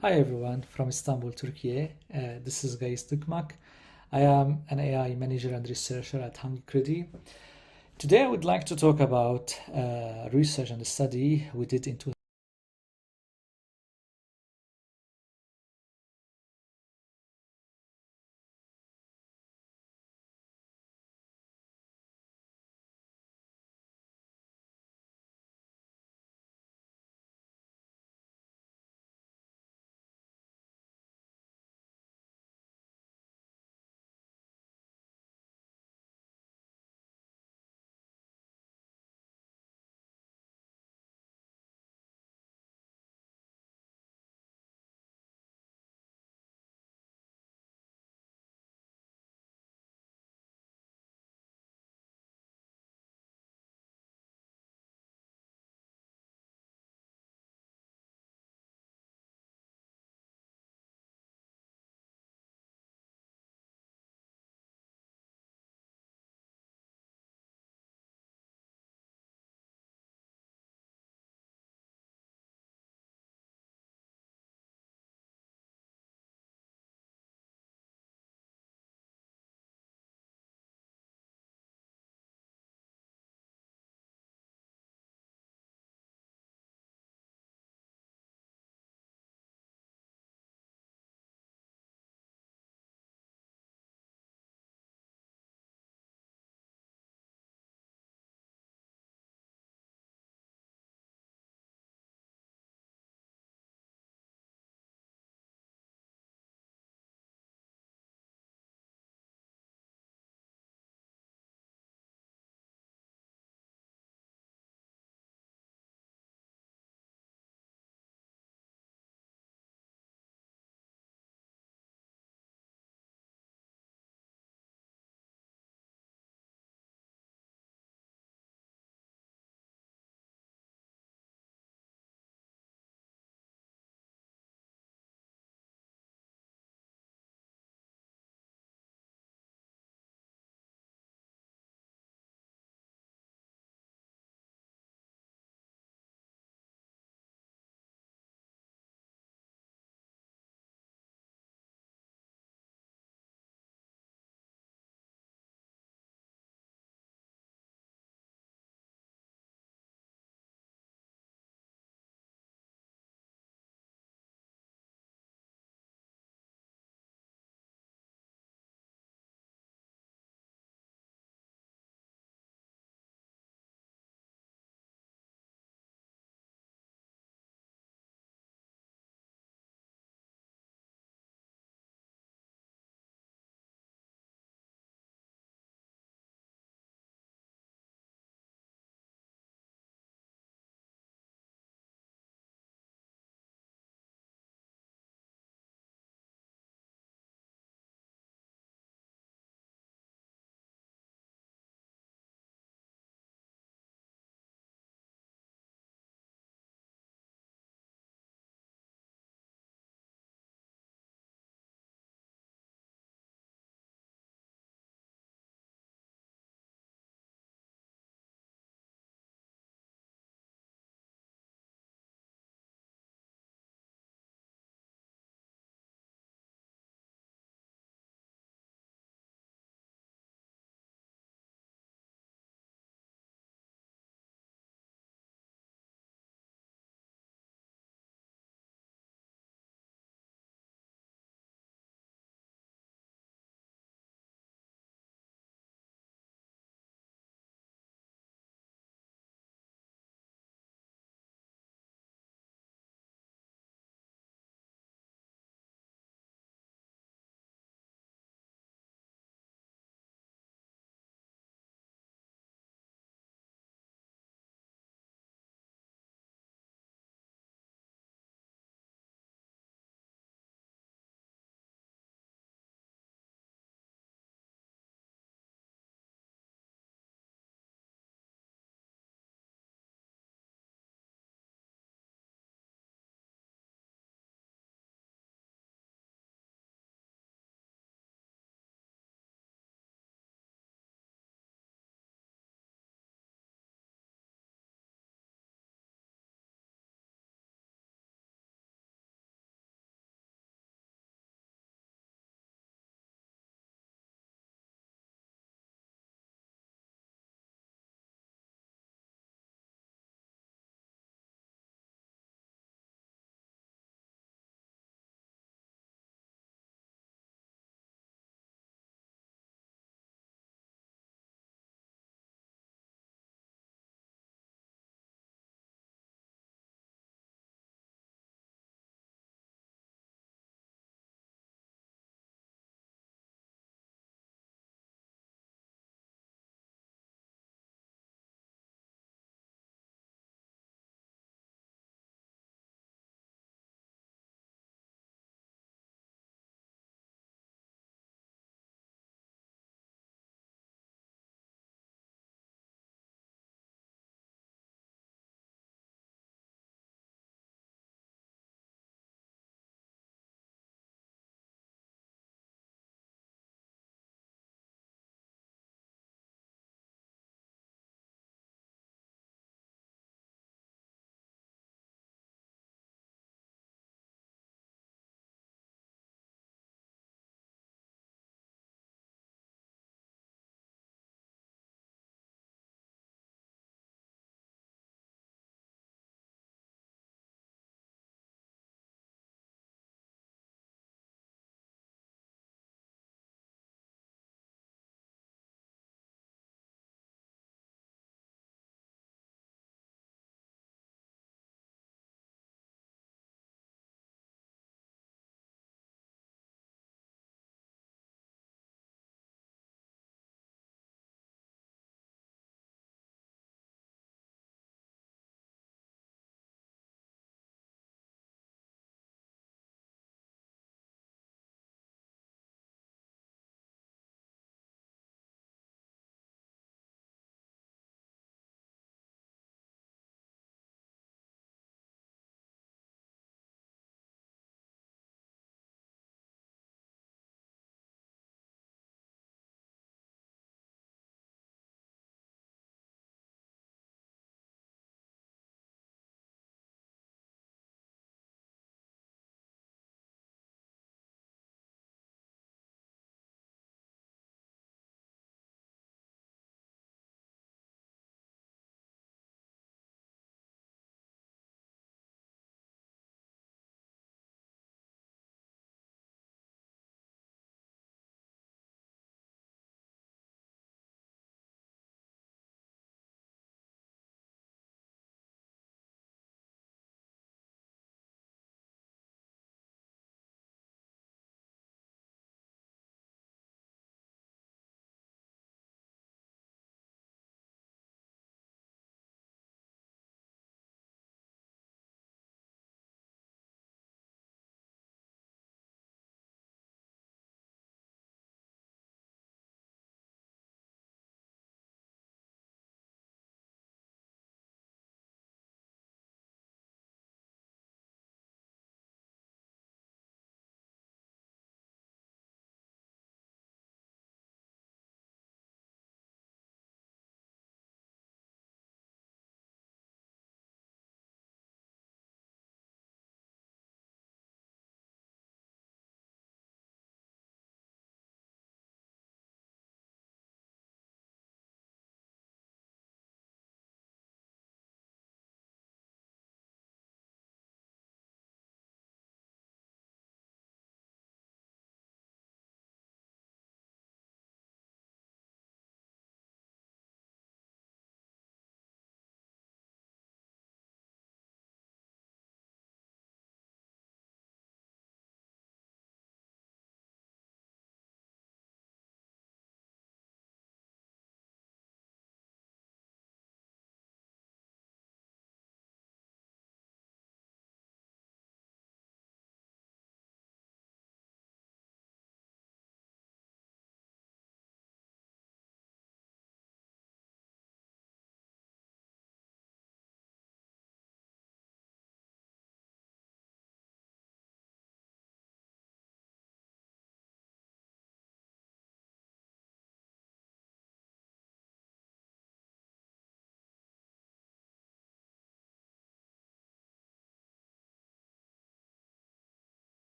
Hi everyone from Istanbul, Turkey. This is ICDEc2026-Mek. I am an AI manager and researcher at ICDEc. Today I would like to talk about research and study we did in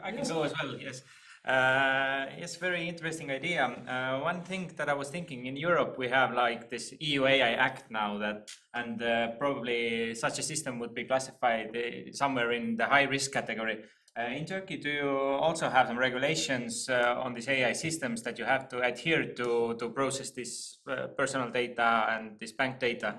I can go as well. Yes. Yes, very interesting idea. One thing that I was thinking, in Europe we have like this EU AI Act now, that and probably such a system would be classified somewhere in the high risk category. In Turkey, do you also have some regulations on these AI systems that you have to adhere to process this personal data and this bank data?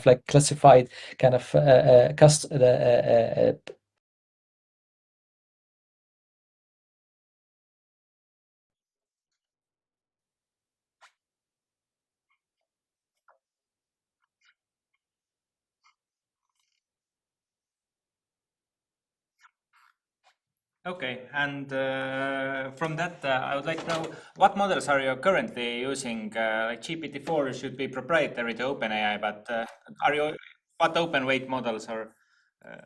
Like classified kind of Okay, and from that, I would like to know what models are you currently using? Like GPT-4 should be proprietary to OpenAI, but are you what open weight models are? Uh,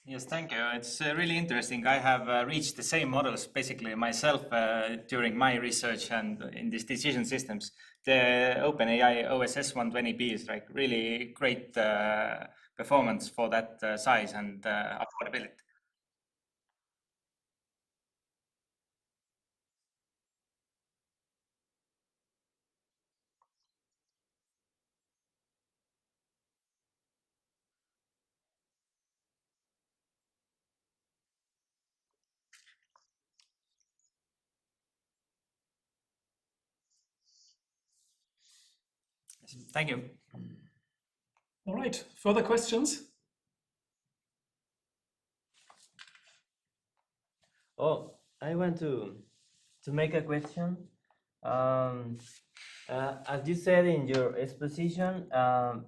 yes, thank you. It's really interesting. I have reached the same models basically myself during my research and in these decision systems. The OpenAI OSS 120B is like really great performance for that size and affordability. Yes, thank you. All right, further questions? Oh, I want to make a question. Um, as you said in your exposition,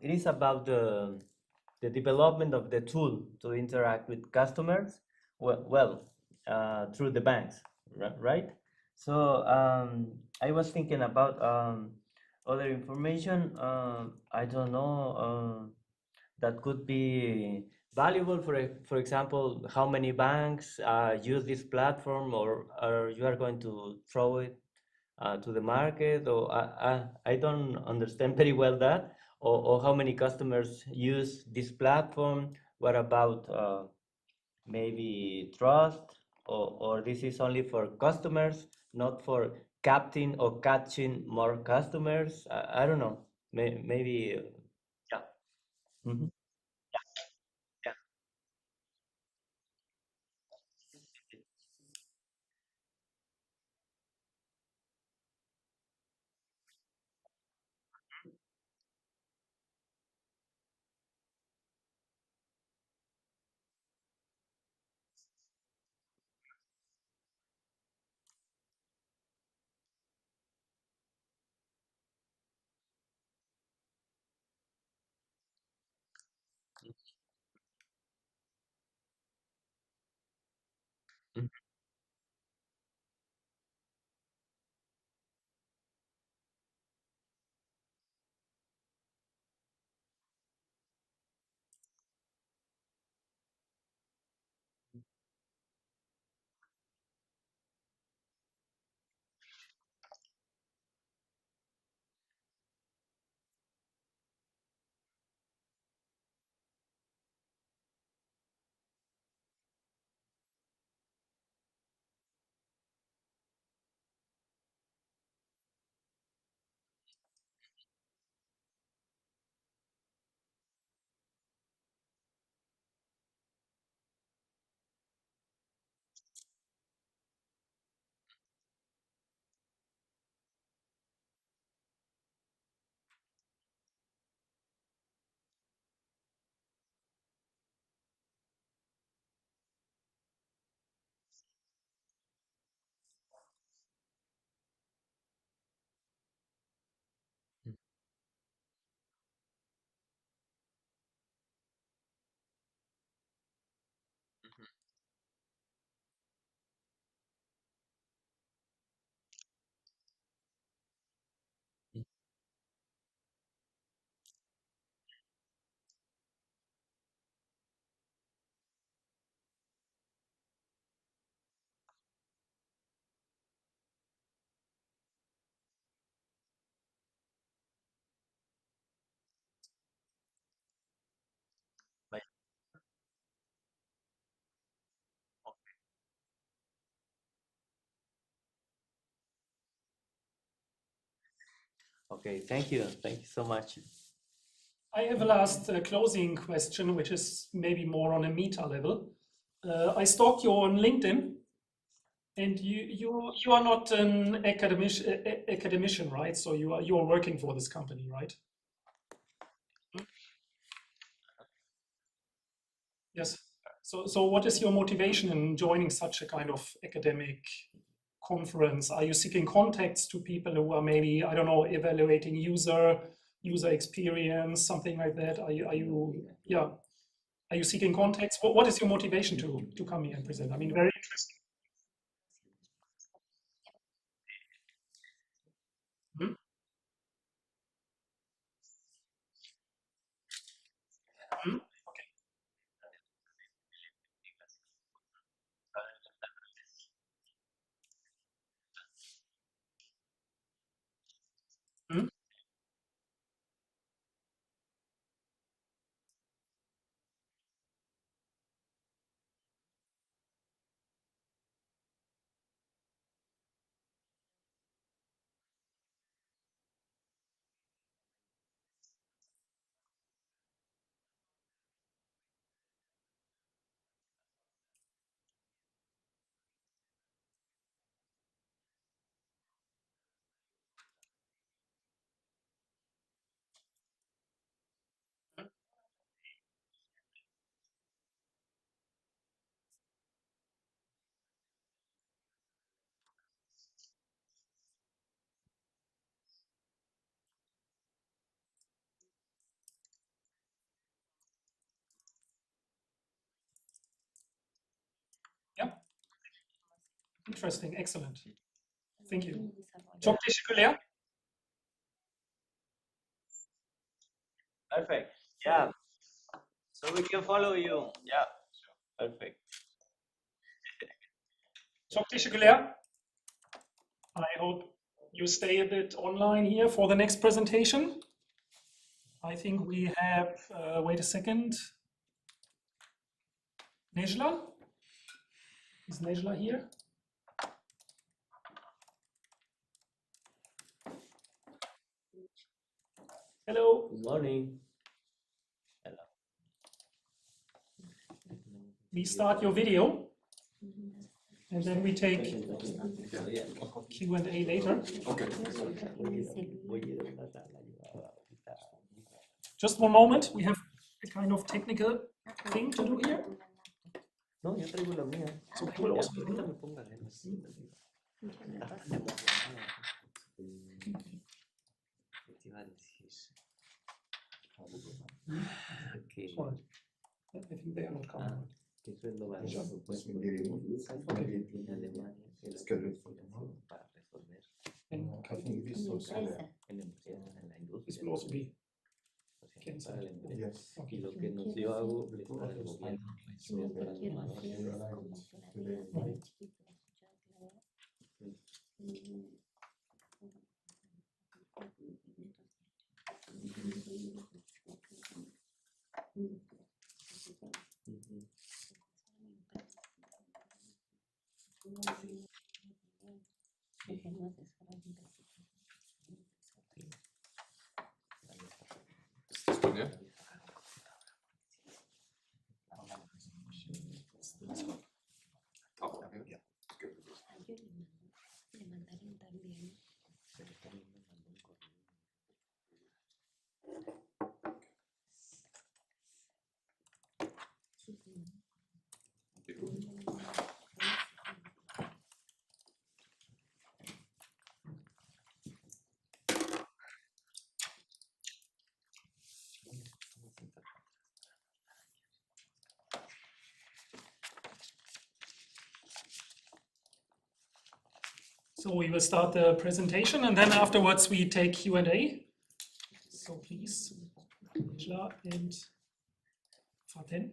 it is about the development of the tool to interact with customers. Through the banks, right? So I was thinking about other information. I don't know. that could be valuable. For example, how many banks use this platform, or you are going to throw it to the market, or I don't understand very well that, or how many customers use this platform. What about maybe trust, or this is only for customers, not for captain or catching more customers? I don't know. Maybe, yeah. Mhm. Yeah. Mhm. Like, okay, thank you so much. I have a last closing question, which is maybe more on a meta level. I stalked you on LinkedIn, and you are not an academician, right? So you are working for this company, right? Yes. So what is your motivation in joining such a kind of academic conference? Are you seeking contacts to people who are maybe, I don't know, evaluating user experience, something like that? Yeah, are you seeking contacts? What is your motivation to come here and present? I mean, very interesting. Mhm. Mhm. Mhm. Yeah, interesting, excellent. Thank you. Çok teşekkürler. Perfect. Yeah. So we can follow you. Yeah, perfect. Çok teşekkürler. I hope you stay a bit online here for the next presentation. I think we have, wait a second, Nejla? Is Nejla here? Hello. Good morning. Hello. We start your video and then we take Q&A later. Just one moment, we have a kind of technical thing to do here. No, yo traigo la mía. So we will also Ahorita me pongan en así. ¿Qué te iba a decir? Que I think they are not coming. eso es lo básico. Pues Okay. en Alemania se la investigación para resolver And I think this also, en la this industria. will also be O sea, para la empresa. yes. Y lo que nos yo hago es para el gobierno. So we will start the presentation and then afterwards we take Q&A. So please, Angela and Faten.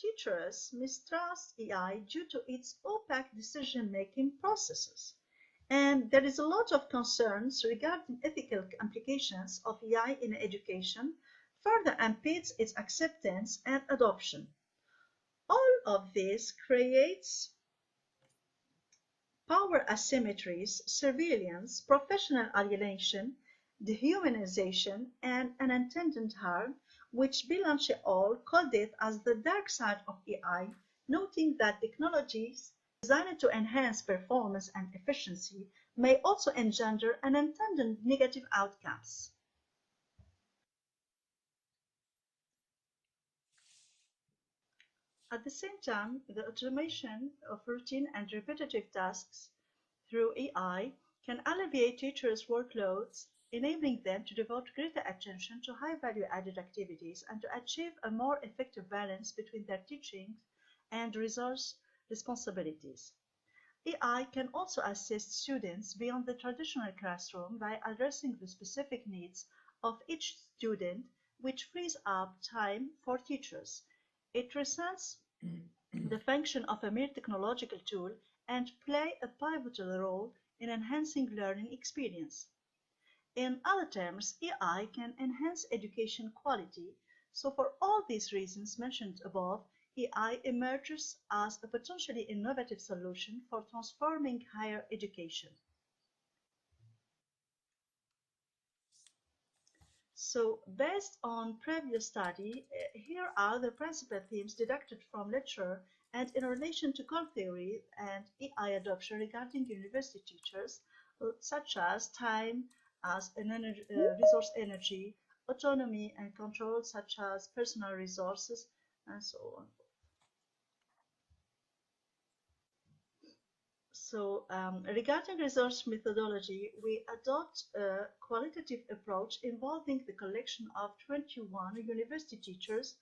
teachers mistrust AI due to its opaque decision-making processes. And there is a lot of concerns regarding ethical implications of AI in education, further impedes its acceptance and adoption. All of this creates power asymmetries, surveillance, professional alienation, dehumanization, and unintended harm, which Bilanche et al. Called it as the dark side of AI, noting that technologies designed to enhance performance and efficiency may also engender unintended negative outcomes. At the same time, the automation of routine and repetitive tasks through AI can alleviate teachers' workloads, enabling them to devote greater attention to high value-added activities and to achieve a more effective balance between their teaching and resource responsibilities. AI can also assist students beyond the traditional classroom by addressing the specific needs of each student, which frees up time for teachers. It resents the function of a mere technological tool and play a pivotal role in enhancing learning experience. In other terms, AI can enhance education quality. So for all these reasons mentioned above, AI emerges as a potentially innovative solution for transforming higher education. So based on previous study, here are the principal themes deducted from literature and in relation to core theory and AI adoption regarding university teachers, such as time as an resource energy, autonomy and control such as personal resources, and so on. So regarding resource methodology, we adopt a qualitative approach involving the collection of 21 university teachers'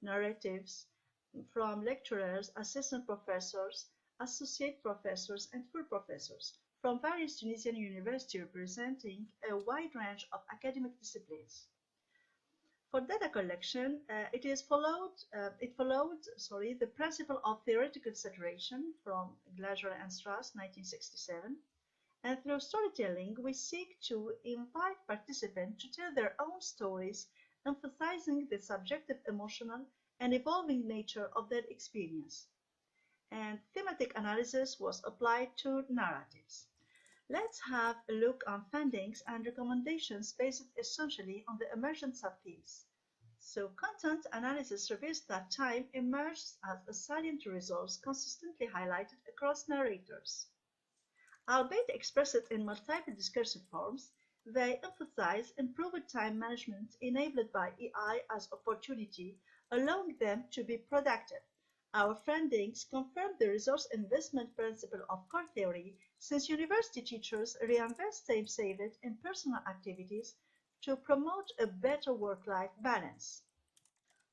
narratives from lecturers, assistant professors, associate professors, and full professors from various Tunisian universities representing a wide range of academic disciplines. For data collection, it followed the principle of theoretical saturation from Glaser and Strauss, 1967. And through storytelling, we seek to invite participants to tell their own stories, emphasizing the subjective, emotional, and evolving nature of their experience. And thematic analysis was applied to narratives. Let's have a look on findings and recommendations based essentially on the emergent subthemes. So content analysis reveals that time emerges as a salient resource consistently highlighted across narrators. Albeit expressed in multiple discursive forms, they emphasize improved time management enabled by AI as opportunity, allowing them to be productive. Our findings confirm the resource investment principle of core theory, since university teachers reinvest time saved in personal activities to promote a better work-life balance.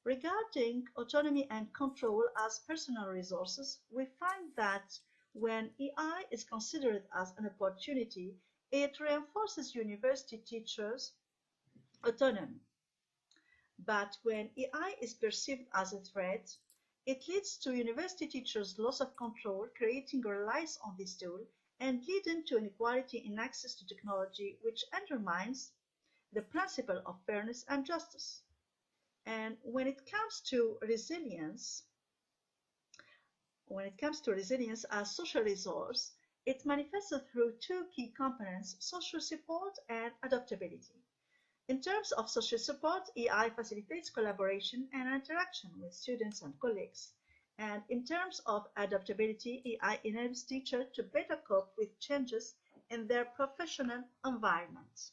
Regarding autonomy and control as personal resources, we find that when AI is considered as an opportunity, it reinforces university teachers' autonomy. But when AI is perceived as a threat, it leads to university teachers' loss of control, creating reliance on this tool and leading to inequality in access to technology, which undermines the principle of fairness and justice. And when it comes to resilience as social resource, it manifests through two key components, social support and adaptability. In terms of social support, AI facilitates collaboration and interaction with students and colleagues. And in terms of adaptability, AI enables teachers to better cope with changes in their professional environment.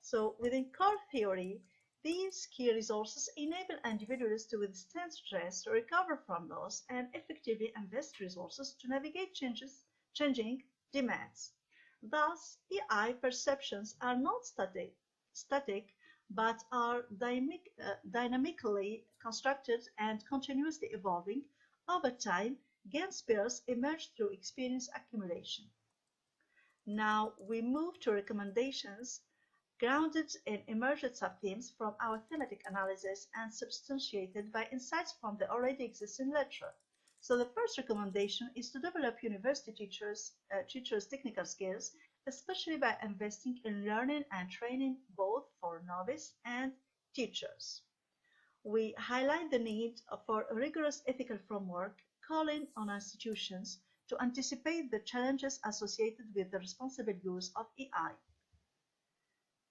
So within core theory, these key resources enable individuals to withstand stress, recover from loss, and effectively invest resources to navigate changing demands. Thus, AI perceptions are not static but are dynamically constructed and continuously evolving. Over time, gain spills emerge through experience accumulation. Now we move to recommendations grounded in emergent subthemes from our thematic analysis and substantiated by insights from the already existing literature. So the first recommendation is to develop university teachers' technical skills, especially by investing in learning and training both for novice and teachers. We highlight the need for a rigorous ethical framework, calling on institutions to anticipate the challenges associated with the responsible use of AI.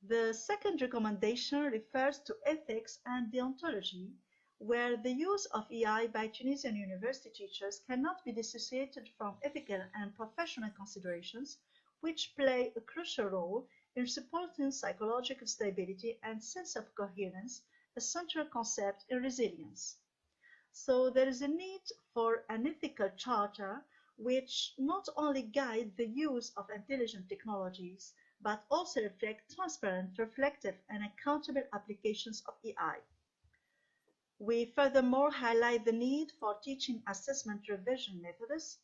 The second recommendation refers to ethics and deontology, where the use of AI by Tunisian university teachers cannot be dissociated from ethical and professional considerations, which play a crucial role in supporting psychological stability and sense of coherence, a central concept in resilience. So there is a need for an ethical charter which not only guide the use of intelligent technologies, but also reflect transparent, reflective, and accountable applications of AI. We furthermore highlight the need for teaching assessment revision methods,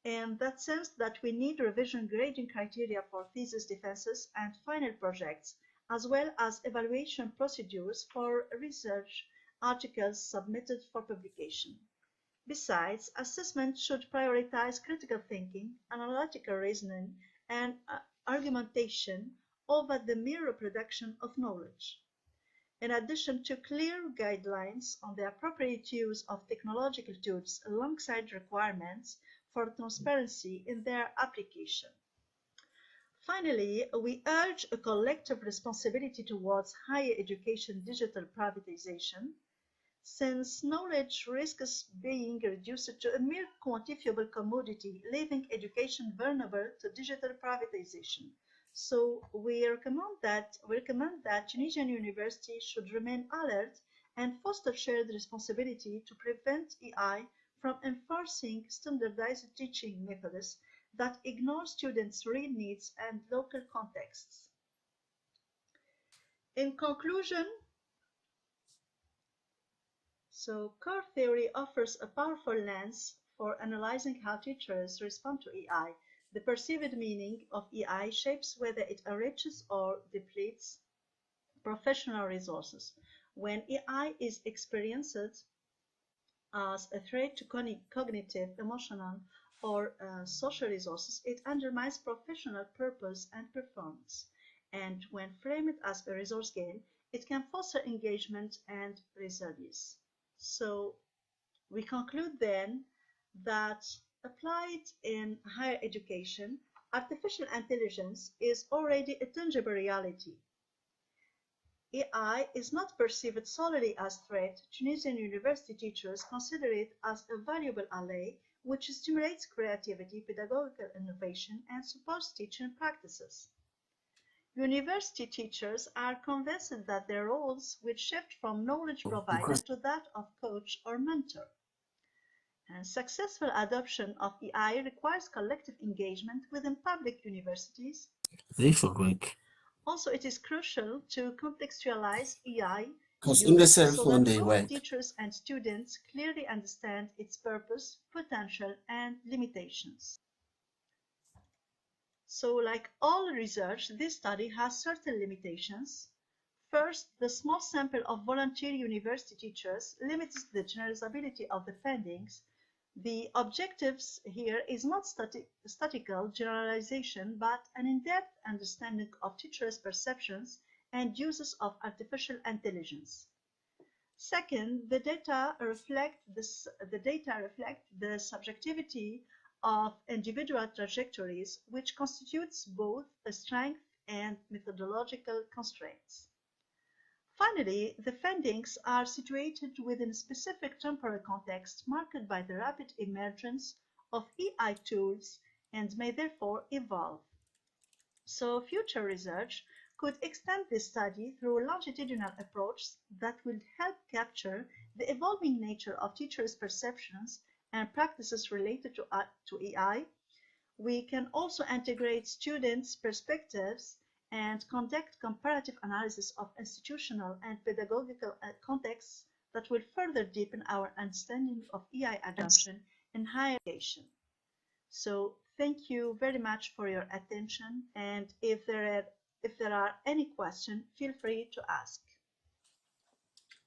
in that sense that we need revision grading criteria for thesis defenses and final projects, as well as evaluation procedures for research articles submitted for publication. Besides, assessment should prioritize critical thinking, analytical reasoning, and argumentation over the mere reproduction of knowledge. In addition to clear guidelines on the appropriate use of technological tools alongside requirements for transparency in their application. Finally, we urge a collective responsibility towards higher education digital privatization, since knowledge risks being reduced to a mere quantifiable commodity, leaving education vulnerable to digital privatization. So we recommend that Tunisian universities should remain alert and foster shared responsibility to prevent AI from enforcing standardized teaching methods that ignore students' real needs and local contexts. In conclusion, core theory offers a powerful lens for analyzing how teachers respond to AI. The perceived meaning of AI shapes whether it enriches or depletes professional resources. When AI is experienced as a threat to cognitive, emotional, or social resources, it undermines professional purpose and performance. And when framed as a resource gain, it can foster engagement and resilience. So we conclude then that applied in higher education, artificial intelligence is already a tangible reality. AI is not perceived solely as threat. Tunisian university teachers consider it as a valuable ally which stimulates creativity, pedagogical innovation, and supports teaching practices. University teachers are convinced that their roles will shift from knowledge provider to that of coach or mentor. And successful adoption of AI requires collective engagement within public universities. Also, it is crucial to contextualize AI use so that both teachers and students clearly understand its purpose, potential, and limitations. So, like all research, this study has certain limitations. First, the small sample of volunteer university teachers limits the generalizability of the findings. The objectives here is not statistical generalization, but an in-depth understanding of teachers' perceptions and uses of artificial intelligence. Second, the data reflect the subjectivity of individual trajectories, which constitutes both a strength and methodological constraints. Finally, the findings are situated within a specific temporal context marked by the rapid emergence of AI tools and may therefore evolve. So future research could extend this study through a longitudinal approach that will help capture the evolving nature of teachers' perceptions and practices related to AI. We can also integrate students' perspectives and conduct comparative analysis of institutional and pedagogical contexts that will further deepen our understanding of AI adoption in higher education. So thank you very much for your attention, and if there If there are any questions, feel free to ask.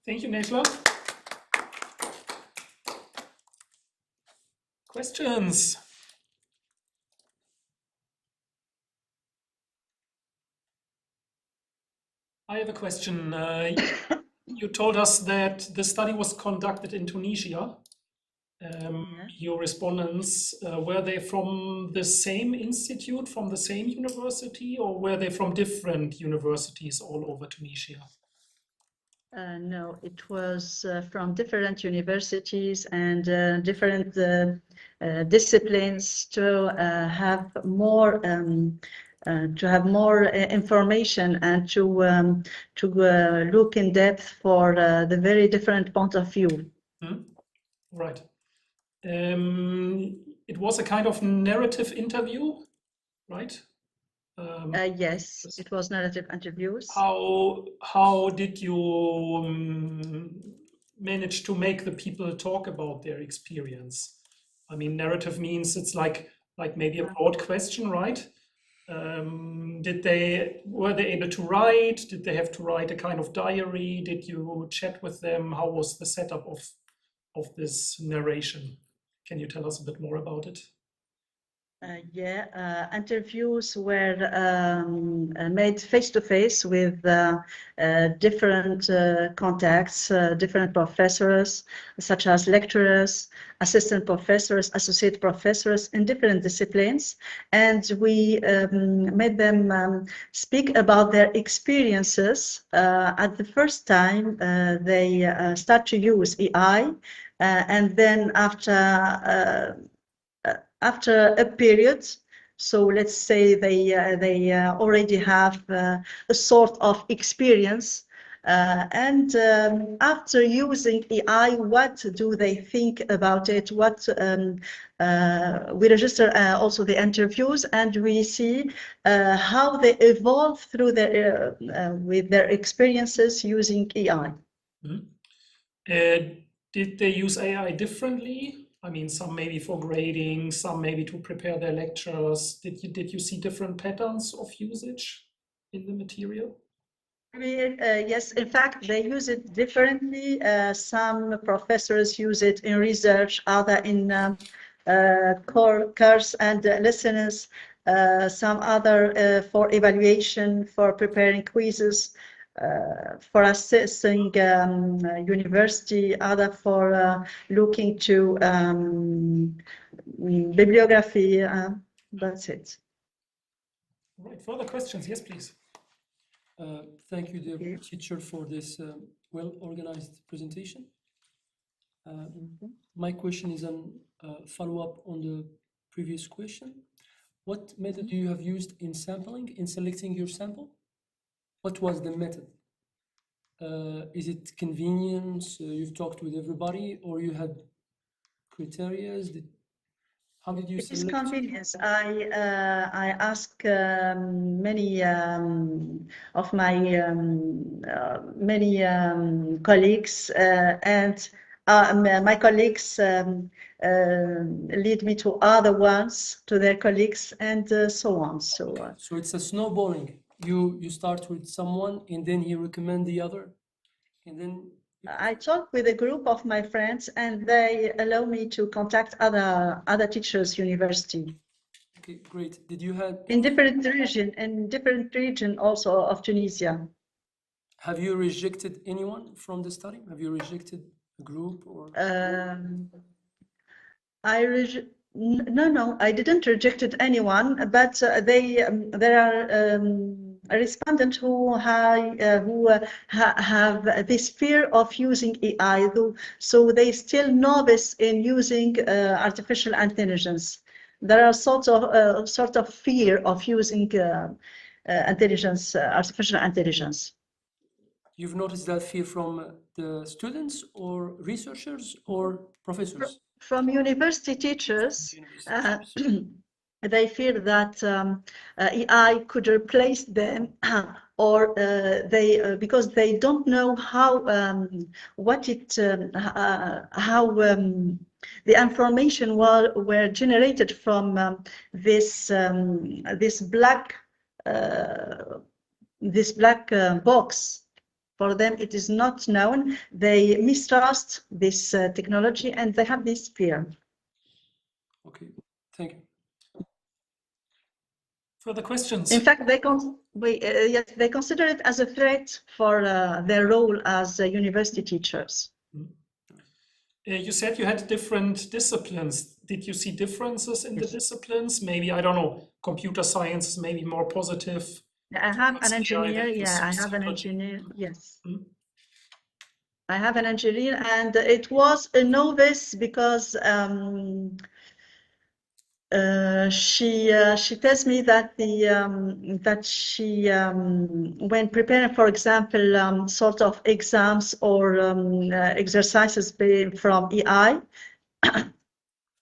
Thank you, Nejla. Questions? I have a question. You told us that the study was conducted in Tunisia. Your respondents, were they from the same institute, from the same university, or were they from different universities all over Tunisia? No, it was from different universities and different disciplines to have more information and to look in depth for the very different point of view. Right. It was a kind of narrative interview, right? Yes, it was narrative interviews. How did you manage to make the people talk about their experience? I mean, narrative means it's like maybe a broad question, right? Were they able to write? Did they have to write a kind of diary? Did you chat with them? How was the setup of this narration? Can you tell us a bit more about it? Interviews were made face-to-face with different contacts, different professors, such as lecturers, assistant professors, associate professors in different disciplines. And we made them speak about their experiences at the first time they start to use AI. And then after a period, so let's say they already have a sort of experience, and after using AI, what do they think about it? What we register also the interviews, and we see how they evolve through their with their experiences using AI. Did they use AI differently? I mean, some maybe for grading, some maybe to prepare their lectures. Did you see different patterns of usage in the material? Yes, in fact, they use it differently. Some professors use it in research, other in course and listeners, some other for evaluation, for preparing quizzes, for assessing university, other for looking to bibliography. That's it. Right. Further questions? Yes, please. Thank you, dear teacher, for this well-organized presentation. My question is a follow-up on the previous question. What method do you have used in sampling, in selecting your sample? What was the method? Is it convenience? You've talked with everybody, or you had criteria? How did you select? It is convenience. I ask many of my colleagues, and my colleagues lead me to other ones, to their colleagues, and so on. So it's a snowballing. You start with someone, and then he recommend the other, and then. I talk with a group of my friends, and they allow me to contact other teachers, university. Okay, great. Did you have in different region also of Tunisia? Have you rejected anyone from the study? Have you rejected a group or? No, I didn't rejected anyone, but there are respondents who have this fear of using AI, so they still novice in using artificial intelligence. There are sort of fear of using artificial intelligence. You've noticed that fear from the students or researchers or professors? From university teachers. They fear that AI could replace them, or because they don't know how the information were generated from this black this black box. For them, it is not known. They mistrust this technology and they have this fear. Okay, thank you. Further questions? In fact, yes, they consider it as a threat for their role as university teachers. You said you had different disciplines. Did you see differences in the disciplines? Maybe, I don't know, computer science is maybe more positive. I have an towards AI engineer, than yeah, I have an sociology. engineer, yes. Hmm? I have an engineer, and it was a novice because she tells me that when preparing, for example, sort of exams or exercises from EI,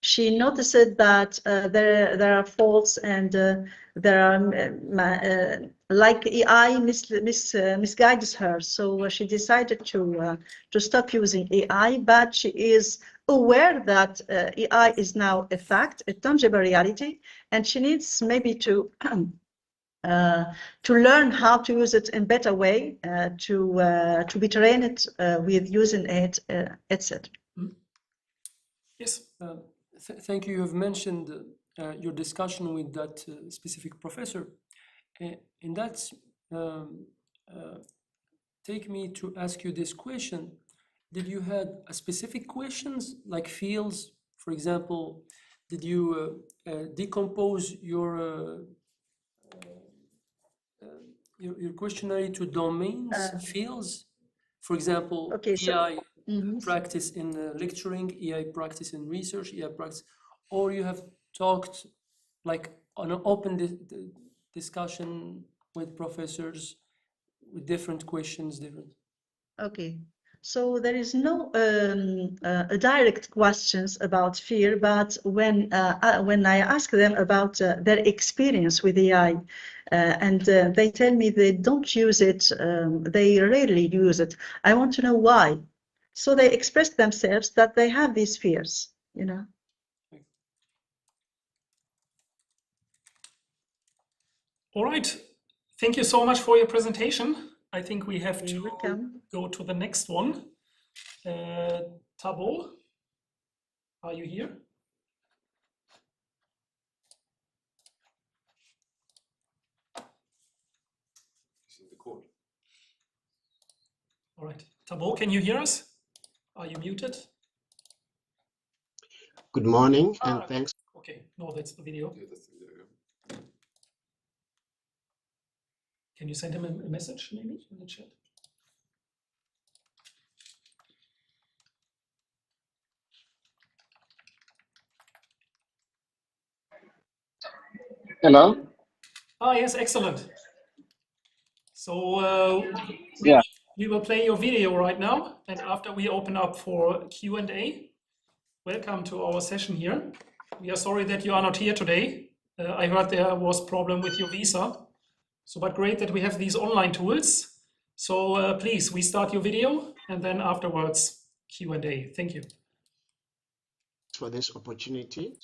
she noticed that there are faults and there are like AI misguides her. So she decided to stop using AI, but she is aware that AI is now a fact, a tangible reality, and she needs maybe to learn how to use it in better way, to be trained with using it, etc. Yes. Thank you. You have mentioned your discussion with that specific professor. And that's take me to ask you this question. Did you have a specific questions like fields? For example, did you decompose your questionnaire to domains, fields? For example, Okay, so EI practice in lecturing, EI practice in research, EI practice, or you have talked like on an open discussion with professors with different questions, different. Okay, so there is no direct questions about fear, but when I ask them about their experience with AI, and they tell me they don't use it, they rarely use it. I want to know why. So they express themselves that they have these fears, you know. All right. Thank you so much for your presentation. I think we have to go to the next one. Tabo, are you here? All right. Tabo, can you hear us? Are you muted? Good morning and thanks. Okay, no, that's the video. Yeah, that's the video, yeah. Can you send him a message maybe in the chat? Hello? Ah, yes, excellent. So Yeah. we will play your video right now, and after we open up for Q&A, welcome to our session here. We are sorry that you are not here today. I heard there was a problem with your visa. So, but great that we have these online tools. So please, we start your video and then afterwards Q&A. Thank you. For this opportunity.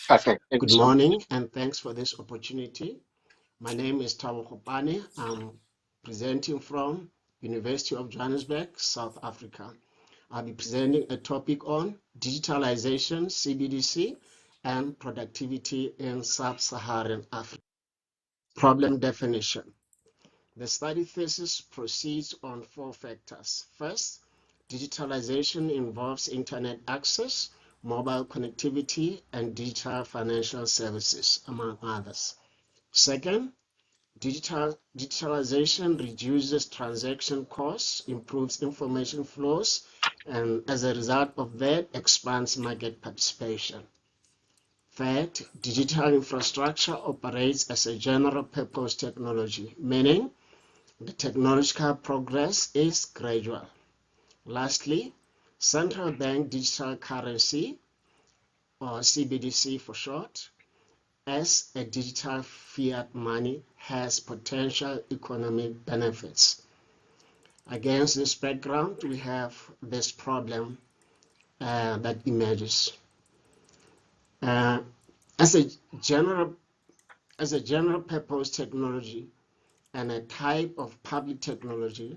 Perfect. Good morning and thanks for this opportunity. My name is Tabo Khopane. I'm presenting from University of Johannesburg, South Africa. I'll be presenting a topic on digitalization, CBDC, and productivity in sub-Saharan Africa. Problem definition. The study thesis proceeds on 4 factors. First, digitalization involves internet access, mobile connectivity, and digital financial services, among others. Second, digitalization reduces transaction costs, improves information flows, and as a result of that, expands market participation. Third, digital infrastructure operates as a general purpose technology, meaning the technological progress is gradual. Lastly, central bank digital currency, or CBDC for short, as a digital fiat money has potential economic benefits. Against this background, we have this problem that emerges. As a general purpose technology, and a type of public technology,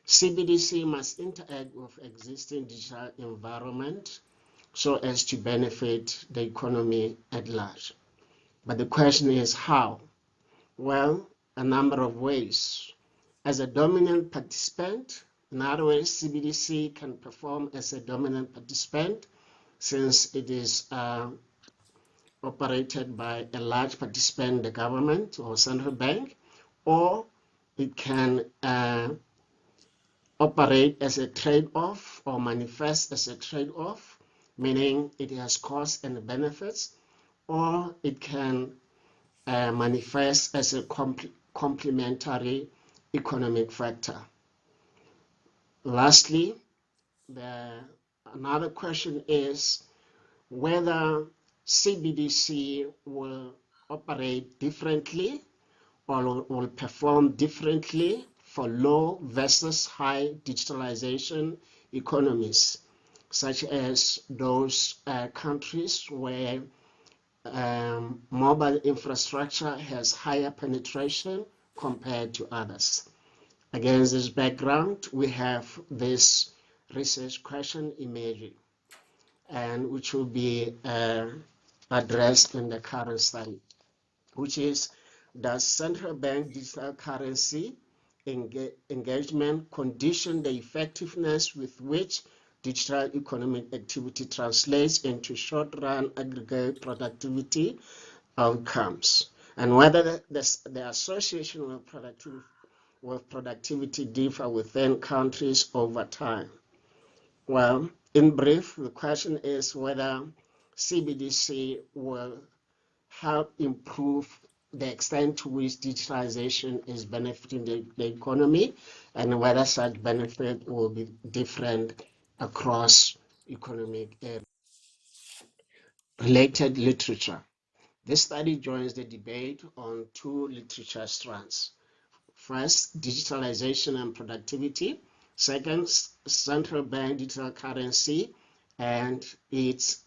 CBDC must interact with existing digital environment so as to benefit the economy at large. But the question is how? Well, a number of ways. As a dominant participant, in other words, CBDC can perform as a dominant participant since it is operated by a large participant, the government or central bank, or it can operate as a trade-off or manifest as a trade-off, meaning it has costs and benefits, or it can manifest as a complementary economic factor. Lastly, another question is whether CBDC will operate differently or will perform differently for low versus high digitalization economies, such as those countries where mobile infrastructure has higher penetration compared to others. Against this background, we have this research question emerging, and which will be addressed in the current study, which is, does central bank digital currency engagement condition the effectiveness with which digital economic activity translates into short-run aggregate productivity outcomes, and whether the association with productivity differ within countries over time? Well, in brief, the question is whether CBDC will help improve the extent to which digitalization is benefiting the economy, and whether such benefit will be different across economic areas. Related literature. This study joins the debate on two literature strands. First, digitalization and productivity. Second, central bank digital currency and its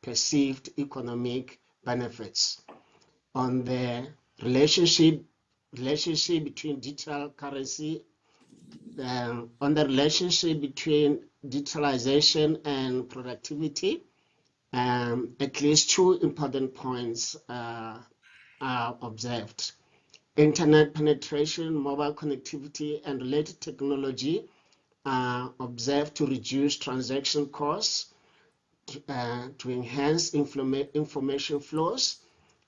perceived economic benefits. On the relationship between digital currency, on the relationship between digitalization and productivity, at least two important points are observed. Internet penetration, mobile connectivity, and related technology are observed to reduce transaction costs, to enhance information flows,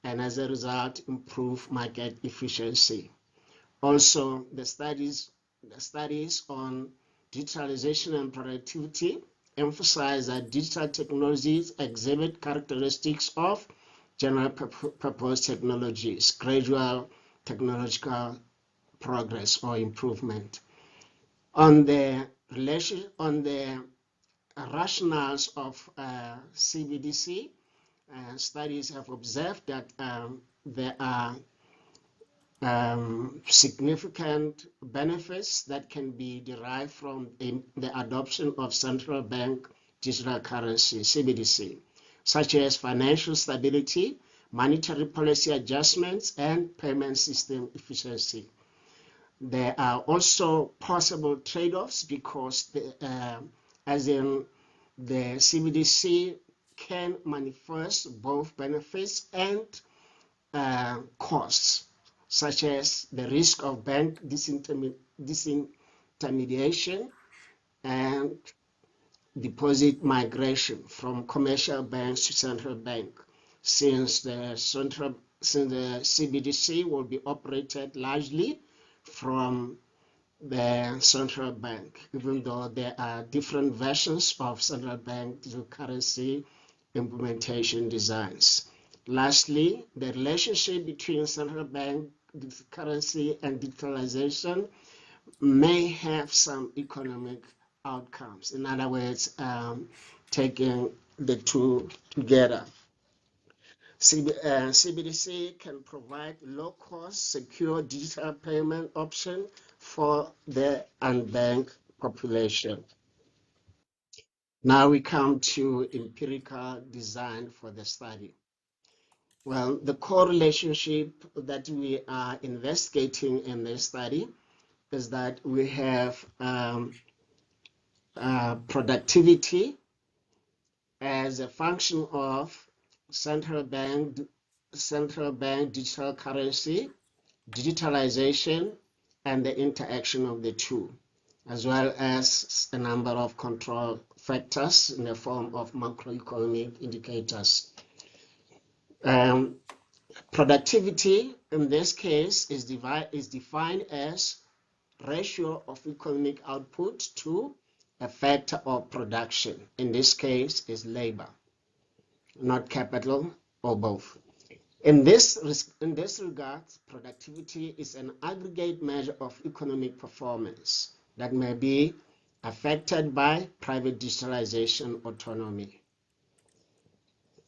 and as a result, improve market efficiency. Also, the studies on digitalization and productivity emphasize that digital technologies exhibit characteristics of general purpose technologies, gradual technological progress or improvement. On the rationales of CBDC, studies have observed that there are significant benefits that can be derived from the adoption of central bank digital currency, CBDC, such as financial stability, monetary policy adjustments, and payment system efficiency. There are also possible trade-offs because as in the CBDC can manifest both benefits and costs, such as the risk of bank disintermediation and deposit migration from commercial banks to central bank, since the CBDC will be operated largely from the central bank, even though there are different versions of central bank digital currency implementation designs. Lastly, the relationship between central bank digital currency and digitalization may have some economic outcomes. In other words, taking the two together. CBDC can provide low-cost, secure digital payment option for the unbanked population. Now we come to empirical design for the study. Well, the core relationship that we are investigating in this study is that we have productivity as a function of central bank digital currency, digitalization, and the interaction of the two, as well as a number of control factors in the form of macroeconomic indicators. Productivity in this case is defined as ratio of economic output to a factor of production. In this case is labor, not capital or both. In this regard, productivity is an aggregate measure of economic performance that may be affected by private digitalization autonomy.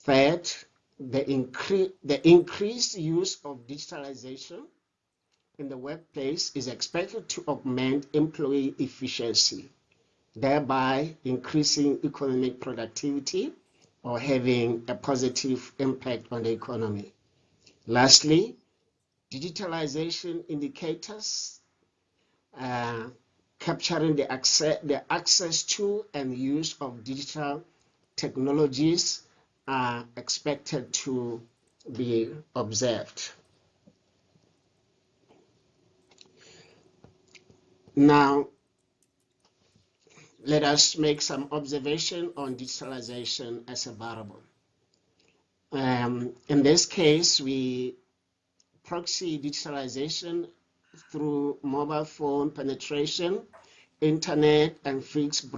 Third, the increased use of digitalization in the workplace is expected to augment employee efficiency, thereby increasing economic productivity or having a positive impact on the economy. Lastly, digitalization indicators capturing the access to and use of digital technologies are expected to be observed. Now, let us make some observation on digitalization as a variable. In this case, we proxy digitalization through mobile phone penetration, internet, and fixed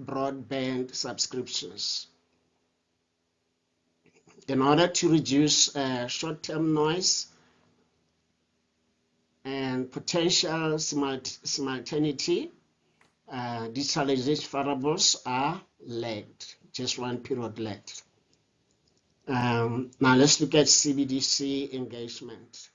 broadband subscriptions. In order to reduce short-term noise and potential simultaneity, digitalization variables are lagged, just one period lagged. Now let's look at CBDC engagement.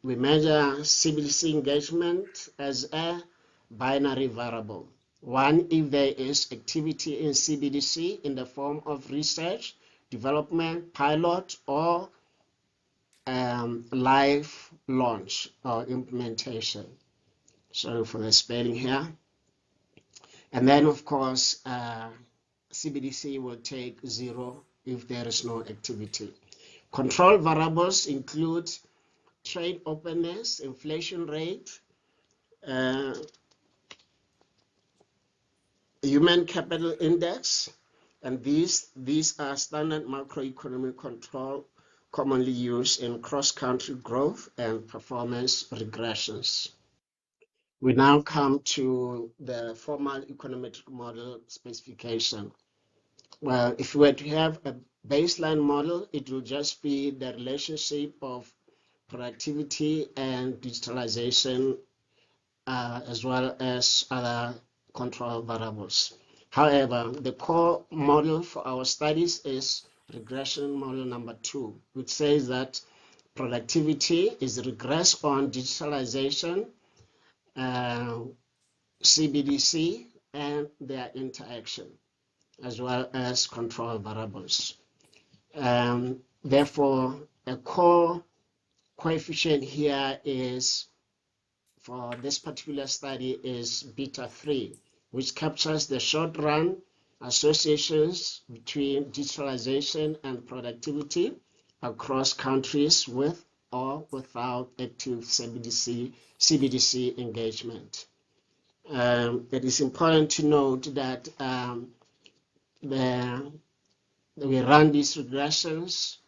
We measure CBDC engagement as a binary variable. One, if there is activity in CBDC in the form of research, development, pilot, or live launch or implementation. Sorry for the spelling here. And then, of course, CBDC will take 0 if there is no activity. Control variables include trade openness, inflation rate, human capital index, and these are standard macroeconomic control commonly used in cross-country growth and performance regressions. We now come to the formal econometric model specification. Well, if we were to have a baseline model, it will just be the relationship of productivity and digitalization, as well as other control variables. However, the core model for our studies is regression model number 2, which says that productivity is regress on digitalization, CBDC, and their interaction, as well as control variables. Therefore, a core coefficient here is, for this particular study, is beta 3, which captures the short-run associations between digitalization and productivity across countries with or without active CBDC engagement. It is important to note that we run these regressions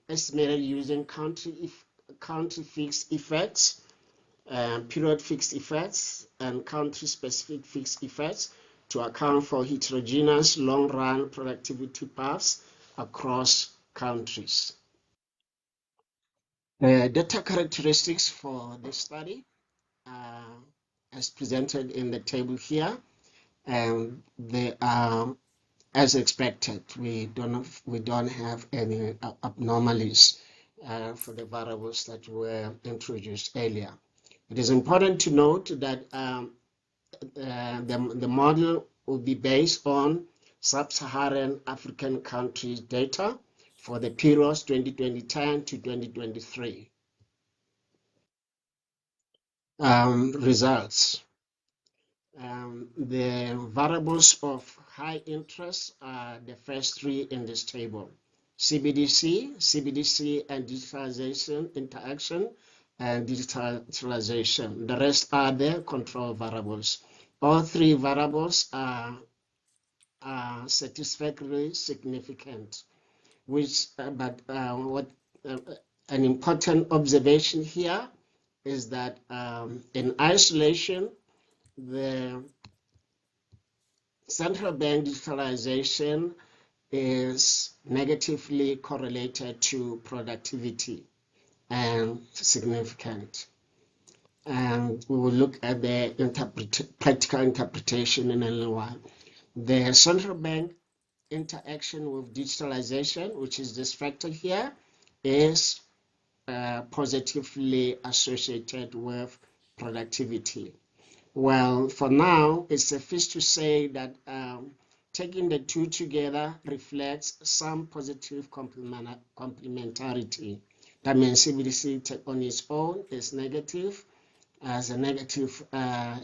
estimated using country fixed effects, period fixed effects, and country specific fixed effects to account for heterogeneous long-run productivity paths across countries. Data characteristics for this study as presented in the table here, and they are as expected. We don't have any abnormalities for the variables that were introduced earlier. It is important to note that the model will be based on sub-Saharan African countries data for the periods 2010 to 2023. Results. The variables of high interest are the first three in this table: CBDC, and digitalization, interaction, and digitalization. The rest are the control variables. All three variables are satisfactorily significant, which an important observation here is that in isolation, the central bank digitalization is negatively correlated to productivity and significant. And we will look at the practical interpretation in a little while. The central bank interaction with digitalization, which is this factor here, is positively associated with productivity. Well, for now, it's sufficient to say that taking the two together reflects some positive complementarity. That means CBDC on its own is negative, as a negative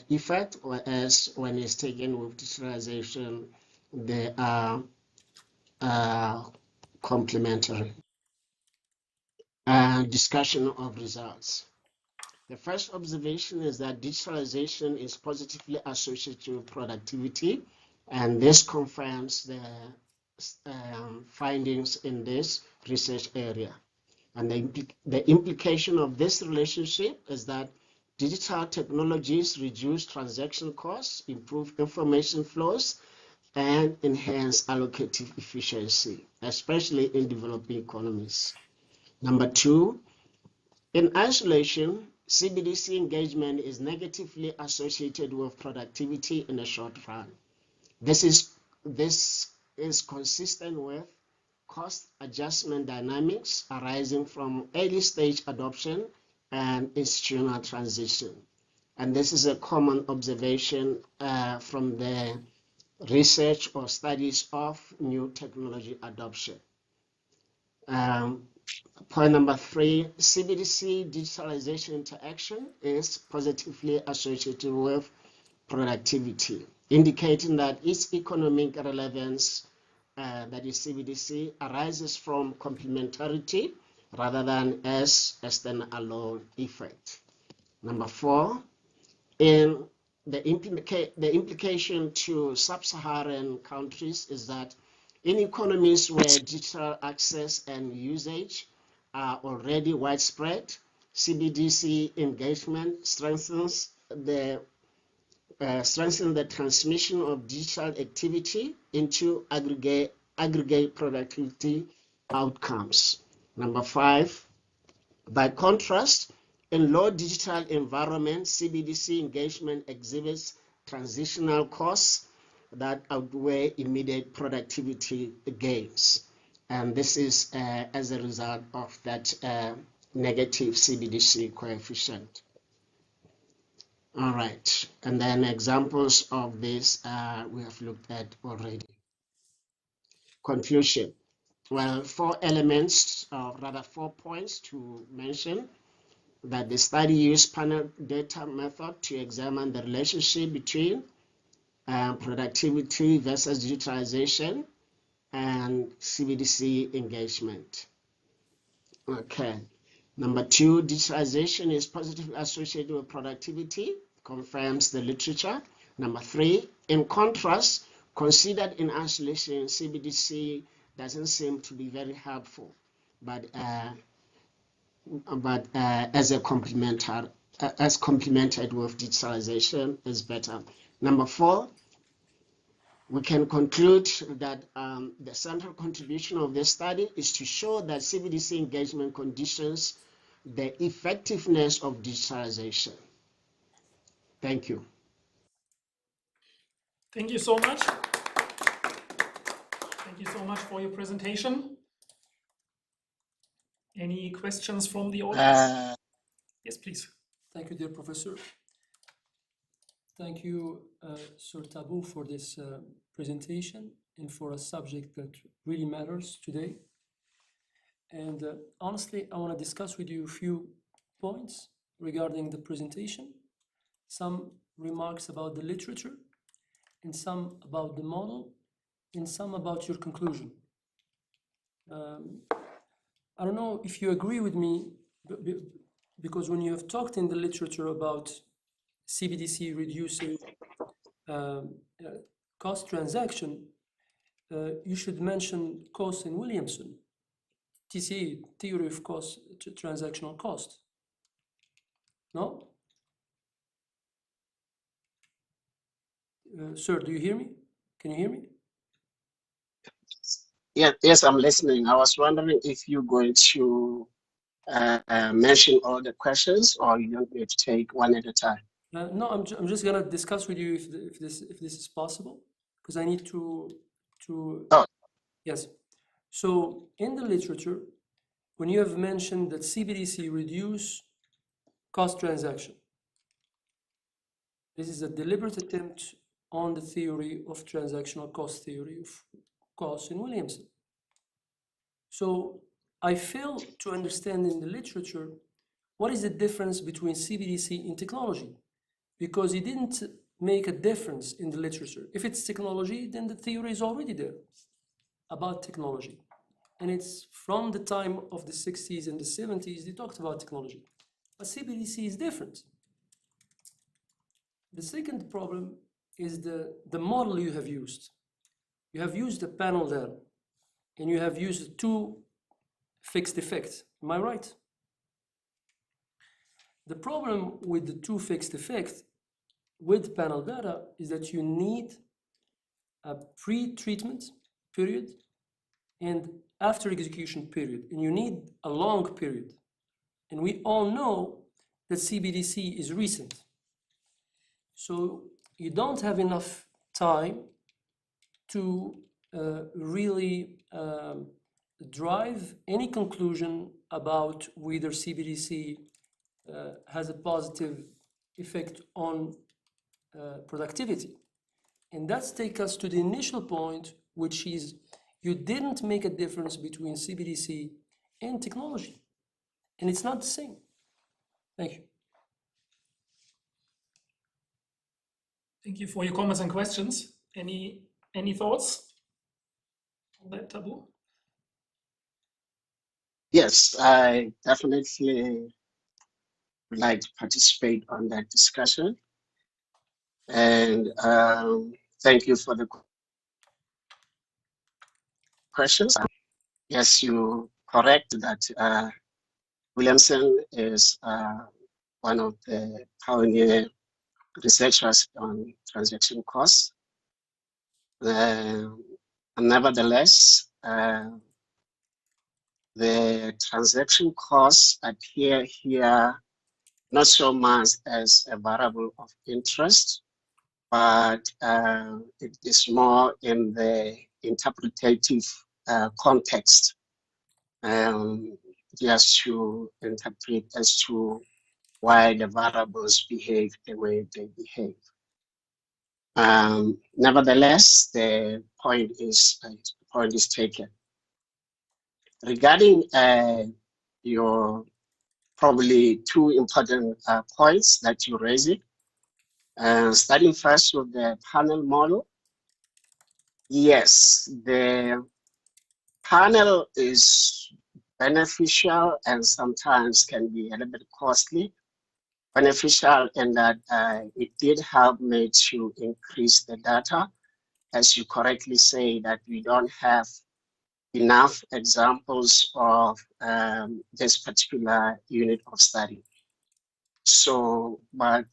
effect, whereas when it's taken with digitalization, they are complementary. Discussion of results. The first observation is that digitalization is positively associated with productivity, and this confirms the findings in this research area. And the implication of this relationship is that digital technologies reduce transaction costs, improve information flows, and enhance allocative efficiency, especially in developing economies. Number two, in isolation, CBDC engagement is negatively associated with productivity in the short run. This is consistent with cost adjustment dynamics arising from early stage adoption and institutional transition. And this is a common observation from the research or studies of new technology adoption. Point number three, CBDC digitalization interaction is positively associated with productivity, indicating that its economic relevance, that is CBDC, arises from complementarity rather than as a standalone effect. Number four, in the implication to sub-Saharan countries is that in economies where digital access and usage are already widespread, CBDC engagement strengthens the transmission of digital activity into aggregate productivity outcomes. Number five, by contrast, in low digital environments, CBDC engagement exhibits transitional costs that outweigh immediate productivity gains. And this is as a result of that negative CBDC coefficient. All right, and then examples of this we have looked at already. Conclusion. Well, 4 elements, or rather 4 points to mention. That the study used panel data method to examine the relationship between productivity versus digitalization and CBDC engagement. Okay. Number 2, digitalization is positively associated with productivity, confirms the literature. Number 3, in contrast, considered in isolation, CBDC doesn't seem to be very helpful, but as complemented with digitalization is better. Number 4, we can conclude that the central contribution of this study is to show that CBDC engagement conditions the effectiveness of digitalization. Thank you. Thank you so much. Thank you so much for your presentation. Any questions from the audience? Yes, please. Thank you, dear professor. Thank you, Sir Tabu, for this presentation. and for a subject that really matters today. And honestly, I want to discuss with you a few points regarding the presentation, some remarks about the literature, and some about the model, and some about your conclusion. I don't know if you agree with me, because when you have talked in the literature about CBDC reducing cost transaction, you should mention Coase and Williamson, TCA, theory of cost, transactional cost. No? Sir, do you hear me? Can you hear me? Yes, I'm listening. I was wondering if you're going to mention all the questions, or you want me to take one at a time. No, I'm just gonna discuss with you if this is possible, because I need to. Oh. Yes. So in the literature, when you have mentioned that CBDC reduce cost transaction, this is a deliberate attempt on the theory of transactional cost theory of Coase and Williamson. So I fail to understand in the literature what is the difference between CBDC and technology, because he didn't make a difference in the literature. If it's technology, then the theory is already there about technology. And it's from the time of the 60s and the 70s, they talked about technology. But CBDC is different. The second problem is the model you have used. You have used the panel data, and you have used two fixed effects. Am I right? The problem with the two fixed effects with panel data is that you need a pre-treatment period and after execution period, and you need a long period. And we all know that CBDC is recent. So you don't have enough time to really drive any conclusion about whether CBDC has a positive effect on productivity. And that's take us to the initial point, which is you didn't make a difference between CBDC and technology. And it's not the same. Thank you. Thank you for your comments and questions. Any thoughts on that, Tabu? Yes, I definitely would like to participate on that discussion. And thank you for the questions. Yes, you correct that Williamson is one of the pioneer researchers on transaction costs. Nevertheless, the transaction costs appear here not so much as a variable of interest, but it is more in the interpretative context, just to interpret as to why the variables behave the way they behave. Nevertheless, the point is taken. Regarding your probably two important points that you raised, starting first with the panel model. Yes, the panel is beneficial and sometimes can be a little bit costly. Beneficial in that it did help me to increase the data. As you correctly say, that we don't have enough examples of this particular unit of study. So, but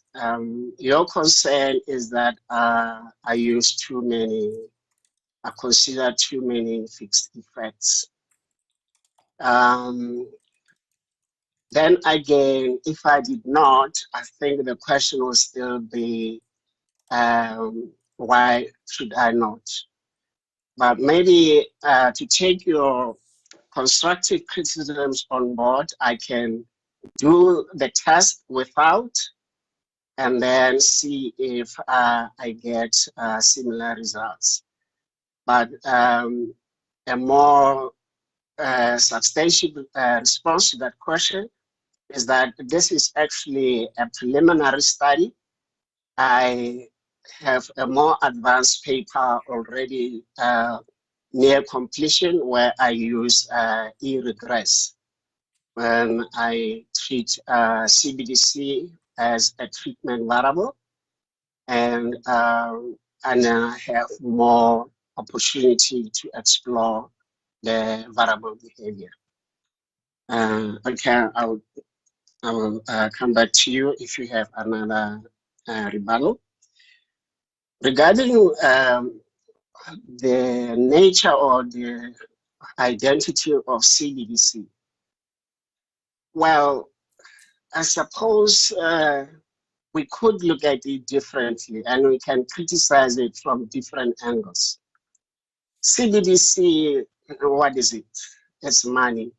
your concern is that I use too many, I consider too many fixed effects. Then again, if I did not, I think the question will still be, why should I not? But maybe to take your constructive criticisms on board, I can do the test without, and then see if I get similar results. but a more substantial response to that question is that this is actually a preliminary study. I have a more advanced paper already near completion where I use e-regress when I treat CBDC as a treatment variable, and I have more opportunity to explore the variable behavior. Okay, I will come back to you if you have another rebuttal. Regarding the nature or the identity of CBDC, well, I suppose we could look at it differently and we can criticize it from different angles. CBDC, what is it? It's money,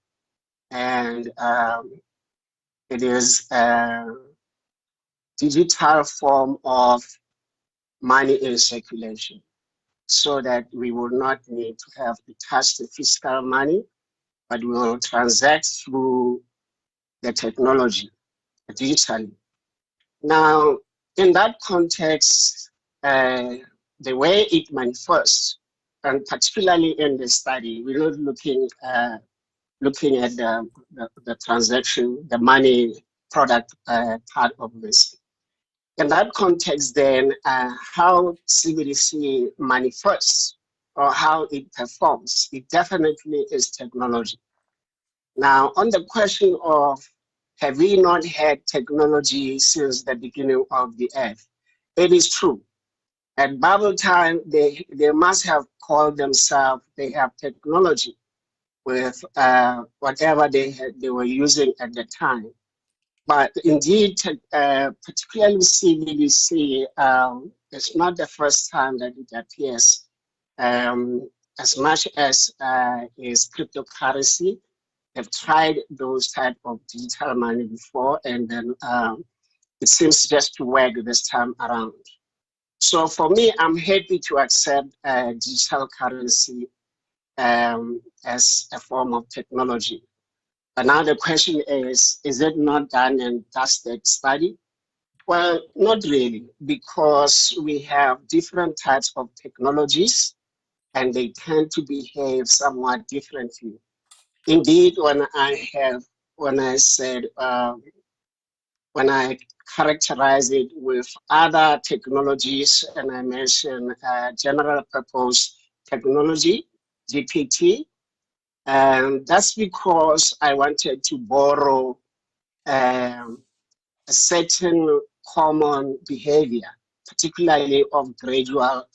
and it is a digital form of money in circulation, so that we will not need to have to touch the physical money, but we will transact through the technology digitally. Now, in that context, the way it manifests, and particularly in the study, we're not looking at the transaction, the money product part of this. In that context, then, how CBDC manifests or how it performs, it definitely is technology. Now, on the question of have we not had technology since the beginning of the earth? It is true. At Bible time, they must have called themselves, they have technology with whatever they were using at the time. But indeed, particularly CBDC, it's not the first time that it appears. As much as is cryptocurrency, have tried those type of digital money before, and then it seems just to work this time around. So for me, I'm happy to accept digital currency as a form of technology. But now the question is it not done and dusted study? Well, not really, because we have different types of technologies and they tend to behave somewhat differently. Indeed, when I characterize it with other technologies, and I mention general purpose technology, GPT, and that's because I wanted to borrow a certain common behavior, particularly of gradual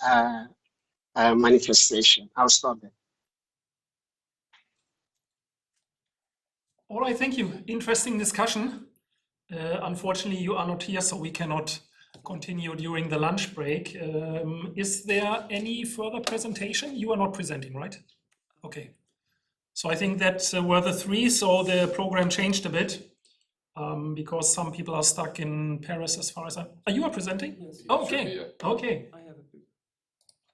manifestation. I'll stop there. All right, thank you. Interesting discussion. Unfortunately, you are not here, so we cannot continue during the lunch break. Is there any further presentation? You are not presenting, right? Okay. So I think that were the three, so the program changed a bit because some people are stuck in Paris as far as I... Are you presenting? Yes. Oh, okay, okay. I have a bit.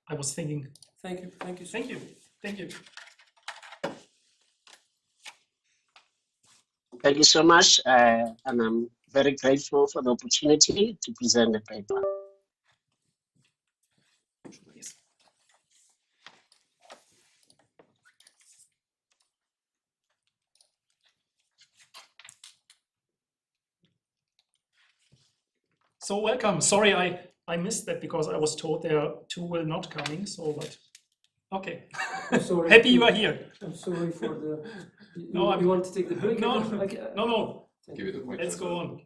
I was thinking. Thank you. Thank you. Thank you. Thank you. Thank you so much, and I'm very grateful for the opportunity to present the paper. So welcome. Sorry, I missed that because I was told there are two will not coming. So, but okay. Happy you are here. I'm sorry for the. No, you want to take the break? No, again? no. Give it a mic. Let's go on.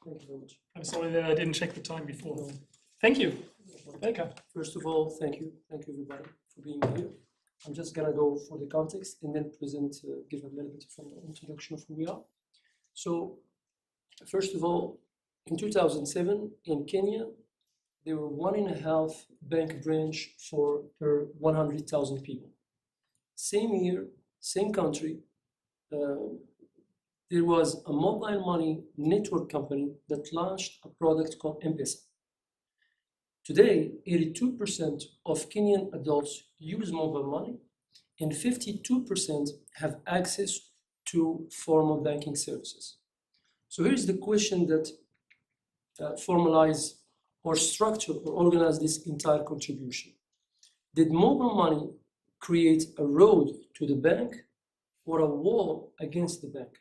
Thank you very much. I'm sorry that I didn't check the time before. No. Thank you. Welcome. First of all, thank you everybody for being here. I'm just gonna go for the context and then present, give a little bit of an introduction of who we are. So, first of all, in 2007 in Kenya, there were 1.5 bank branch per 100,000 people. Same year, same country, there was a mobile money network company that launched a product called M-Pesa. Today, 82% of Kenyan adults use mobile money, and 52% have access to formal banking services. So here's the question that formalize or structure or organize this entire contribution. Did mobile money create a road to the bank or a wall against the bank?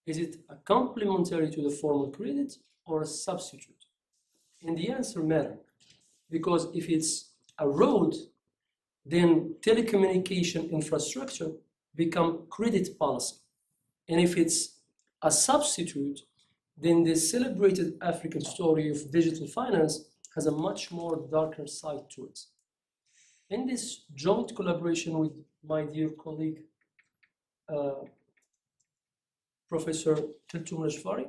Is it a complementary to the formal credit or a substitute? And the answer matters, because if it's a road, then telecommunication infrastructure become credit policy. And if it's a substitute, then the celebrated African story of digital finance has a much more darker side to it. In this joint collaboration with my dear colleague, Professor Tiltum Rajfari,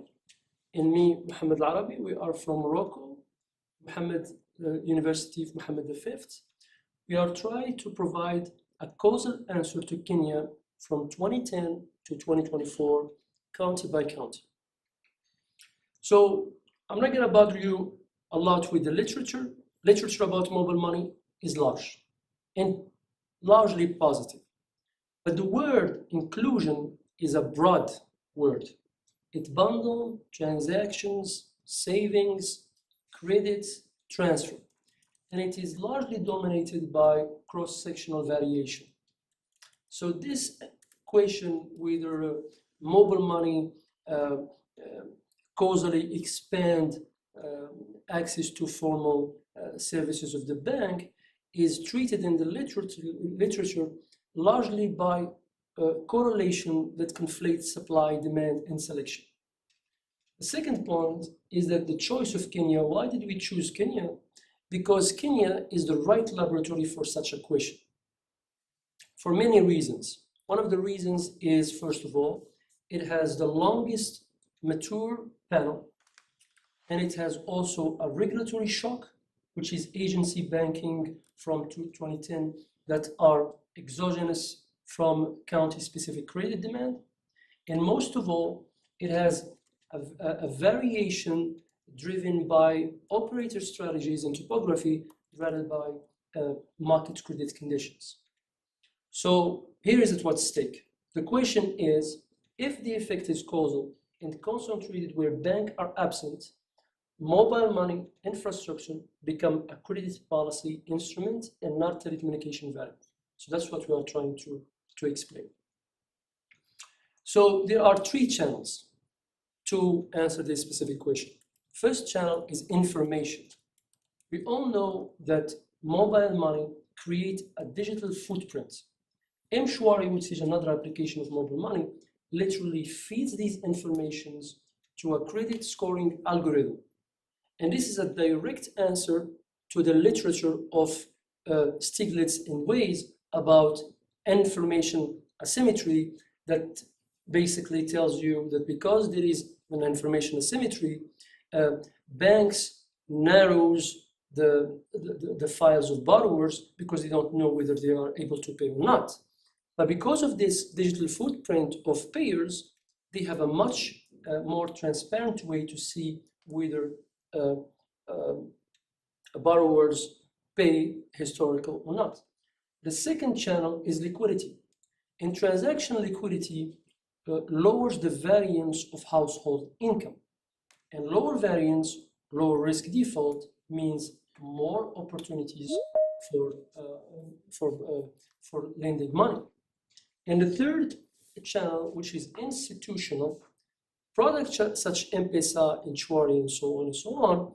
and me, Mohammed Arabi, we are from Morocco, University of Mohammed V. We are trying to provide a causal answer to Kenya from 2010 to 2024, county by county. So I'm not going to bother you a lot with the literature. Literature about mobile money is large and largely positive. But the word inclusion is a broad word. It bundles transactions, savings, credits, transfer. And it is largely dominated by cross-sectional variation. So this question, whether mobile money causally expand access to formal services of the bank, is treated in the literature largely by correlation that conflates supply, demand, and selection. The second point is that the choice of Kenya, why did we choose Kenya? Because Kenya is the right laboratory for such a question, for many reasons. One of the reasons is, first of all, it has the longest mature panel, and it has also a regulatory shock, which is agency banking from 2010 that are exogenous from county-specific credit demand. And most of all, it has a variation driven by operator strategies and topography rather by market credit conditions. So here is at what's stake. The question is, if the effect is causal and concentrated where banks are absent, mobile money infrastructure become a credit policy instrument and not telecommunication value. So that's what we are trying to explain. So there are three channels to answer this specific question. First channel is information. We all know that mobile money creates a digital footprint. M-Shwari, which is another application of mobile money, literally feeds these informations to a credit scoring algorithm. And this is a direct answer to the literature of Stiglitz and Ways about information asymmetry that basically tells you that because there is an information asymmetry, banks narrows the files of borrowers because they don't know whether they are able to pay or not. But because of this digital footprint of payers, they have a much more transparent way to see whether borrowers pay historical or not. The second channel is liquidity. And transaction liquidity lowers the variance of household income. And lower variance, lower risk default means more opportunities for lending money. And the third channel, which is institutional, products such M-Pesa, M-Shwari, and so on and so on,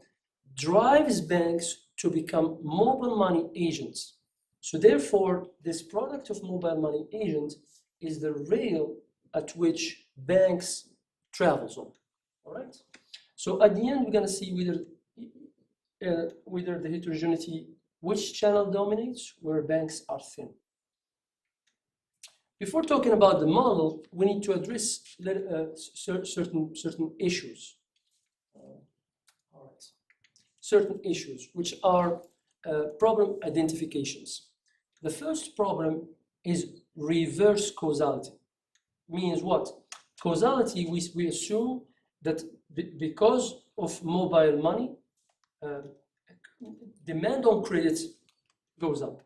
drives banks to become mobile money agents. So therefore, this product of mobile money agent is the rail at which banks travels on. All right. So at the end, we're going to see whether the heterogeneity, which channel dominates, where banks are thin. Before talking about the model, we need to address certain issues. All right. Certain issues, which are problem identifications. The first problem is reverse causality. Means what? Causality, we assume that because of mobile money, demand on credit goes up.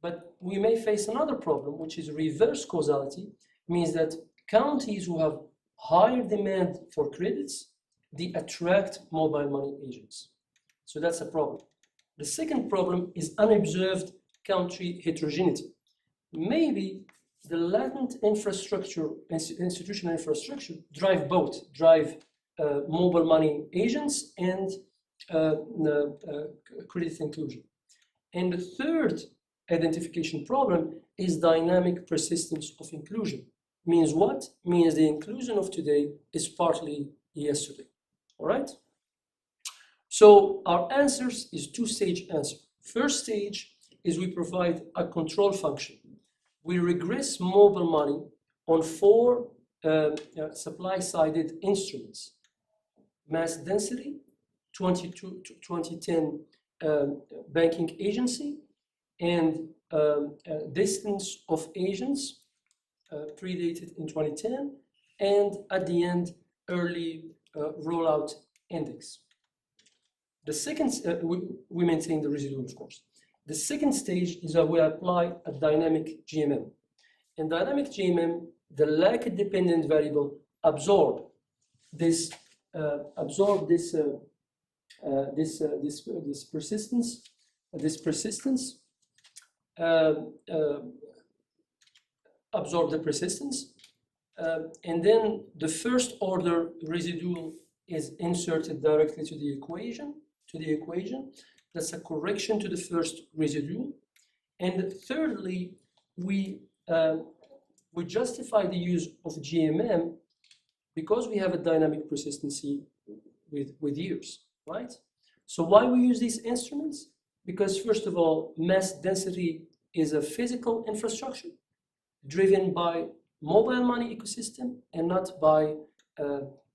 But we may face another problem, which is reverse causality, means that counties who have higher demand for credits, they attract mobile money agents. So that's a problem. The second problem is unobserved country heterogeneity. Maybe the latent infrastructure, institutional infrastructure, drive both, drive mobile money agents and credit inclusion. And the third identification problem is dynamic persistence of inclusion. Means what? Means the inclusion of today is partly yesterday. All right? So our answers is two-stage answer. First stage is we provide a control function. We regress mobile money on 4 supply-sided instruments: mass density, 2010 banking agency, and distance of agents predated in 2010, and at the end, early rollout index. The second, we maintain the residual, of course. The second stage is that we apply a dynamic GMM. In dynamic GMM, the lack-dependent variable absorb this persistence, absorb the persistence, and then the first order residual is inserted directly to the equation. That's a correction to the first residual. And thirdly, we justify the use of GMM because we have a dynamic persistency with years, right? So why we use these instruments? Because first of all, mass density is a physical infrastructure driven by mobile money ecosystem and not by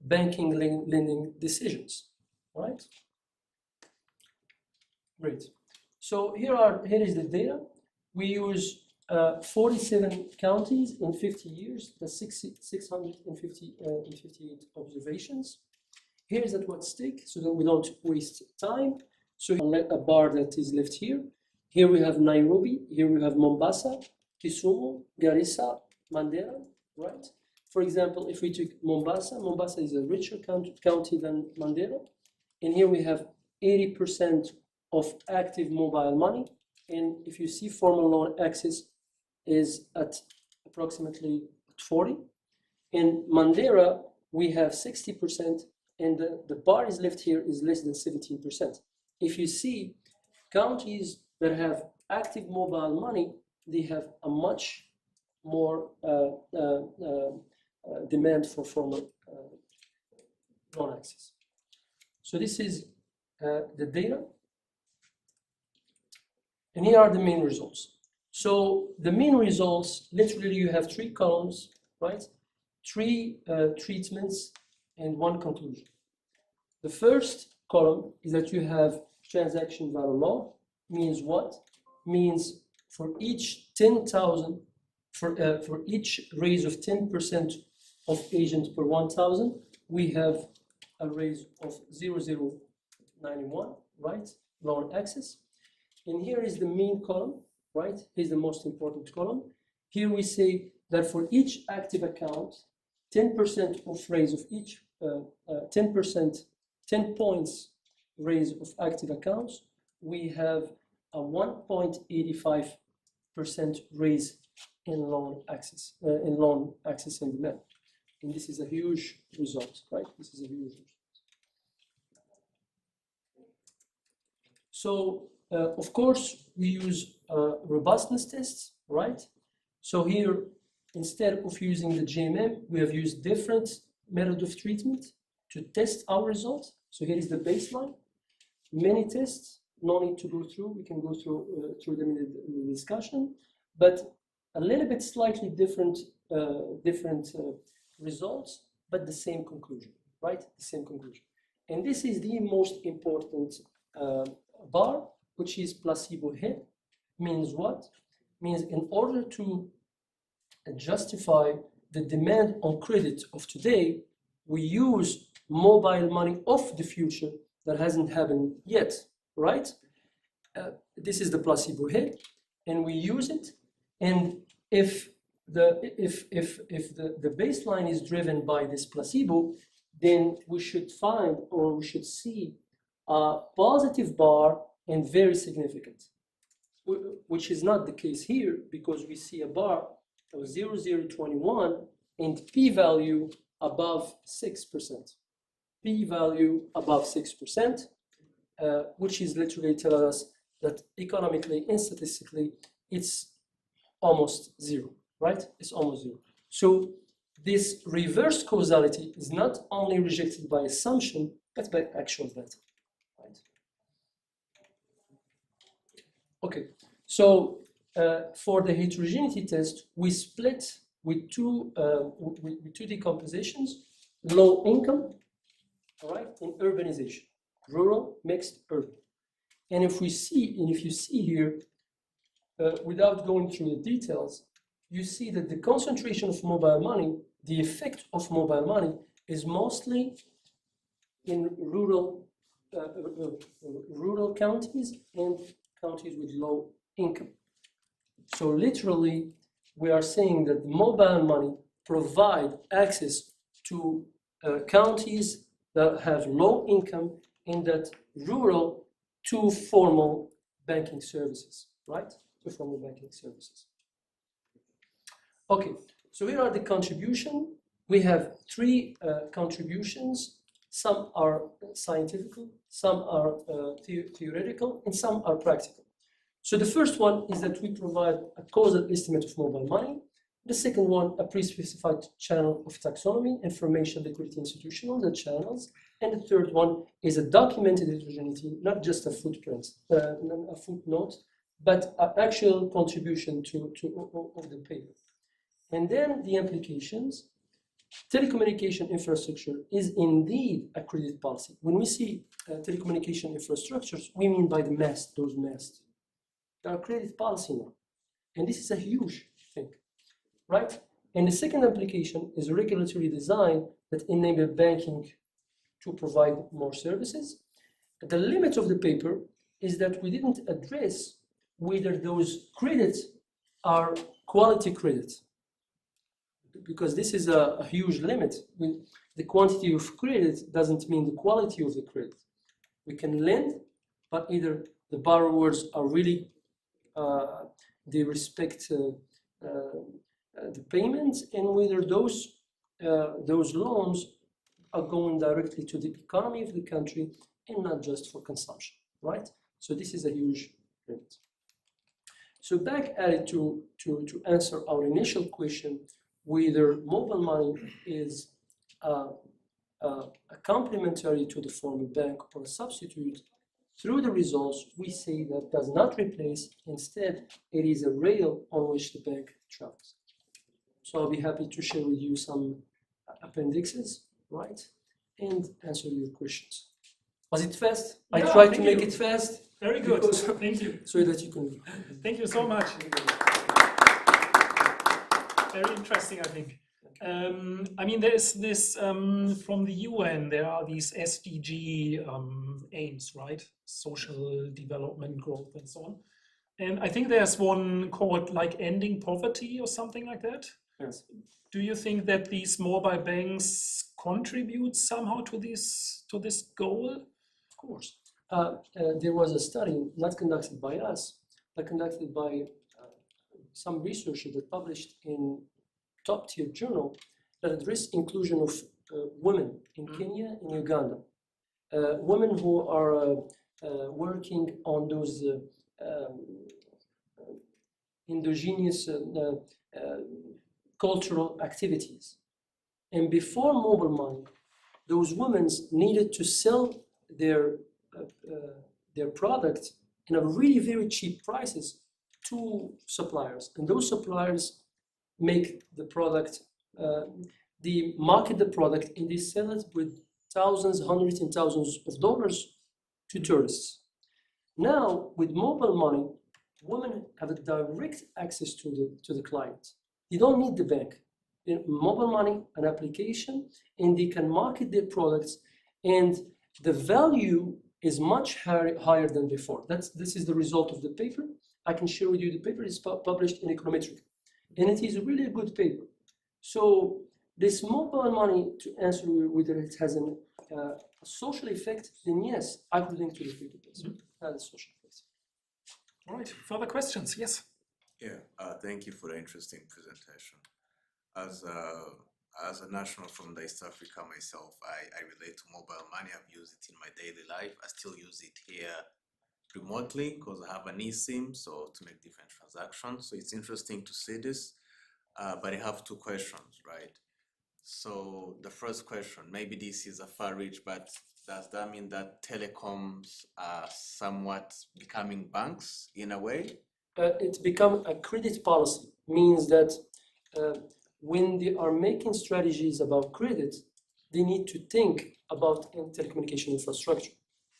banking lending decisions, right? Great. So here is the data. We use 47 counties in 50 years. That's 658 observations. Here's at what's stake, so that we don't waste time. So a bar that is left here. Here we have Nairobi. Here we have Mombasa, Kisumu, Garissa, Mandera, right? For example, if we took Mombasa, Mombasa is a richer county than Mandera. And here we have 80% of active mobile money. And if you see formal loan access is at approximately 40. In Mandera, we have 60%, and the bar is left here is less than 17%. If you see counties that have active mobile money, they have a much more demand for formal loan access. So this is the data. And here are the main results. So the main results, literally you have 3 columns, right? 3 treatments and 1 conclusion. The first column is that you have transaction value log. Means what? Means for each 10,000, for each raise of 10% of agent per 1,000, we have a raise of 0.091, right? Loan access. And here is the mean column, right? Here's the most important column. Here we say that for each active account, 10% of raise of each, 10 points raise of active accounts, we have a 1.85% raise in loan access and demand. And this is a huge result, right? This is a huge result. So, of course, we use robustness tests, right? So here, instead of using the GMM, we have used different method of treatment to test our results. So here is the baseline. Many tests, no need to go through. We can go through them in the discussion, but a little bit slightly different results, but the same conclusion, right? The same conclusion. And this is the most important bar, which is placebo hit. Means what? Means in order to justify the demand on credit of today, we use mobile money of the future that hasn't happened yet, right? this is the placebo hit, and we use it. And if the baseline is driven by this placebo, then we should find, or we should see, a positive bar and very significant, which is not the case here, because we see a bar of 0.021 and p-value above 6%. P-value above 6%, which is literally telling us that economically and statistically it's almost zero, right? It's almost zero. So this reverse causality is not only rejected by assumption, but by actual data, right? Okay, so for the heterogeneity test, we split with two decompositions: low income, all right, and urbanization, rural, mixed, urban. And if you see here, without going through the details, you see that the concentration of mobile money, the effect of mobile money, is mostly in rural counties and counties with low income. So literally, we are saying that mobile money provide access to counties that have low income and that rural to formal banking services, right? To formal banking services. Okay, so here are the contribution. We have three contributions. Some are scientific, some are theoretical, and some are practical. So the first one is that we provide a causal estimate of mobile money. The second one, a pre-specified channel of taxonomy, information, liquidity, institutional, the channels. And the third one is a documented heterogeneity, not just a footprint, a footnote, but an actual contribution of the paper. And then the implications. Telecommunication infrastructure is indeed a credit policy. When we see telecommunication infrastructures, we mean by the mast, those masts. They are credit policy now. And this is a huge thing, right? And the second application is regulatory design that enable banking to provide more services. The limit of the paper is that we didn't address whether those credits are quality credits, because this is a huge limit. The quantity of credit doesn't mean the quality of the credit. We can lend, but either the borrowers are really, they respect the payments, and whether those loans are going directly to the economy of the country and not just for consumption, right? So this is a huge limit. So back at it to answer our initial question, whether mobile money is a complementary to the formal bank or a substitute. Through the results, we say that does not replace, instead, it is a rail on which the bank travels. So I'll be happy to share with you some appendixes, right, and answer your questions. Was it fast? I tried to make it fast. Very good. Thank you. So that you can. Thank you so much. Very interesting, I think. I mean, there's this from the UN. There are these SDG aims, right? Social development, growth, and so on. And I think there's one called like ending poverty or something like that. Yes. Do you think that these mobile banks contribute somehow to this goal? Of course. There was a study not conducted by us, but conducted by some researchers that published in top-tier journal that addressed inclusion of women in Kenya and Uganda. Women who are working on those indigenous cultural activities. And before mobile money, those women needed to sell their product in a really very cheap prices to suppliers, and those suppliers make the product, they market the product, and they sell it with thousands, hundreds and thousands of dollars to tourists. Now, with mobile money, women have a direct access to the client. They don't need the bank. Mobile money, an application, and they can market their products, and the value is much higher than before. This is the result of the paper. I can share with you the paper is published in Econometric, and it is really a good paper. So this mobile money, to answer whether it has a social effect, then yes, I would link to the paper. It has a social effect. All right, further questions? Yes. Yeah, thank you for the interesting presentation. As a national from East Africa myself, I relate to mobile money. I've used it in my daily life. I still use it here remotely because I have an eSIM, so to make different transactions. So it's interesting to see this, but I have two questions, right? So the first question, maybe this is a far reach, but does that mean that telecoms are somewhat becoming banks in a way? It's become a credit policy, means that when they are making strategies about credit, they need to think about telecommunication infrastructure,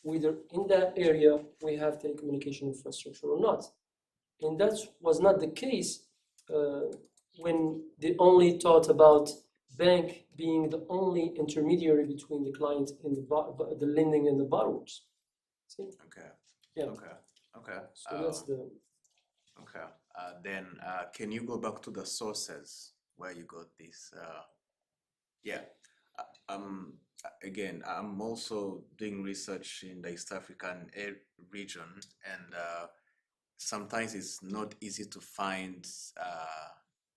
whether in that area we have telecommunication infrastructure or not. And that was not the case when they only thought about bank being the only intermediary between the client and the lending and the borrowers. See? Okay. Yeah. Okay. So that's the. Okay. Then can you go back to the sources where you got this? Yeah. Again, I'm also doing research in the East African region, and sometimes it's not easy to find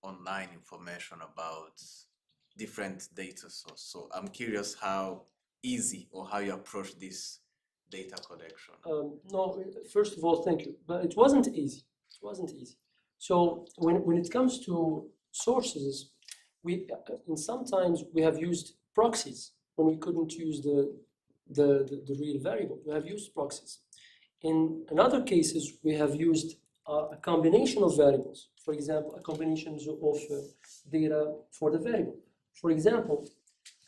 online information about different data sources. So I'm curious how easy or how you approach this data collection. No, first of all, thank you. But it wasn't easy. It wasn't easy. So when it comes to sources, we sometimes we have used proxies when we couldn't use the real variable. We have used proxies. In other cases, we have used a combination of variables. For example, a combination of data for the variable. For example,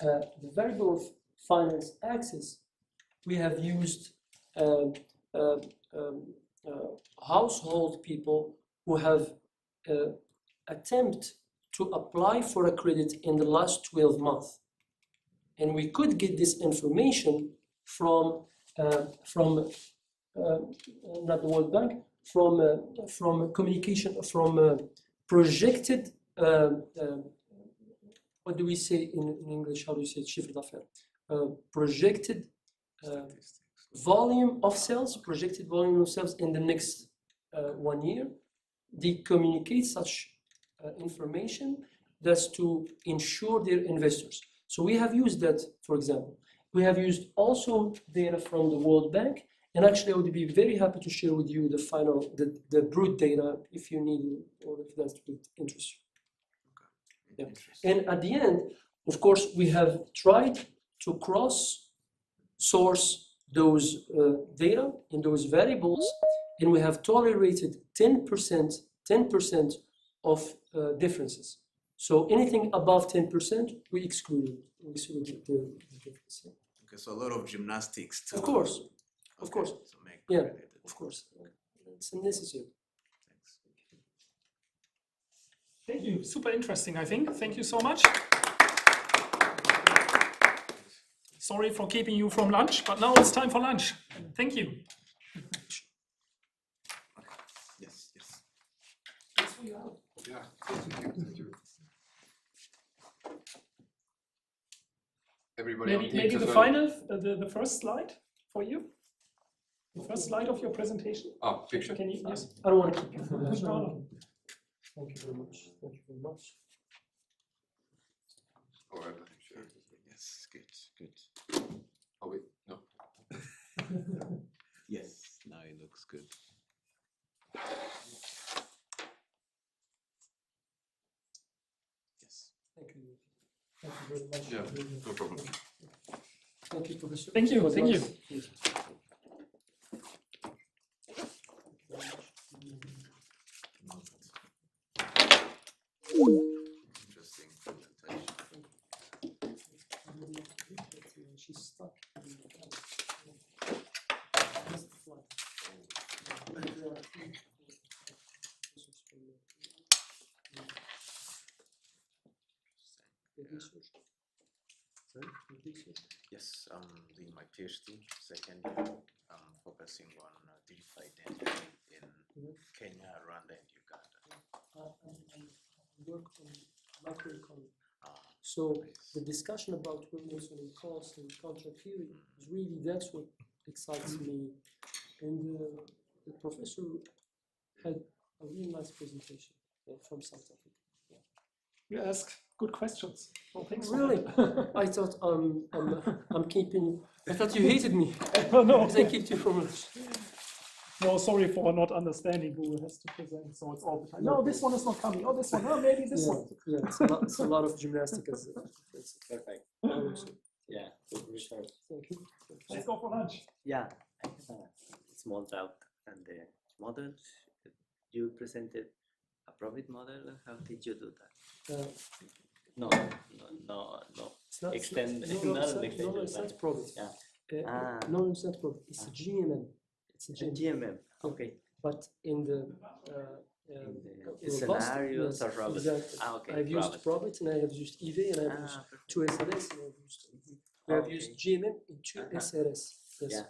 the variable of finance axis, we have used household people who have attempt to apply for a credit in the last 12 months. And we could get this information from not the World Bank, from communication, from projected, what do we say in English? How do you say chiffre d'affaires? Projected volume of sales, projected volume of sales in the next 1 year. They communicate such information that's to ensure their investors. So we have used that, for example. We have used also data from the World Bank, and actually I would be very happy to share with you the brute data if you need it, or if that's of interest you. Yeah. And at the end, of course, we have tried to cross-source those data and those variables, and we have tolerated 10% of differences. So anything above 10%, we exclude the difference. Okay, so a lot of gymnastics too. Of course, Okay, of course. so make Yeah, related. of course. It's necessary. Thanks. Thank you. Super interesting, I think. Thank you so much. Sorry for keeping you from lunch, but now it's time for lunch. Thank you. Yes. Yeah, thank you. Everybody on Teams Maybe as the well? final, the first slide for you. The first slide of your presentation. Oh, picture. Can you? Yes. I don't want to keep you from No that. problem. Thank you very much. Thank you very much. Oh, everything shared. Yes, good. Oh, wait, no. Yes, now it looks good. Yes. Thank you. Thank you very much. Yeah, no problem. Thank you, Professor. Thank you. It was Thank you. nice. Interesting presentation. She's stuck. Sorry, repeat, sir. Yes, I'm doing my PhD second year. I'm focusing on digital identity in Kenya, Rwanda, and Uganda. I work on macroeconomy. Ah, So nice. the discussion about Williamson and cost and contract theory is really, that's what excites me. And the professor had a really nice presentation from South Africa. You ask good questions. Well, thanks for Really? that. I thought I'm keeping. I thought you hated me No, because I kept you from lunch. no, sorry for not understanding who has to present. So it's all the time. No, this one is not coming. Oh, this one. Oh, maybe this one. Yeah, it's a lot of gymnastics. Perfect. Yeah, good research. Thank you. Let's go for lunch. Yeah, I have a small doubt on the models. You presented a profit model. How did you do that? No. It's not Extend. no, Not it's an not, extension no, it's plan. not profit. Yeah. No, it's not profit. It's a GMM. It's a GMM. GMM. Okay. But in the The scenarios are robust. Exactly. Okay. I've used robust. profit and I have used EV and I've used Perfect. two SRS and I've used we have used Okay. GMM in two SRS. Yes. Yeah.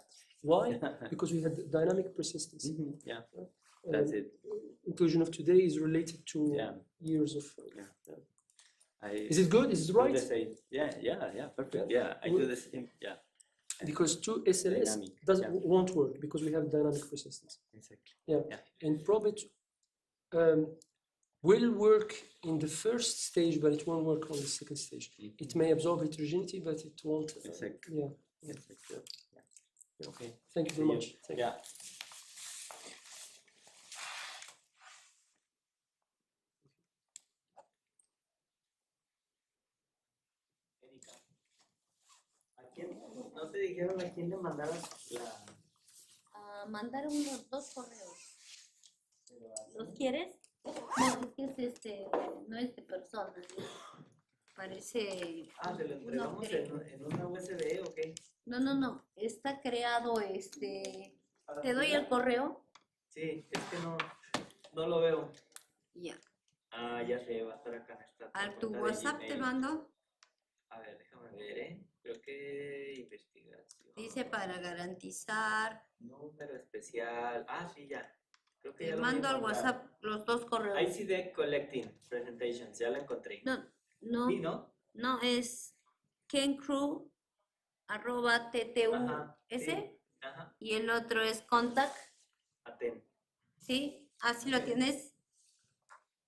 Why? Because we had dynamic persistence. Yeah. That's it. Inclusion of today is related to years of. Is it good? Is it right? Yeah. Perfect. Yeah, I do the same. Yeah. Because two SLS Dynamic, won't work because we have dynamic persistence. Exactly. Yeah. And probit will work in the first stage, but it won't work on the second stage. It may absorb heterogeneity, but it won't. Exactly. Exactly. Yeah. Okay. Thank you very much. Thank you. Yeah. ¿No te dijeron a quién le mandaras la...? Mandaron los dos correos. ¿Los quieres? No, es que no es de persona. Parece. ¿Se lo entregamos en una USB o qué? No. Está creado ¿Te doy el correo? Sí, es que no lo veo. Ya. Ya sé, va a estar acá en esta. ¿A tu WhatsApp te mando? A ver, déjame ver, Creo que investigación. Dice para garantizar. Número especial. Sí, ya. Creo que Te ya mando al lo WhatsApp los dos correos. ICDEc Collecting Presentations, ya lo encontré. No. ¿Sí, no? No, es kencrew@ttus. Sí. Y el otro es contact. Aten. ¿Sí? ¿Así lo tienes?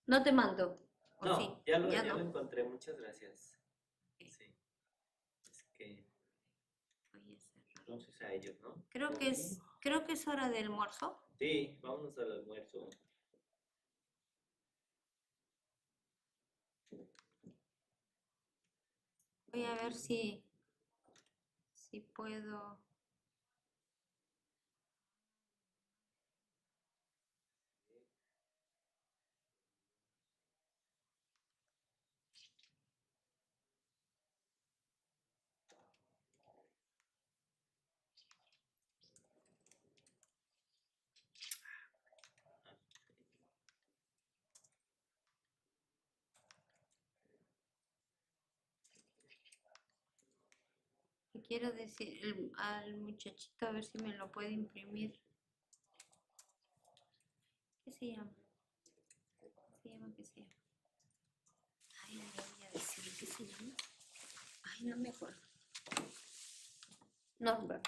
No te mando. No, sí? ya lo no. encontré, muchas gracias. Okay. Sí. Es que Voy a cerrar. entonces a ellos, ¿no? Creo que es hora del almuerzo. Sí, vámonos al almuerzo. Voy a ver si puedo. Le quiero decir al muchachito a ver si me lo puede imprimir. ¿Qué se llama? ¿Qué se llama? Ay, le voy a decir qué se llama. Ay, no me acuerdo. Norbert.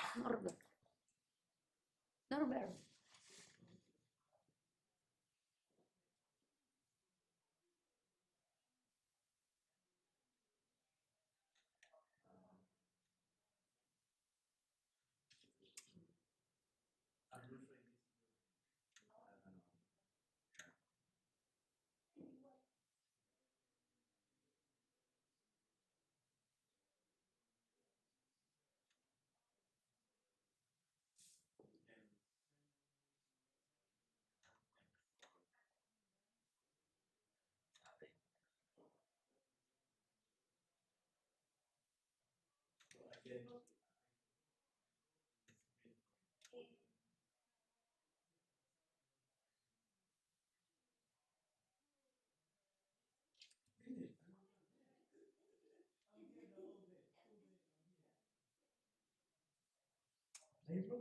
Okay.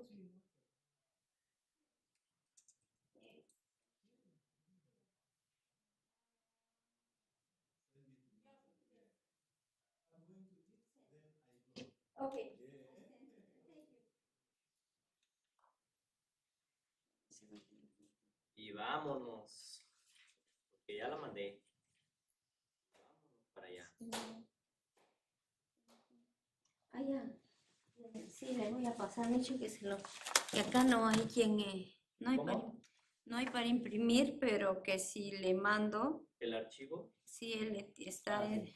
Y vámonos, porque ya la mandé. Vámonos para allá. Ah, ya. Sí, le voy a pasar, Micho, que se lo. Que acá no hay quien. No hay ¿Cómo? no hay para imprimir, pero que si le mando, ¿El archivo? si él está sí.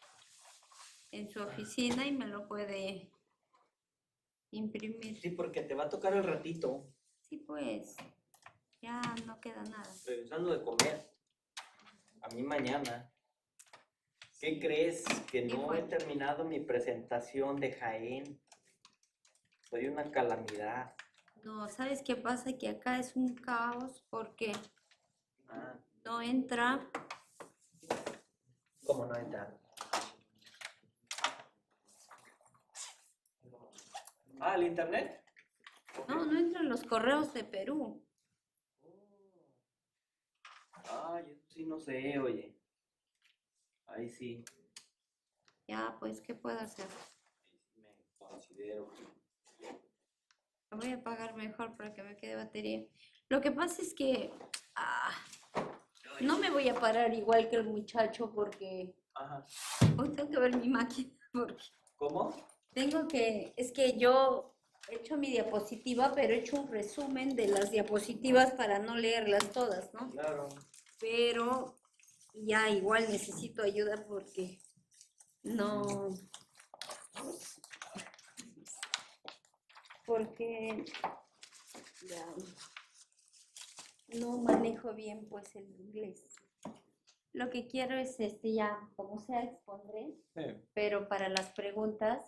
en su oficina y me lo puede imprimir. Sí, porque te va a tocar el ratito, Sí, pues. Ya no queda nada. regresando de comer. A mí mañana. ¿Qué crees? Que ¿Qué no fue? he terminado mi presentación de Jaén. Soy una calamidad. No, ¿sabes qué pasa? Que acá es un caos porque Ah, no entra. ¿cómo no entra? Ah, ¿el internet? No, no entran los correos de Perú. Ay, eso sí no sé, oye. Ahí sí. Ya, pues, ¿qué puedo hacer? Ahí sí me considero. Lo voy a pagar mejor para que me quede batería. Lo que pasa es que no me voy a parar igual que el muchacho porque Ajá. hoy tengo que ver mi máquina. Porque ¿Cómo? es que yo he hecho mi diapositiva, pero he hecho un resumen de las diapositivas para no leerlas todas, ¿no? Claro. Pero ya igual necesito ayuda porque no, porque ya no manejo bien pues el inglés. Lo que quiero es ya, como sea, expondré, Sí. pero para las preguntas,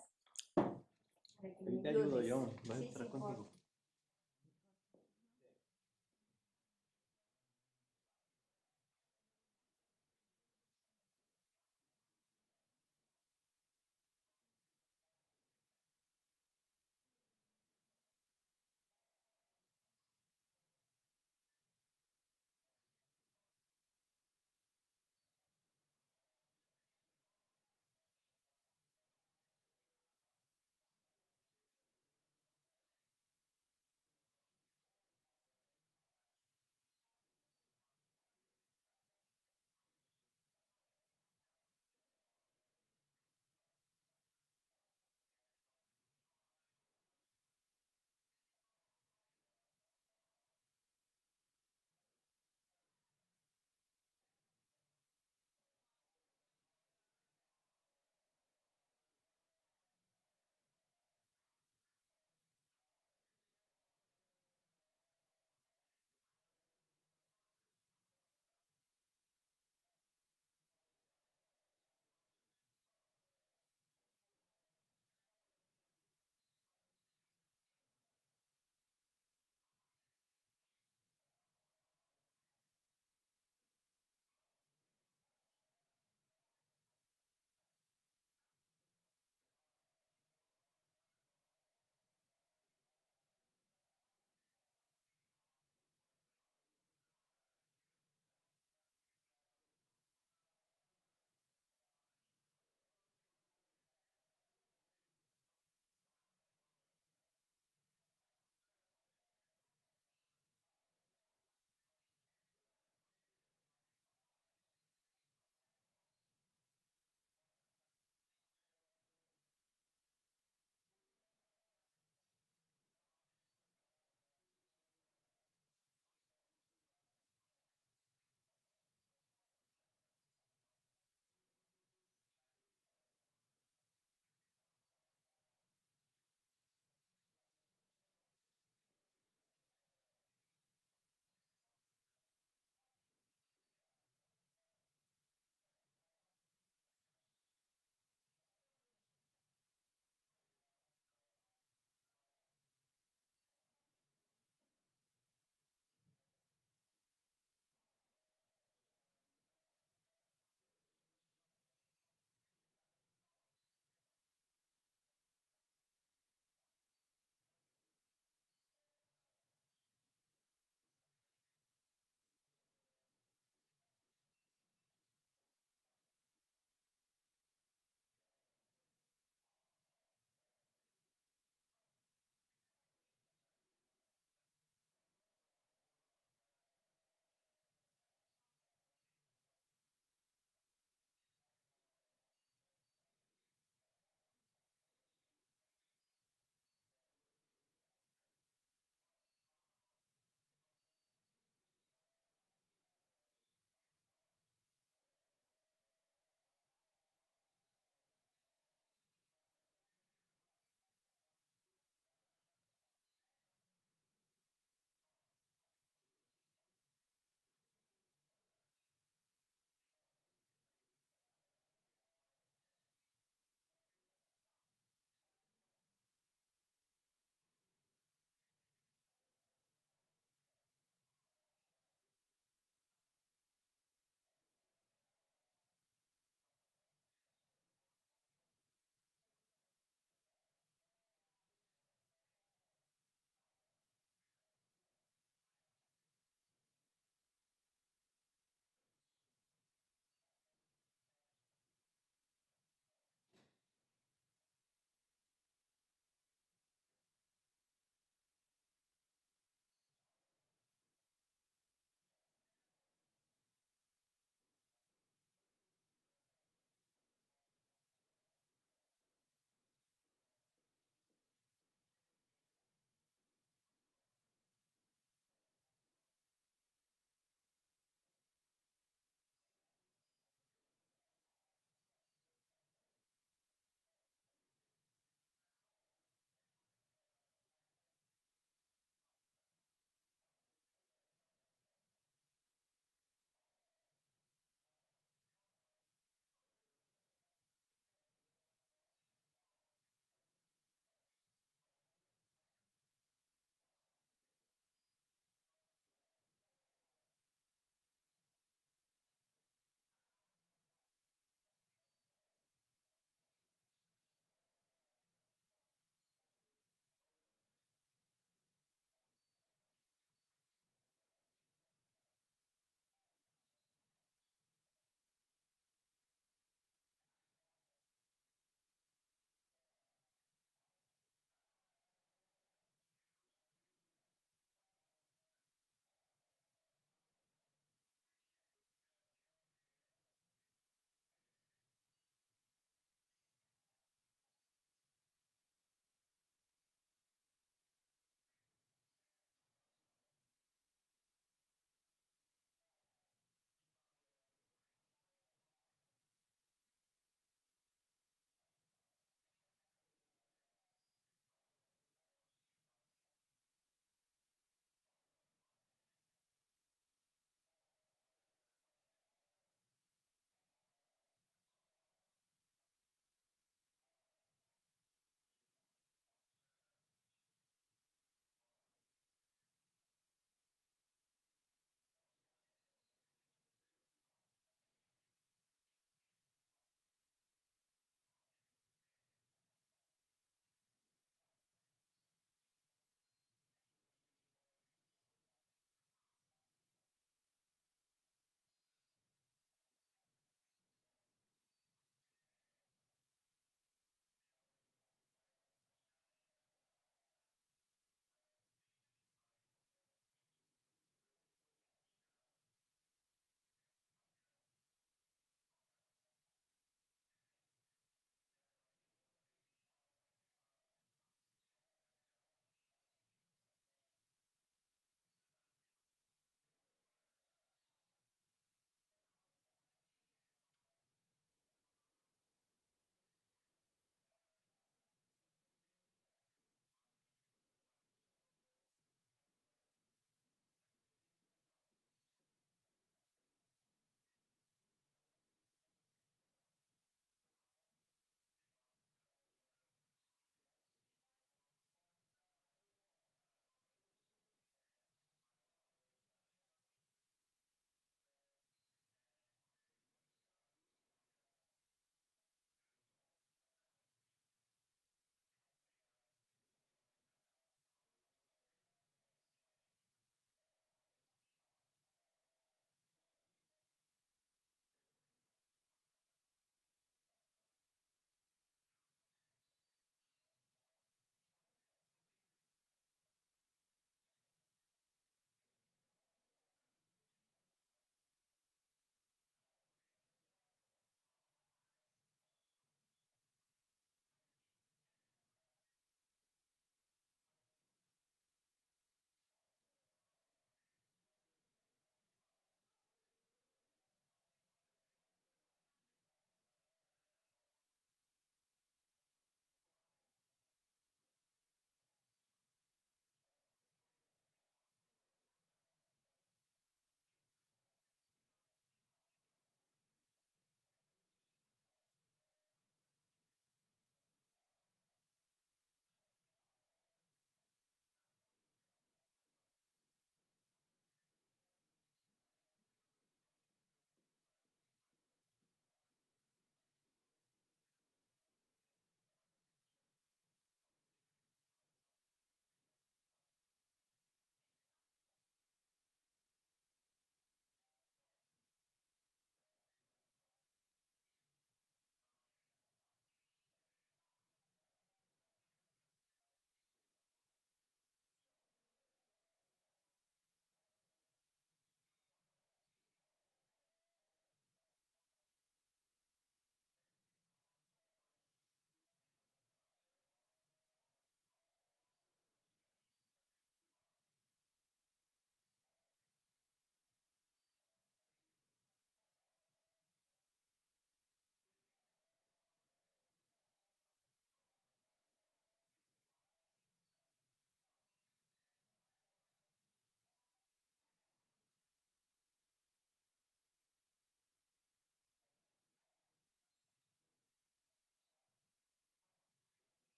para que Ahí me te ayudo ayudes. yo. Voy a Sí, entrar sí, contigo.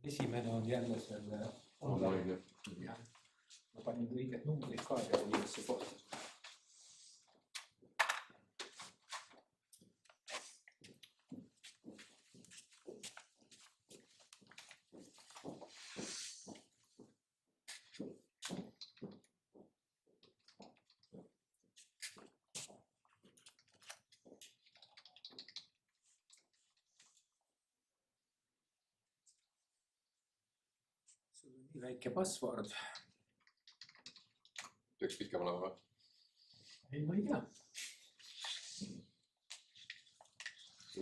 esimene on jälle selle Online, jah. Ma panin õiged numbrid ka ja õigesse kohta. Sul on nii väike password. peaks pikem olema või? Ei, ma ei tea.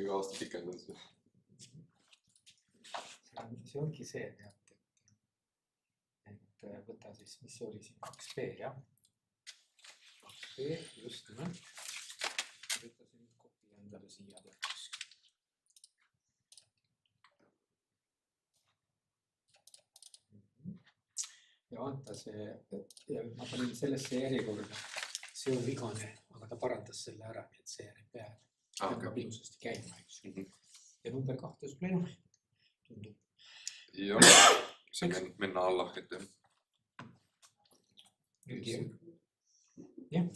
Iga aasta pikendades. See ongi see, et võta siis, mis see oli siin, 2B, jah? 2B, just nimelt. Võta see nüüd kopi endale siia tehtus. Ja vaata see, ma panin sellesse järjekorda, see on vigane, aga ta parandas selle ära, nii et see järjeb peale. See hakkab ilusasti käima, eks. Ja number 2 sul ei ole, tundub. Joo, se mennään alla eteen. Jah.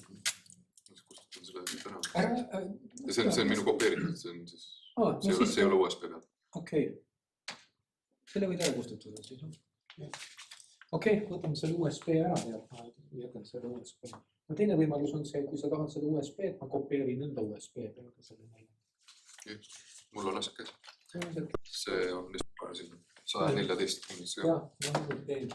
Kustutan selle nüüd ära. Ja see on minu kopeeritud, see on siis, see ei ole USB peal. Okei. Selle võid ära kustutada siis. Okei, võtame selle USB ära ja ma jätan selle USB. No teine võimalus on see, kui sa tahad seda USB, et ma kopeerin enda USB peale selle neile. Mul on asjad käes. See on lihtsalt siin 114. Jah, ma nüüd teen.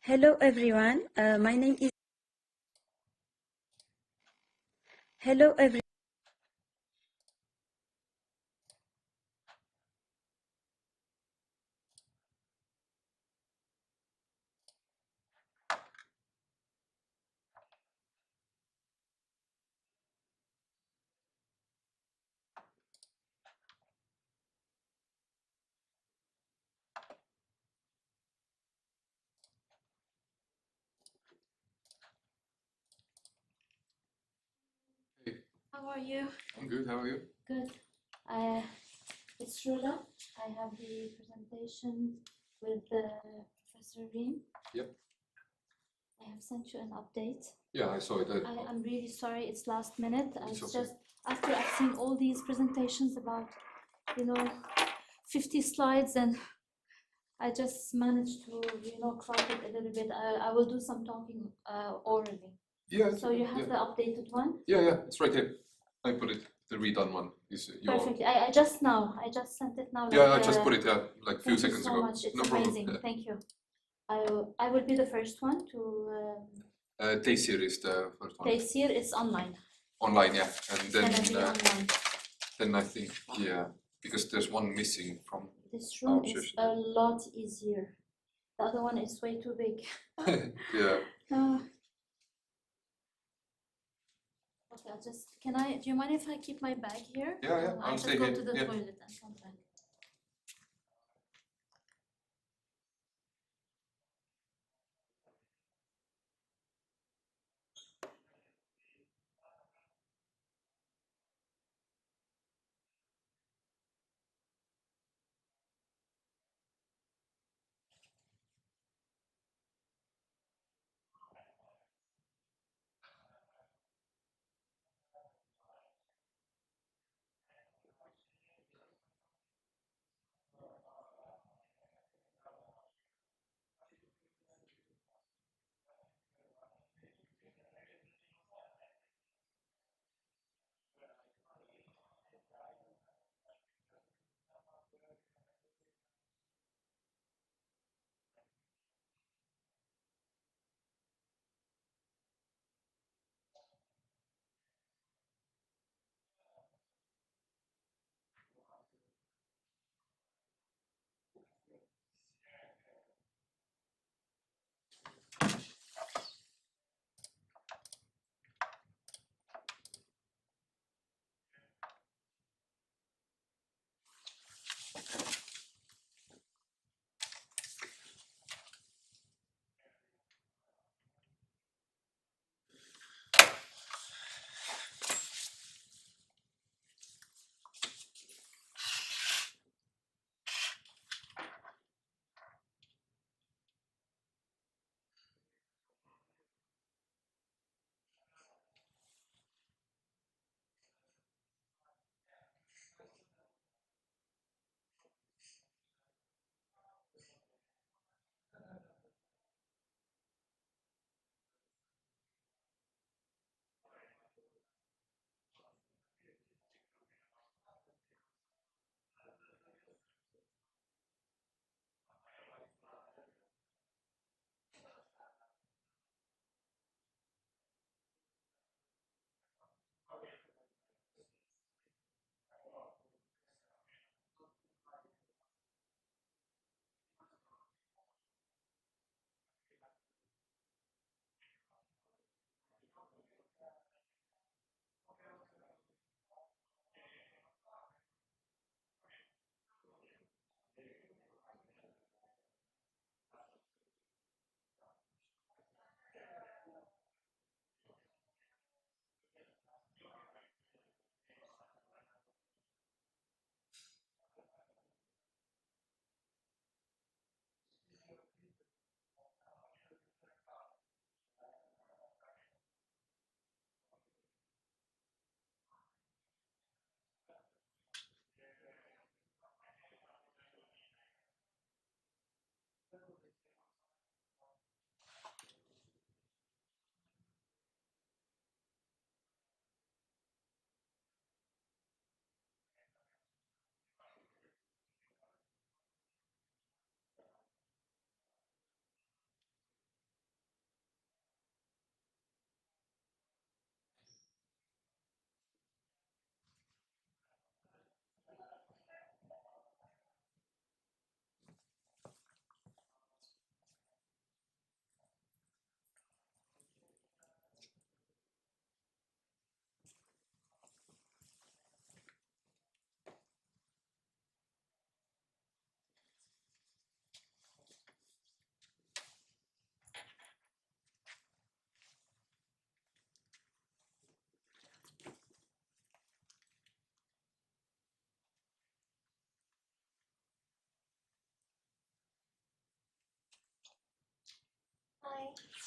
Hello everyone. My name is. Hello everyone. Hey, How are you? I'm good. How are you? Good. It's Rula. I have the presentation with Professor Reem. Yep. I have sent you an update. Yeah, I saw it. I'm really sorry it's last minute. It's It's okay. just after I've seen all these presentations about, 50 slides, and I just managed to, crop it a little bit. I will do some talking orally. Yeah, it's So okay. you have Yeah. the updated one? Yeah, it's right here. I put it. The redone one is your. Perfect. I just sent it now. Yeah, like, I just put it like a few Thank you seconds so ago. much. It's No problem. amazing. Yeah. Thank you. I will be the first one to. Taysir is the first one. Taysir is online. Online, yeah, and It's then gonna be online. then I think because there's one missing from This our room is session. a lot easier. The other one is way too big. Yeah. Okay, do you mind if I keep my bag here? Yeah, I I'll just stay go here. to the Yeah. toilet and come back.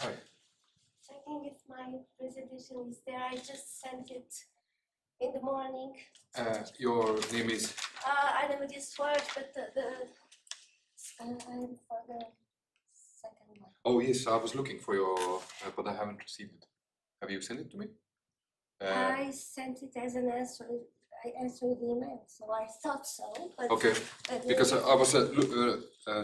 Hi. Checking if my presentation is there. I just sent it in the morning. Your name is? I know this word, but I'm for the second one. Oh yes, I was looking for your, but I haven't received it. Have you sent it to me? I sent it as an answer. I answered the email, so I thought so. But Okay, because I was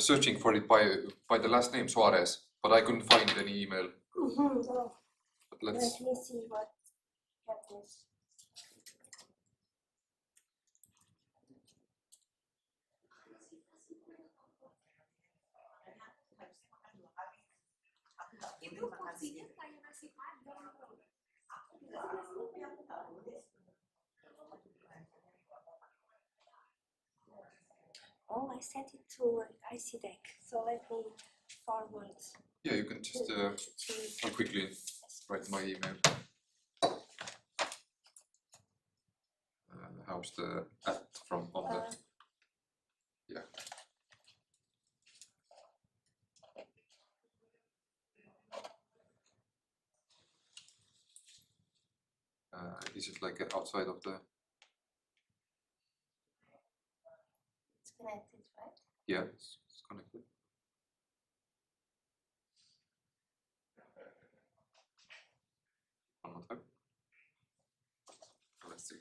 searching for it by the last name Suarez, but I couldn't find any email. Oh, But let's. let me see what happens. Oh, I sent it to ICDEc, so let me forward. Yeah, you can just I'll quickly write my email. How's the at from on the? Yeah. Is it like outside of the? It's connected, right? Yeah, it's connected. One more time. Let's see.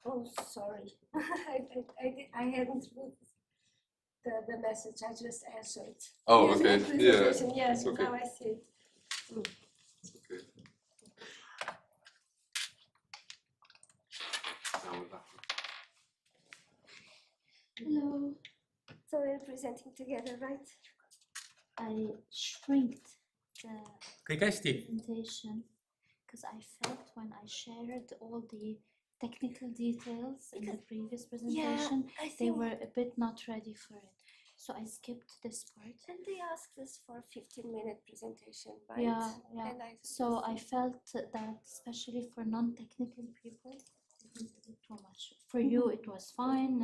Oh, sorry. I hadn't read the message. I just answered. Oh, Here's okay. my presentation. Yeah. Yes, Okay. now I see it. It's okay. Now we'll have Hello. So we're presenting together, right? I shrinked the Kõik hästi? presentation because I felt when I shared all the technical details in the previous presentation, I they think- were a bit not ready for it. So I skipped this part. And they asked us for a 15-minute presentation, right? Yeah, yeah. And So I felt that especially for non-technical people, it was a bit too much. For you, it was fine,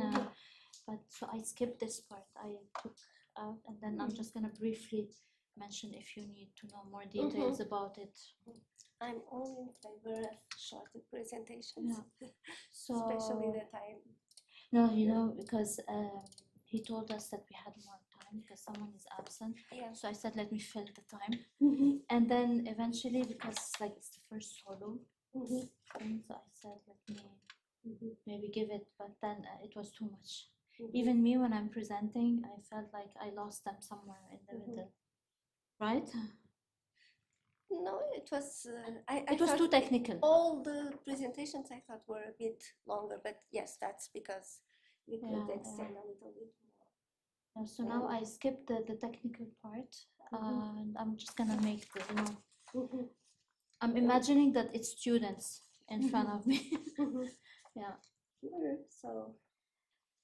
but so I skipped this part. I took out, and then I'm just gonna briefly mention if you need to know more details about it. I'm all in favor of shorter presentations. Yeah. So Especially that time. no, you know, because he told us that we had more time because someone is absent. Yeah. So I said, let me fill the time. And then eventually, because like it's the first solo, thing, so I said, let me maybe give it, but then it was too much. Even me, when I'm presenting, I felt like I lost them somewhere in the middle. Right? No, it was. It was thought too technical. All the presentations I thought were a bit longer, but yes, that's because we could Yeah, extend a little bit more. Yeah, so now I skipped the technical part, and I'm just gonna make the, I'm imagining that it's students in front of me. Yeah. Sure. So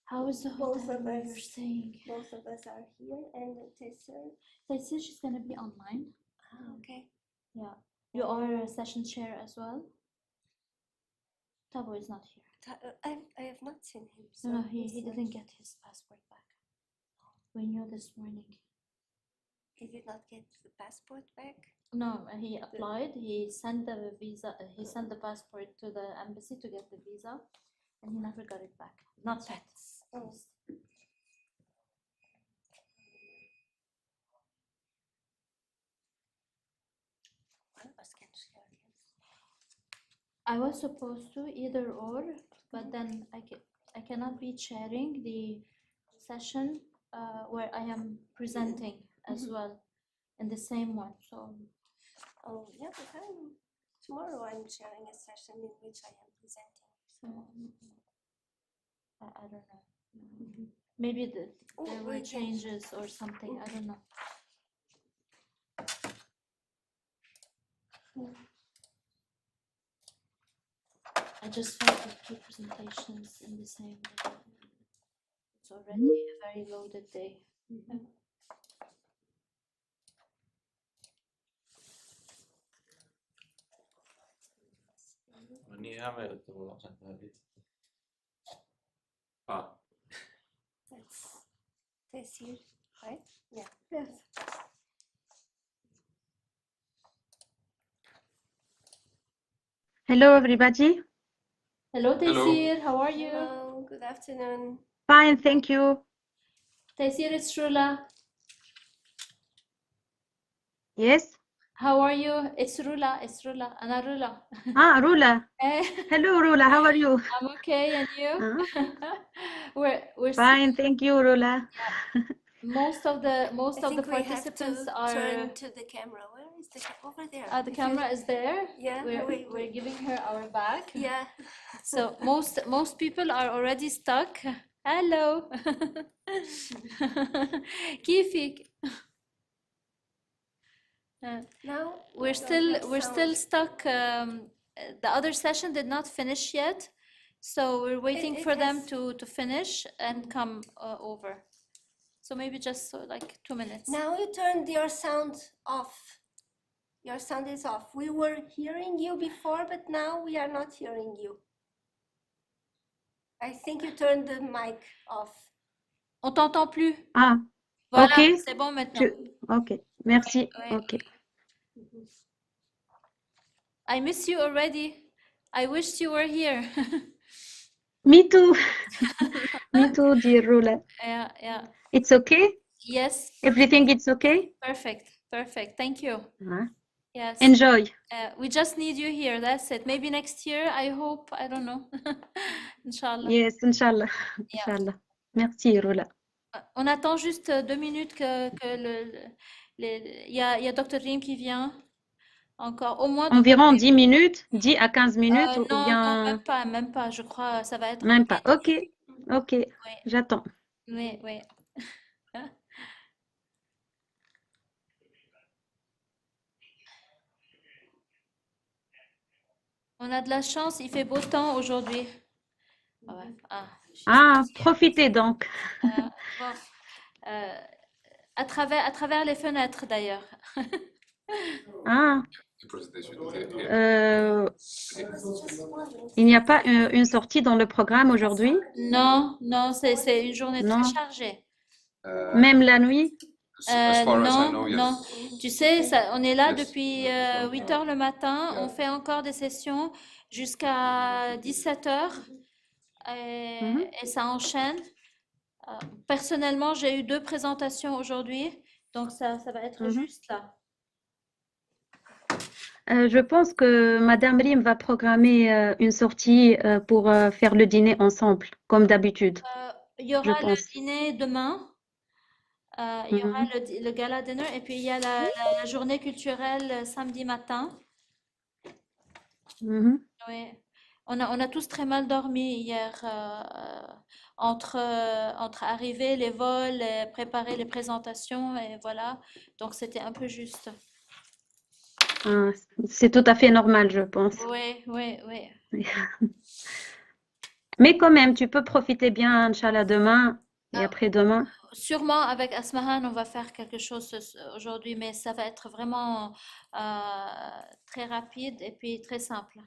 How is the both hotel of where us, you're staying? both of us are here, and Tessa. Tessa, she's gonna be online. Okay. Yeah. You are a session chair as well? Tabo is not here. I have not seen him. So No, he we'll see. didn't get his passport back. We knew this morning. He did not get the passport back. No, he applied. He sent the visa. He sent the passport to the embassy to get the visa, and he never got it back. Not yet. Oh. I was supposed to either or, but then I cannot be chairing the session where I am presenting as well in the same one. So Oh yeah, but tomorrow I'm sharing a session in which I am presenting. so I don't know. Maybe there were changes or something. I don't know. I just felt the two presentations in the same day. It's already a very loaded day. Yeah. No niin hämeenlyttävä asentaa. That's Tesir, right? Yeah. Yes. Hello, everybody. Hello, Hello. Taysir, how are you? Hello, good afternoon. Fine, thank you. Taysir, it's Rula. Yes. How are you? It's Rula, أنا Rula. Ah, Rula. Eh, Hello, Rula. How are you? I'm okay, and you? Ah, We're fine, thank you, Rula. most of the I think we have participants to are turn to the camera. Where is the over there? the If camera is there. Yeah, We're giving her our back. Yeah. So most people are already stuck. Hello. كيفك? Now We're still stuck. The other session did not finish yet, so we're waiting it for them has- to finish and come over. So maybe just like 2 minutes. Now you turned your sound off. Your sound is off. We were hearing you before, but now we are not hearing you. I think you turned the mic off. On t'entend plus. Ah, Voilà, ok. c'est bon maintenant. Ok, merci. Ouais. Ok. I miss you already. I wished you were here. Me too. Me too, dear Rula. Yeah. It's okay? Yes. Everything is okay? Perfect. Thank you. Ah, Yes. enjoy. We just need you here. That's it. Maybe next year, I hope. I don't know. Inch'Allah. Yes, Inch'Allah. Yeah. Inch'Allah. Merci, Rula. On attend juste 2 minutes que il y a Dr. Rim qui vient. Encore au moins. Environ 10 minutes, 10 à 15 minutes ou Non, bien... même pas. Je crois ça va être. Même pas. Ok, ok. Oui. J'attends. Oui. On a de la chance, il fait beau temps aujourd'hui. Ouais. Ah, profitez donc. Bon. À travers les fenêtres d'ailleurs. Ah, The presentation is here. il n'y a pas une sortie dans le programme aujourd'hui? Non, c'est une journée Non. très chargée. Même la nuit? As far as I know, yes. Non. Tu sais, on est là Yes. depuis 8 heures le matin. On fait encore des sessions jusqu'à 17 heures et ça enchaîne. Personnellement, j'ai eu 2 présentations aujourd'hui, donc ça va être juste là. Je pense que Madame Rim va programmer une sortie pour faire le dîner ensemble, comme d'habitude. Il y aura Je pense. le dîner demain. Il y aura le gala dinner et puis il y a la journée culturelle samedi matin. Oui. On a tous très mal dormi hier entre arriver, les vols, préparer les présentations et voilà. Donc c'était un peu juste. Ah, c'est tout à fait normal, je pense. Oui. Mais quand même, tu peux profiter bien, Inch'Allah, demain et après-demain. Sûrement avec Asmahan, on va faire quelque chose aujourd'hui, mais ça va être vraiment très rapide et puis très simple.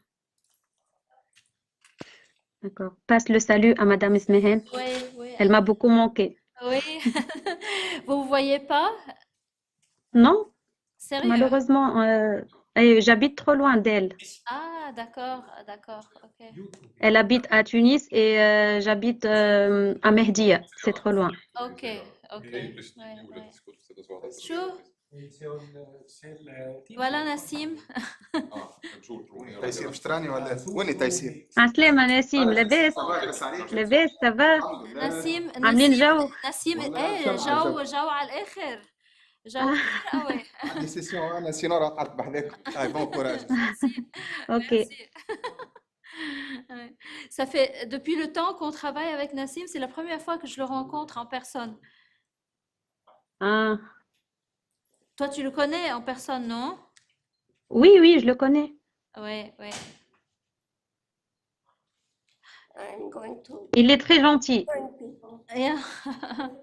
D'accord. Passe le salut à Madame Ismehen. Oui. Elle m'a beaucoup manqué. Oui. Vous ne voyez pas? Non, Sérieux? malheureusement, j'habite trop loin d'elle. Ah, d'accord, ok. Elle habite à Tunis et j'habite à Mehdia. C'est trop loin. Ok. Ouais. شو؟ Voilà Nassim. تيسير مشتراني ولا وين تيسير؟ عسلامة نسيم، لاباس؟ لاباس سافا؟ نسيم عاملين جو؟ جو على الآخر. جو كتير قوي. عندي سيسيون انا سينارة قعدت بحذاك. بون كوراج. Ok. Ça fait depuis le temps qu'on travaille avec Nassim, c'est la première fois que je le rencontre en personne. Ah. Toi, tu le connais en personne, non? Oui, je le connais. Oui. I'm going to Il est très gentil. join people. Yeah.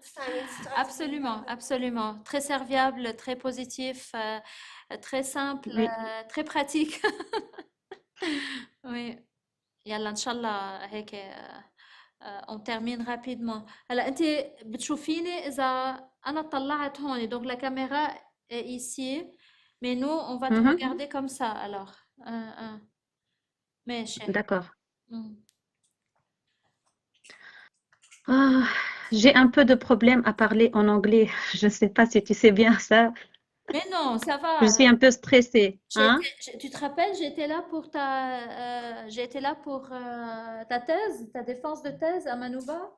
It's time. Absolument. Très serviable, très positif, très simple, Oui. très pratique. Oui. يلا إن شاء الله هيك on termine rapidement. هلا انت بتشوفيني اذا انا طلعت هون donc la caméra est ici mais nous on va te regarder comme ça alors ماشي. D'accord. Ah, j'ai un peu de problème à parler en anglais. Je ne sais pas si tu sais bien ça. Mais non, ça va. Je suis un peu stressée. Hein? Tu te rappelles, j'étais là pour ta thèse, ta défense de thèse à Manouba.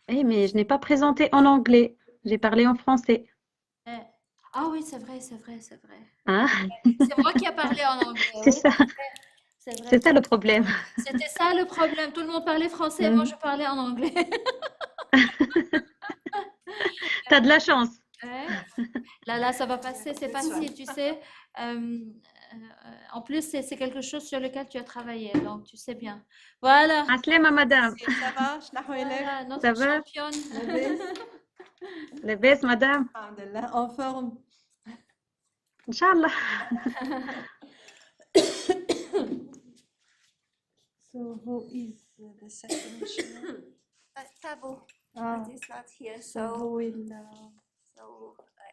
Eh, mais je n'ai pas présenté en anglais. J'ai parlé en français. Ah oui, c'est vrai. Hein? C'est moi qui ai parlé en anglais. C'est Oui, ça. c'est vrai. C'est ça le problème. C'était ça le problème. Tout le monde parlait français, moi je parlais en anglais. T'as de la chance. Là, ça va passer, c'est facile, tu sais. En plus, c'est quelque chose sur lequel tu as travaillé, donc tu sais bien. Voilà. Aslema, madame. Ça va? Voilà, notre championne. Les baisses, madame. Alhamdulillah, en forme. Inch'Allah. So who is the second chair? Tabo, Ah. but it's not here. So who will?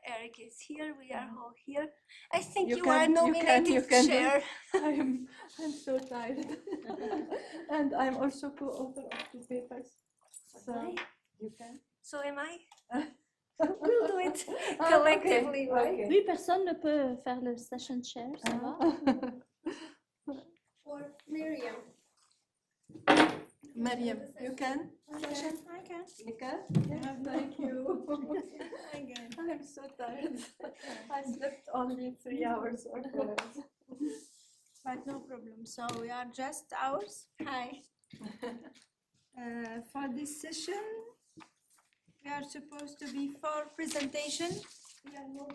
Eric is here. We are all here. I think you, can, are nominated you can chair. I'm so tired, and I'm also co-author of the papers. So you can. So am I. We'll do it collectively, okay. right? Oui, personne ne peut faire le session chair, ça va? Or Miriam. Mariam, you can? I can. You can? Yeah, thank you. Again. I'm so tired. I slept only 3 hours or 4 hours. But no problem. So we are just ours. Hi. For this session, we are supposed to be 4 presentations.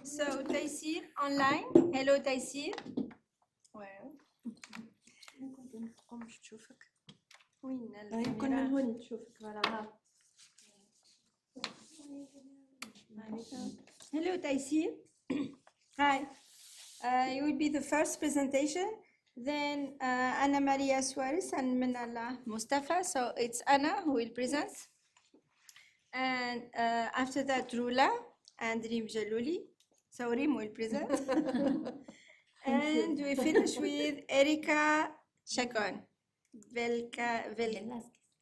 So Taysir online. Hello Taysir. Well. وين يمكن من هون تشوفك ولا Hello Taysir. Hi. You will be the first presentation. Then Anna Maria Suarez and Manala Mustafa. So it's Anna who will present. And after that, Rula and Rim Jalouli. So Rim will present. And we finish with Erika Chacon.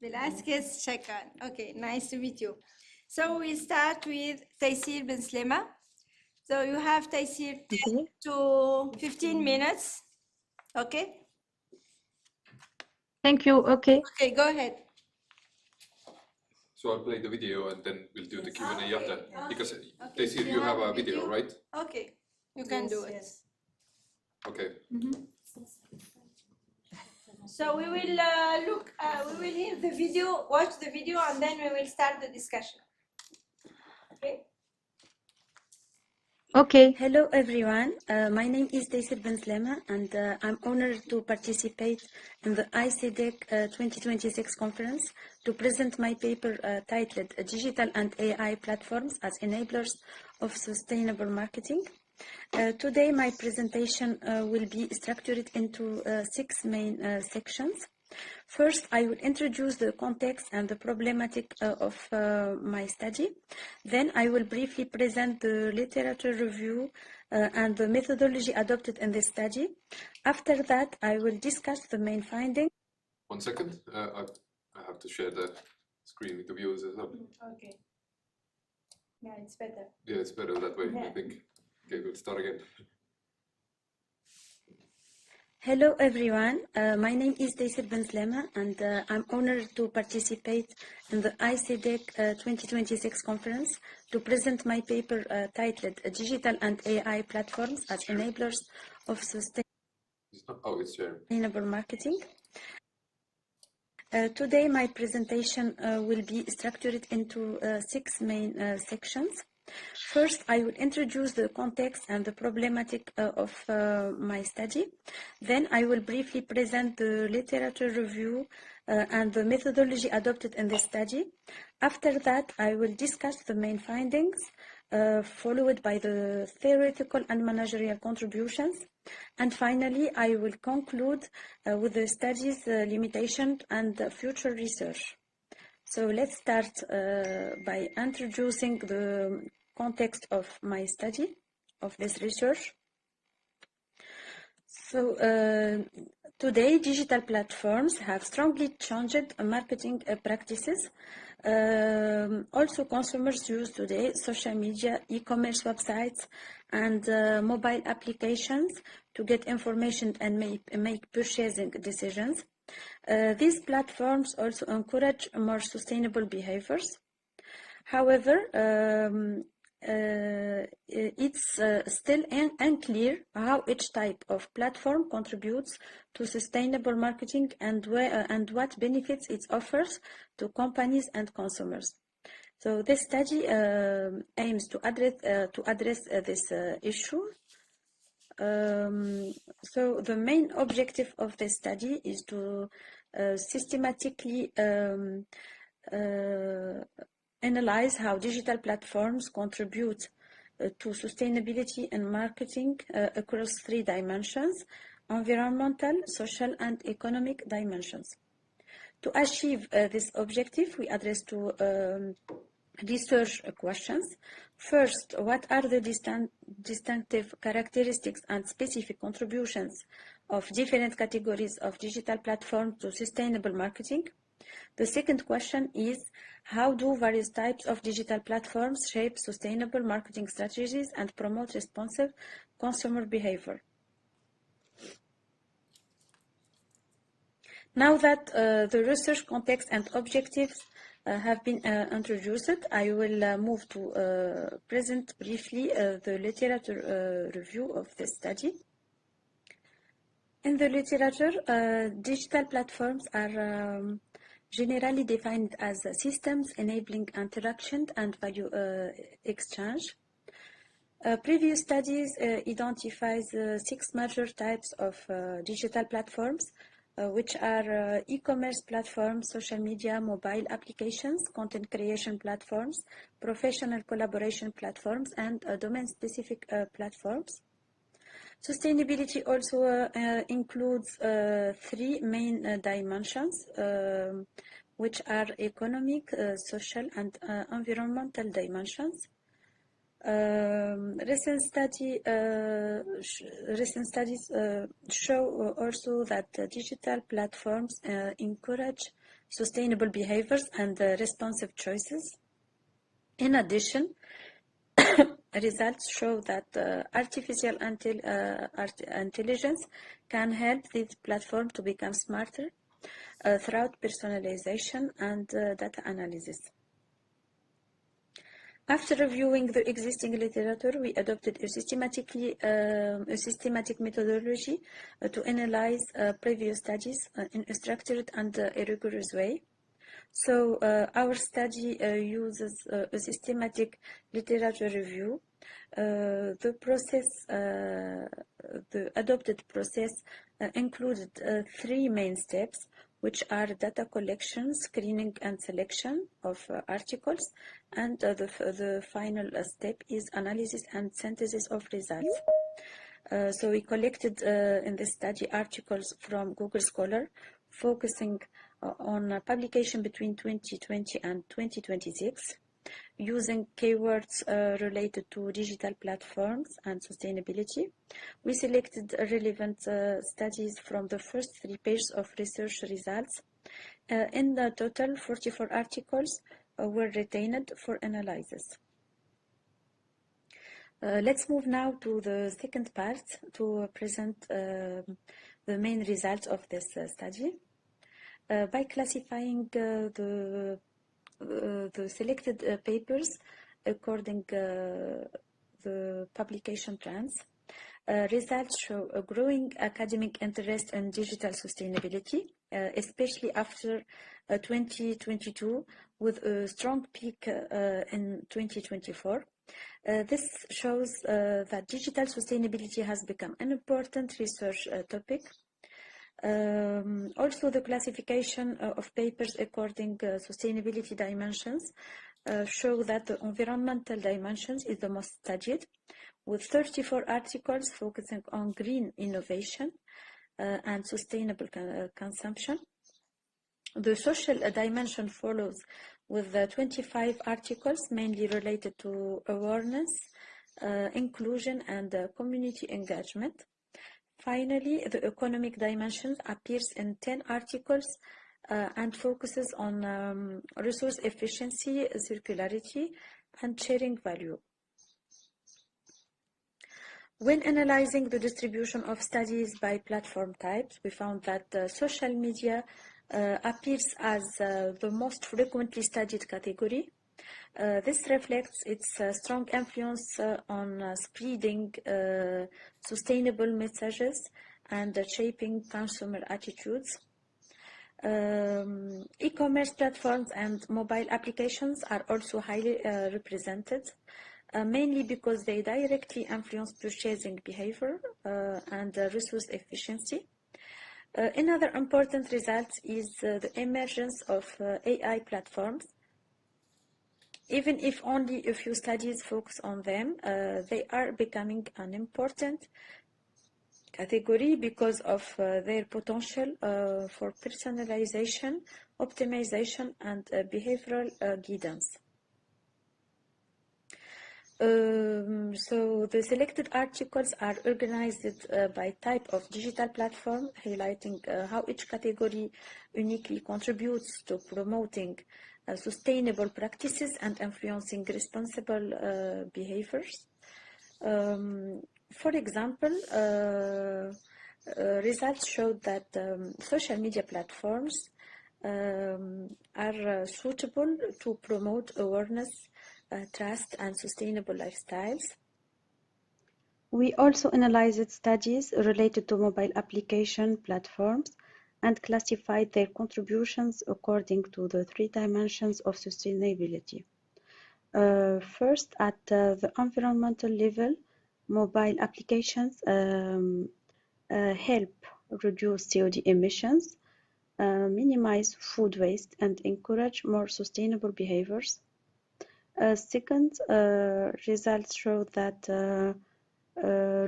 Velasquez Chacon. Okay, nice to meet you. So we start with Taysir Ben Slema. So you have Taysir 10 to 15 minutes. Okay? Thank you. Okay. Okay, go ahead. So I'll play the video and then we'll do the Q&A after. Because Taysir, you have a video, right? Okay, you can do it. Yes. Okay. So we will we will hear the video, watch the video, and then we will start the discussion. Okay? Okay. Hello everyone, my name is Taysir Ben Slema and I'm honored to participate in the ICDEc2026 conference to present my paper titled Digital and AI Platforms as Enablers of Sustainable Marketing. Today my presentation will be structured into 6 main sections. First, I will introduce the context and the problematic of my study. Then I will briefly present the literature review and the methodology adopted in this study. After that, I will discuss the main findings. 1 second. I have to share the screen with the viewers as well. Okay. Yeah, it's better. Yeah, it's better that way, Yeah. I think. Okay, we'll start again. Hello everyone, my name is Taysir Ben Slema and I'm honored to participate in the ICDEc2026 conference to present my paper titled Digital and AI Platforms as Enablers of Sustainable Marketing. Today my presentation will be structured into 6 main sections. First, I will introduce the context and the problematic of my study. Then I will briefly present the literature review and the methodology adopted in this study. After that, I will discuss the main findings. followed by the theoretical and managerial contributions. And finally, I will conclude with the study's limitations and future research. So let's start by introducing the context of my study, of this research. So today, digital platforms have strongly changed marketing practices. Also, consumers use today social media, e-commerce websites, and mobile applications to get information and make purchasing decisions. These platforms also encourage more sustainable behaviors. However, it's still unclear how each type of platform contributes to sustainable marketing and what benefits it offers to companies and consumers. So this study aims to address this issue. So the main objective of this study is to systematically analyze how digital platforms contribute to sustainability and marketing across 3 dimensions: environmental, social, and economic dimensions. To achieve this objective, we address 2 research questions. First, what are the distinctive characteristics and specific contributions of different categories of digital platforms to sustainable marketing? The second question is, how do various types of digital platforms shape sustainable marketing strategies and promote responsive consumer behavior? Now that the research context and objectives have been introduced, I will move to present briefly the literature review of this study. In the literature, digital platforms are generally defined as systems enabling interaction and value exchange. Previous studies identifies 6 major types of digital platforms, which are e-commerce platforms, social media, mobile applications, content creation platforms, professional collaboration platforms, and domain-specific platforms. Sustainability also includes 3 main dimensions, which are economic, social, and environmental dimensions. Recent studies show also that digital platforms encourage sustainable behaviors and responsive choices. In addition, results show that artificial intelligence can help this platform to become smarter throughout personalization and data analysis. After reviewing the existing literature, we adopted a systematic methodology to analyze previous studies in a structured and a rigorous way. So our study uses a systematic literature review. The adopted process included 3 main steps, which are data collection, screening, and selection of articles, and the final step is analysis and synthesis of results. So we collected in this study articles from Google Scholar, focusing on publication between 2020 and 2026, using keywords related to digital platforms and sustainability. We selected relevant studies from the first 3 pages of research results. In the total, 44 articles were retained for analysis. Let's move now to the second part to present the main results of this study. By classifying the selected papers according the publication trends, results show a growing academic interest in digital sustainability, especially after 2022, with a strong peak in 2024. This shows that digital sustainability has become an important research topic. Also, the classification of papers according sustainability dimensions show that the environmental dimensions is the most studied, with 34 articles focusing on green innovation and sustainable consumption. The social dimension follows with 25 articles mainly related to awareness, inclusion, and community engagement. Finally, the economic dimension appears in 10 articles and focuses on resource efficiency, circularity, and sharing value. When analyzing the distribution of studies by platform types, we found that social media appears as the most frequently studied category. This reflects its strong influence on spreading sustainable messages and shaping consumer attitudes. E-commerce platforms and mobile applications are also highly represented, mainly because they directly influence purchasing behavior and resource efficiency. Another important result is the emergence of AI platforms. Even if only a few studies focus on them, they are becoming an important category because of their potential for personalization, optimization, and behavioral guidance. So the selected articles are organized by type of digital platform, highlighting how each category uniquely contributes to promoting sustainable practices and influencing responsible behaviors. For example, results showed that social media platforms are suitable to promote awareness, trust, and sustainable lifestyles. We also analyzed studies related to mobile application platforms and classified their contributions according to the 3 dimensions of sustainability. First, at the environmental level, mobile applications help reduce CO2 emissions, minimize food waste, and encourage more sustainable behaviors. Second, results show that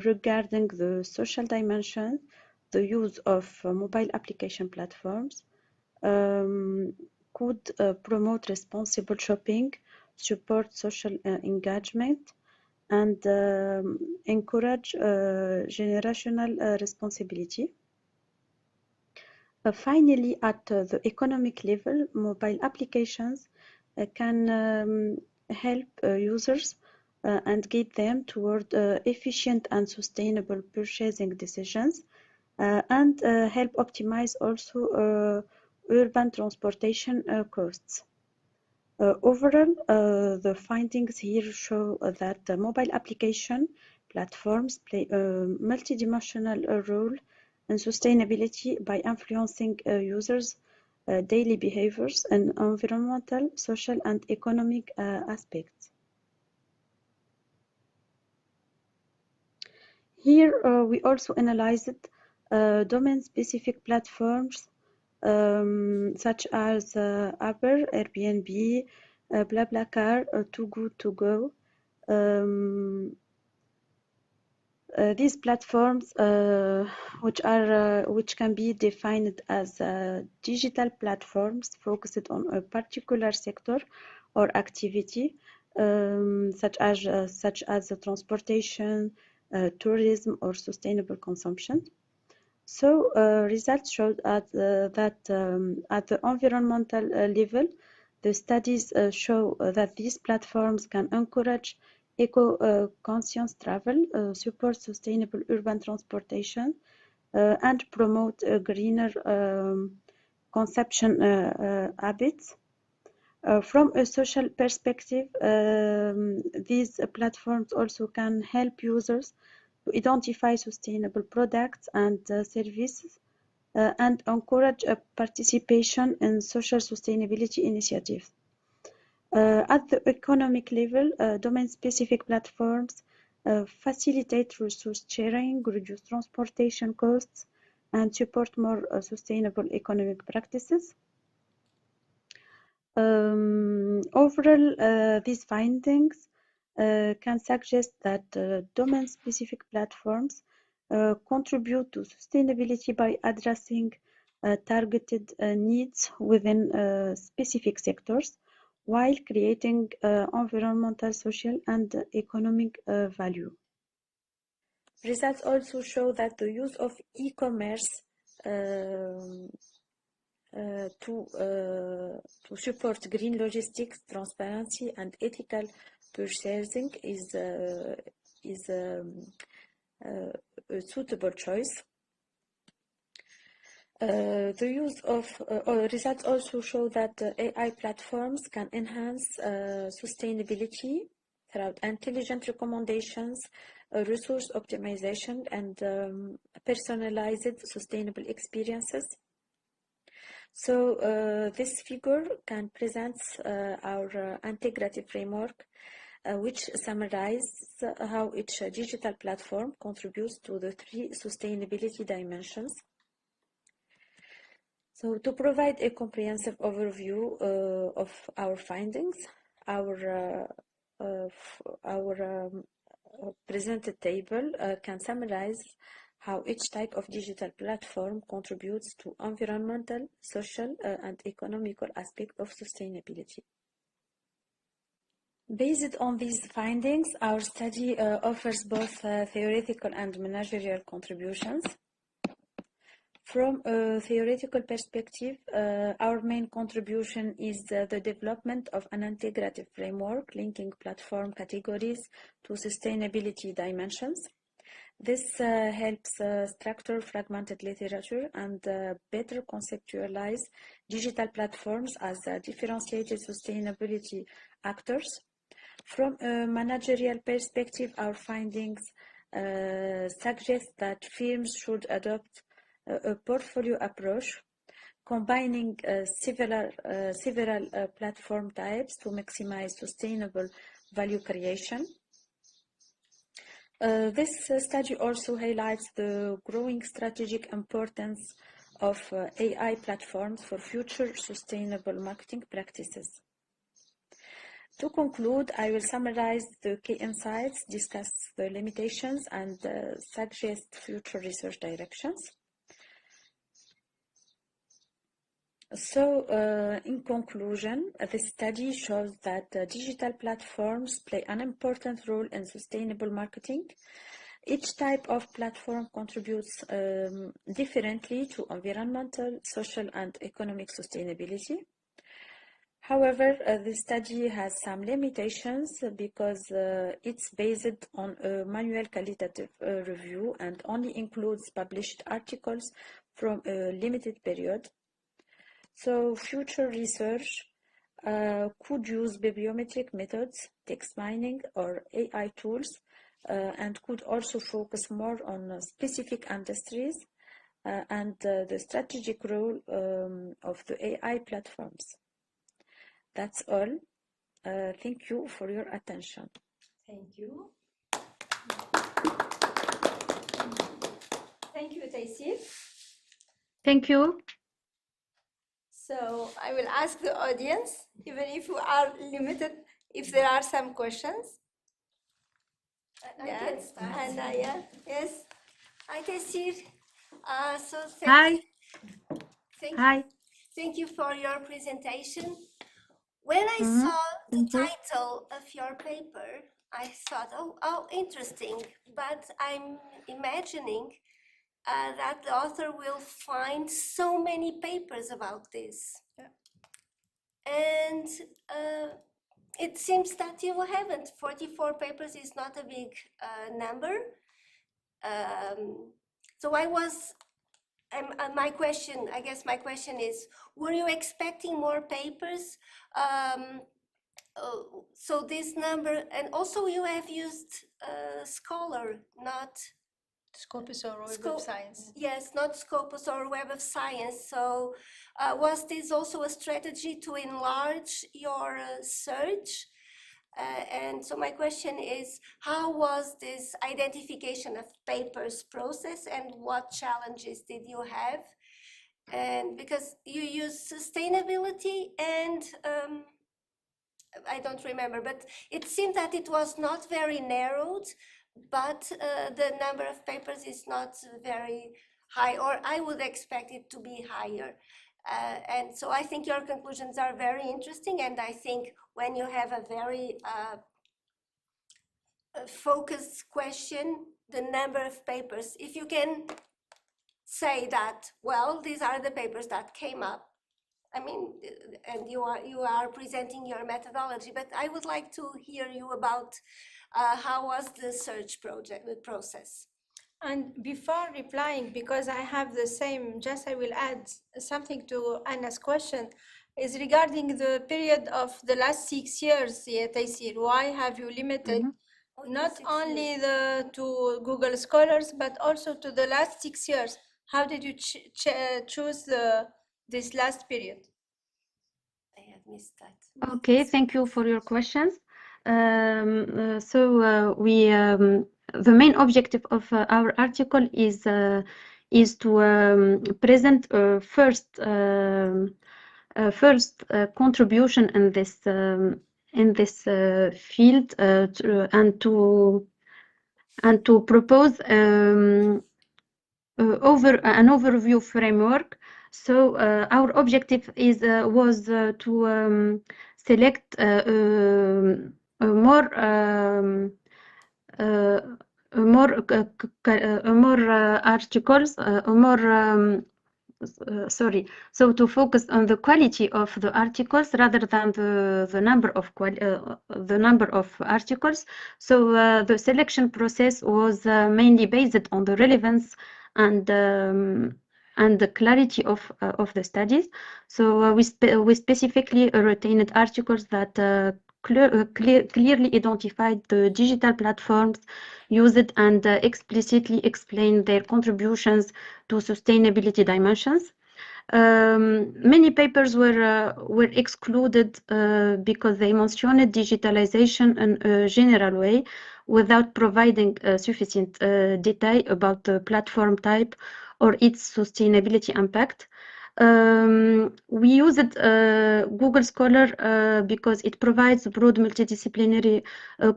regarding the social dimension, the use of mobile application platforms could promote responsible shopping, support social engagement, and encourage generational responsibility. Finally, at the economic level, mobile applications can help users and guide them toward efficient and sustainable purchasing decisions and help optimize also urban transportation costs. Overall, the findings here show that the mobile application platforms play a multidimensional role in sustainability by influencing users' daily behaviors and environmental, social, and economic aspects. Here, we also analyzed domain-specific platforms such as Uber, Airbnb, BlaBlaCar, Too Good To Go. These platforms, which can be defined as digital platforms focused on a particular sector or activity, such as transportation, tourism, or sustainable consumption. So results showed that at the environmental level, the studies show that these platforms can encourage eco-conscious travel, support sustainable urban transportation, and promote greener consumption habits. From a social perspective, these platforms also can help users to identify sustainable products and services and encourage participation in social sustainability initiatives. At the economic level, domain-specific platforms facilitate resource sharing, reduce transportation costs, and support more sustainable economic practices. Overall, these findings can suggest that domain-specific platforms contribute to sustainability by addressing targeted needs within specific sectors while creating environmental, social, and economic value. Results also show that the use of e-commerce to support green logistics, transparency, and ethical purchasing is a suitable choice. The use of results also show that AI platforms can enhance sustainability through intelligent recommendations, resource optimization, and personalized sustainable experiences. So this figure can present our integrative framework, which summarizes how each digital platform contributes to the 3 sustainability dimensions. So to provide a comprehensive overview of our findings, our presented table can summarize how each type of digital platform contributes to environmental, social, and economical aspects of sustainability. Based on these findings, our study offers both theoretical and managerial contributions. From a theoretical perspective, our main contribution is the development of an integrative framework linking platform categories to sustainability dimensions. This helps structure fragmented literature and better conceptualize digital platforms as differentiated sustainability actors. From a managerial perspective, our findings suggest that firms should adopt a portfolio approach, combining several platform types to maximize sustainable value creation. This study also highlights the growing strategic importance of AI platforms for future sustainable marketing practices. To conclude, I will summarize the key insights, discuss the limitations, and suggest future research directions. So, in conclusion, the study shows that digital platforms play an important role in sustainable marketing. Each type of platform contributes differently to environmental, social, and economic sustainability. However, the study has some limitations because it's based on a manual qualitative review and only includes published articles from a limited period. So future research could use bibliometric methods, text mining, or AI tools, and could also focus more on specific industries and the strategic role of the AI platforms. That's all. Thank you for your attention. Thank you. Thank you, Taysir. Thank you. So I will ask the audience, even if we are limited, if there are some questions. Yes, and yeah, yes. Hi, Taysir. So Hi. thank you for your presentation. When I Mm-hmm. saw the title of your paper, I thought, oh, interesting. But I'm imagining that the author will find so many papers about this. Yeah. And it seems that you haven't. 44 papers is not a big number. So my question is, were you expecting more papers? So this number, and also you have used Scholar, not Scopus or Web of Science. Yes, not Scopus or Web of Science. So was this also a strategy to enlarge your search? And so my question is, how was this identification of papers process and what challenges did you have? And because you use sustainability and I don't remember, but it seemed that it was not very narrowed, but the number of papers is not very high, or I would expect it to be higher. And so I think your conclusions are very interesting, and I think when you have a very focused question, the number of papers, if you can say that, well, these are the papers that came up, I mean, and you are presenting your methodology, but I would like to hear you about how was the search process. And before replying, because I have the same, just I will add something to Anna's question, is regarding the period of the last 6 years, Taysir. Why have you limited not only to Google Scholars, but also to the last 6 years? How did you choose this last period? I had missed that. Okay, thank you for your questions. The main objective of our article is to present first contribution in this field and to propose an overview framework. So our objective was to select more articles, so to focus on the quality of the articles rather than the number of articles. So the selection process was mainly based on the relevance and the clarity of the studies. So we specifically retained articles that clearly identified the digital platforms used and explicitly explained their contributions to sustainability dimensions. Many papers were excluded because they mentioned digitalization in a general way without providing sufficient detail about the platform type or its sustainability impact. We used Google Scholar because it provides broad multidisciplinary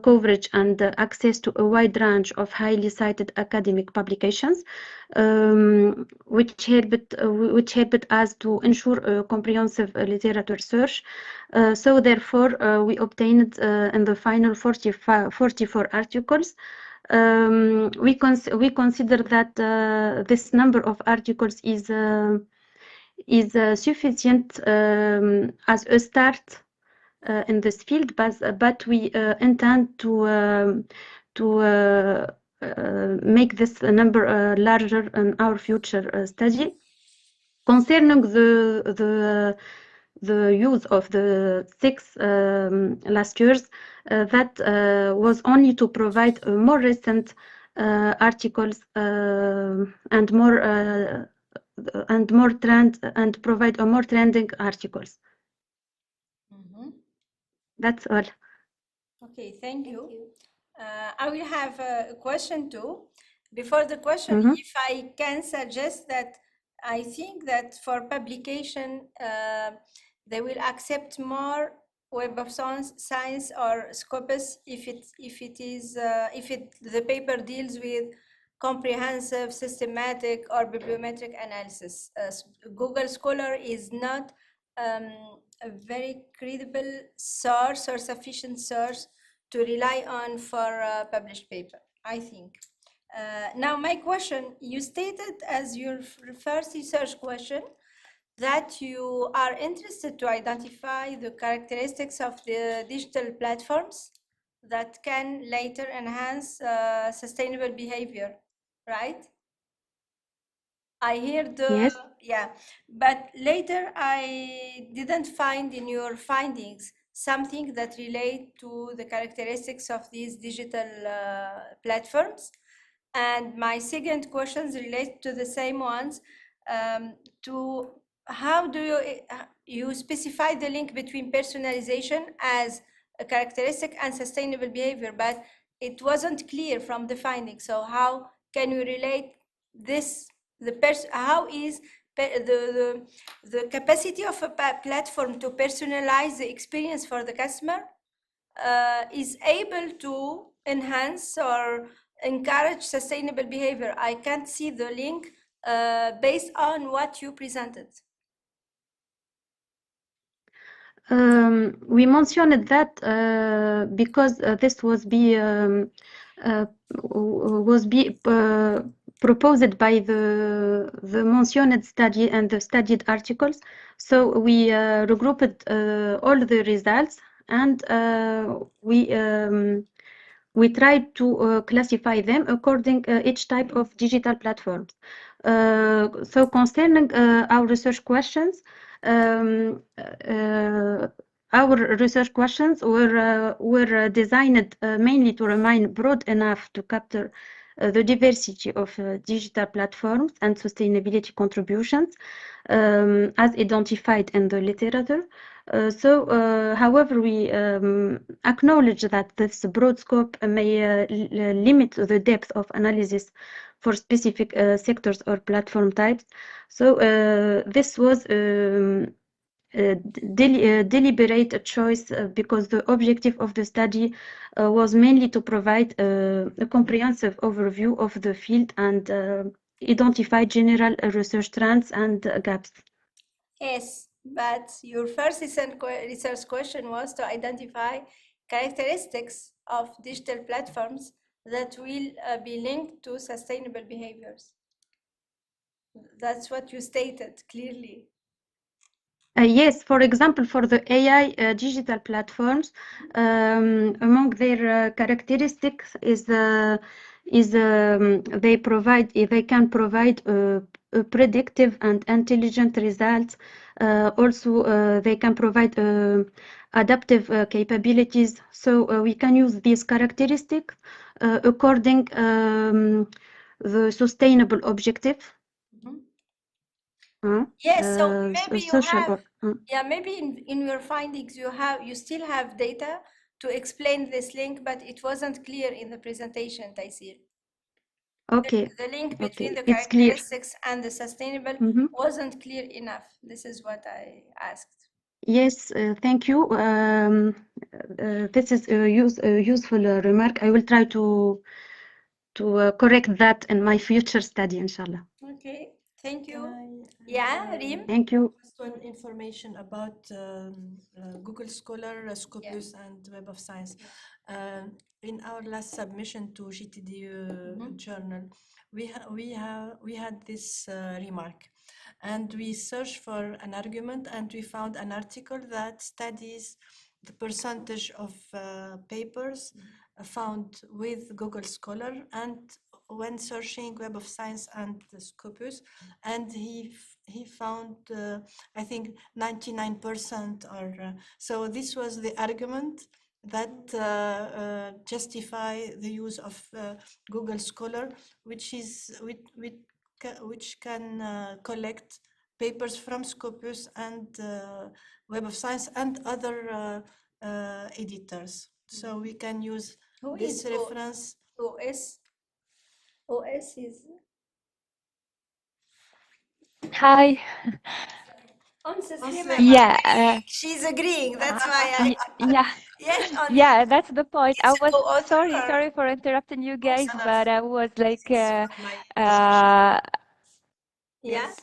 coverage and access to a wide range of highly cited academic publications, which helped us to ensure a comprehensive literature search. So therefore, we obtained in the final 44 articles. We consider that this number of articles is sufficient as a start in this field, but we intend to make this number larger in our future study. Concerning the use of the 6 last years, that was only to provide more recent articles and more trend and provide a more trending articles. That's all. Okay, thank you. I will have a question too. Before the question, if I can suggest that I think that for publication, they will accept more Web of Science or Scopus if the paper deals with comprehensive, systematic, or bibliometric analysis. Google Scholar is not a very credible source or sufficient source to rely on for a published paper, I think. Now my question, you stated as your first research question that you are interested to identify the characteristics of the digital platforms that can later enhance sustainable behavior, right? I hear Yes. but later I didn't find in your findings something that relate to the characteristics of these digital platforms. And my second questions relate to the same ones, to how do you specify the link between personalization as a characteristic and sustainable behavior, but it wasn't clear from the findings. So how can you relate this, how is the capacity of a platform to personalize the experience for the customer is able to enhance or encourage sustainable behavior. I can't see the link based on what you presented. We mentioned that because this was proposed by the mentioned study and the studied articles. So we regrouped all the results, and we tried to classify them according each type of digital platforms. So concerning our research questions, our research questions were designed mainly to remain broad enough to capture the diversity of digital platforms and sustainability contributions as identified in the literature. However, we acknowledge that this broad scope may limit the depth of analysis for specific sectors or platform types. So this was deliberate choice because the objective of the study was mainly to provide a comprehensive overview of the field and identify general research trends and gaps. Yes, but your first research question was to identify characteristics of digital platforms that will be linked to sustainable behaviors. That's what you stated clearly. Yes, for example, for the AI digital platforms, among their characteristics is they can provide predictive and intelligent results. Also, they can provide adaptive capabilities. So we can use these characteristics according the sustainable objective. Yes, so maybe you have, or, yeah, maybe in your findings you still have data to explain this link, but it wasn't clear in the presentation, Taysir. Okay. The link between the It's clear. characteristics and the sustainable wasn't clear enough. This is what I asked. Yes, thank you. This is a useful remark. I will try to correct that in my future study, inshallah. Okay, thank you. Yeah, Reem? Thank you. Just one information about Google Scholar, Scopus, and Web of Science. In our last submission to GTD journal, we had this remark, and we searched for an argument, and we found an article that studies the percentage of papers found with Google Scholar and when searching Web of Science and Scopus, and he found I think 99% or so. This was the argument that justify the use of Google Scholar, which can collect papers from Scopus and Web of Science and other editors. So we can use this reference. OS is. Hi. Yeah, she's agreeing. That's why yeah. Yes, Yeah, that's the point. I was co-author or- sorry for interrupting you guys, but I was like Yeah.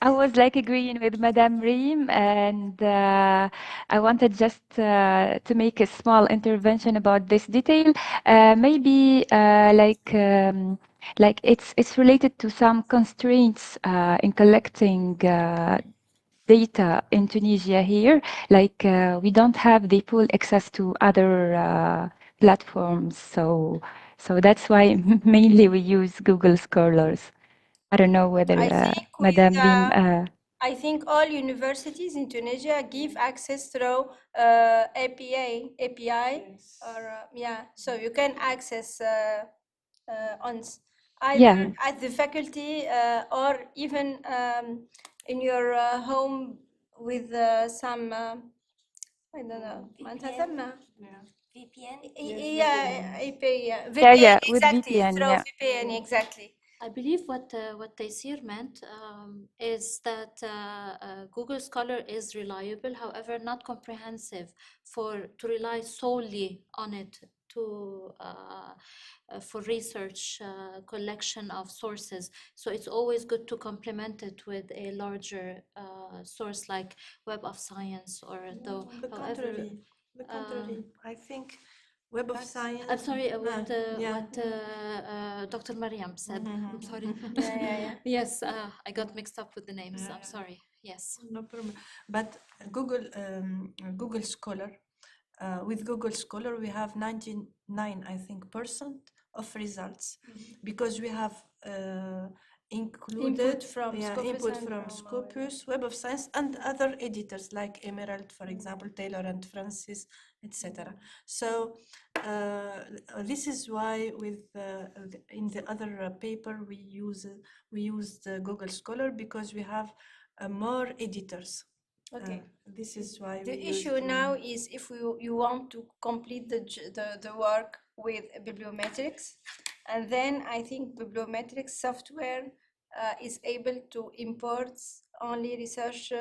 I was like agreeing with Madame Reem, and I wanted just to make a small intervention about this detail. Maybe like it's related to some constraints in collecting data in Tunisia here. Like we don't have the full access to other platforms, so that's why mainly we use Google Scholars. I don't know whether Madame Reem. I think all universities in Tunisia give access through API, or yeah, so you can access either at the faculty or even in your home with some I don't know. VPN? Yeah, VPN, with exactly. VPN, Through yeah. VPN, exactly. I believe what Taysir meant is that Google Scholar is reliable, however, not comprehensive to rely solely on it for research collection of sources. So it's always good to complement it with a larger source like Web of Science or The contrary. I think Web of Science. I'm sorry, what yeah. Dr. Mariam said. I'm sorry. Yeah. Yes, I got mixed up with the names. I'm sorry. Yes. No problem. But Google Scholar, with Google Scholar, we have 99, I think, % of results because we have included Input from Scopus input and from from, Scopus, Web of Science, and other editors like Emerald, for example, Taylor and Francis, etc. So this is why with in the other paper we use the Google Scholar because we have more editors. Okay. This is why The we use issue now is if you want to complete the work with bibliometrics, and then I think bibliometrics software is able to import only research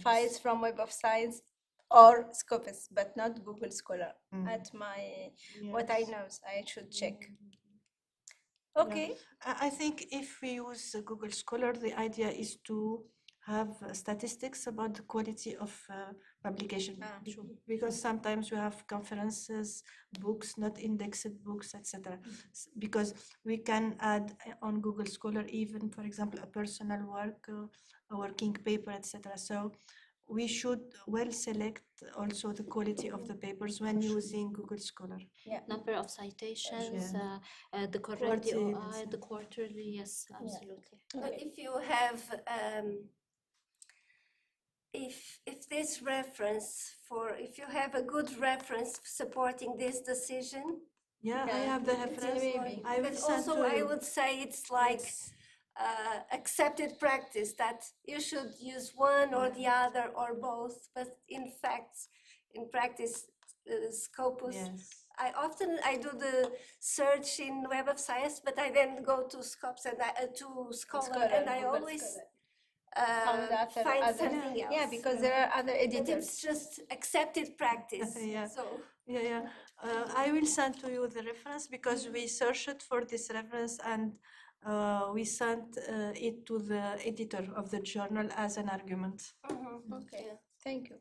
files from Web of Science or Scopus, but not Google Scholar. At my what I know, I should check. Okay. Yeah. I think if we use Google Scholar, the idea is to have statistics about the quality of publication. True. Because sometimes we have conferences, books, not indexed books, etc. Because we can add on Google Scholar even, for example, a personal work, a working paper, etc. So we should well select also the quality of the papers when using Google Scholar. Yeah. Number of citations, Yeah. the correct Quarterly, DOI, the quarterly, yes, absolutely. But if you have if this reference if you have a good reference supporting this decision, yeah, I have the reference. I would also I would say it's like accepted practice that you should use one or the other or both, but in practice, Scopus. Yes. I do the search in Web of Science, but I then go to Scopus and to Scholar, and I Google always Scholar. find something else. Yeah, because there are other But editors. it's just accepted practice. Yeah. So Yeah. I will send to you the reference because we searched for this reference and we sent it to the editor of the journal as an argument. Okay. Thank you.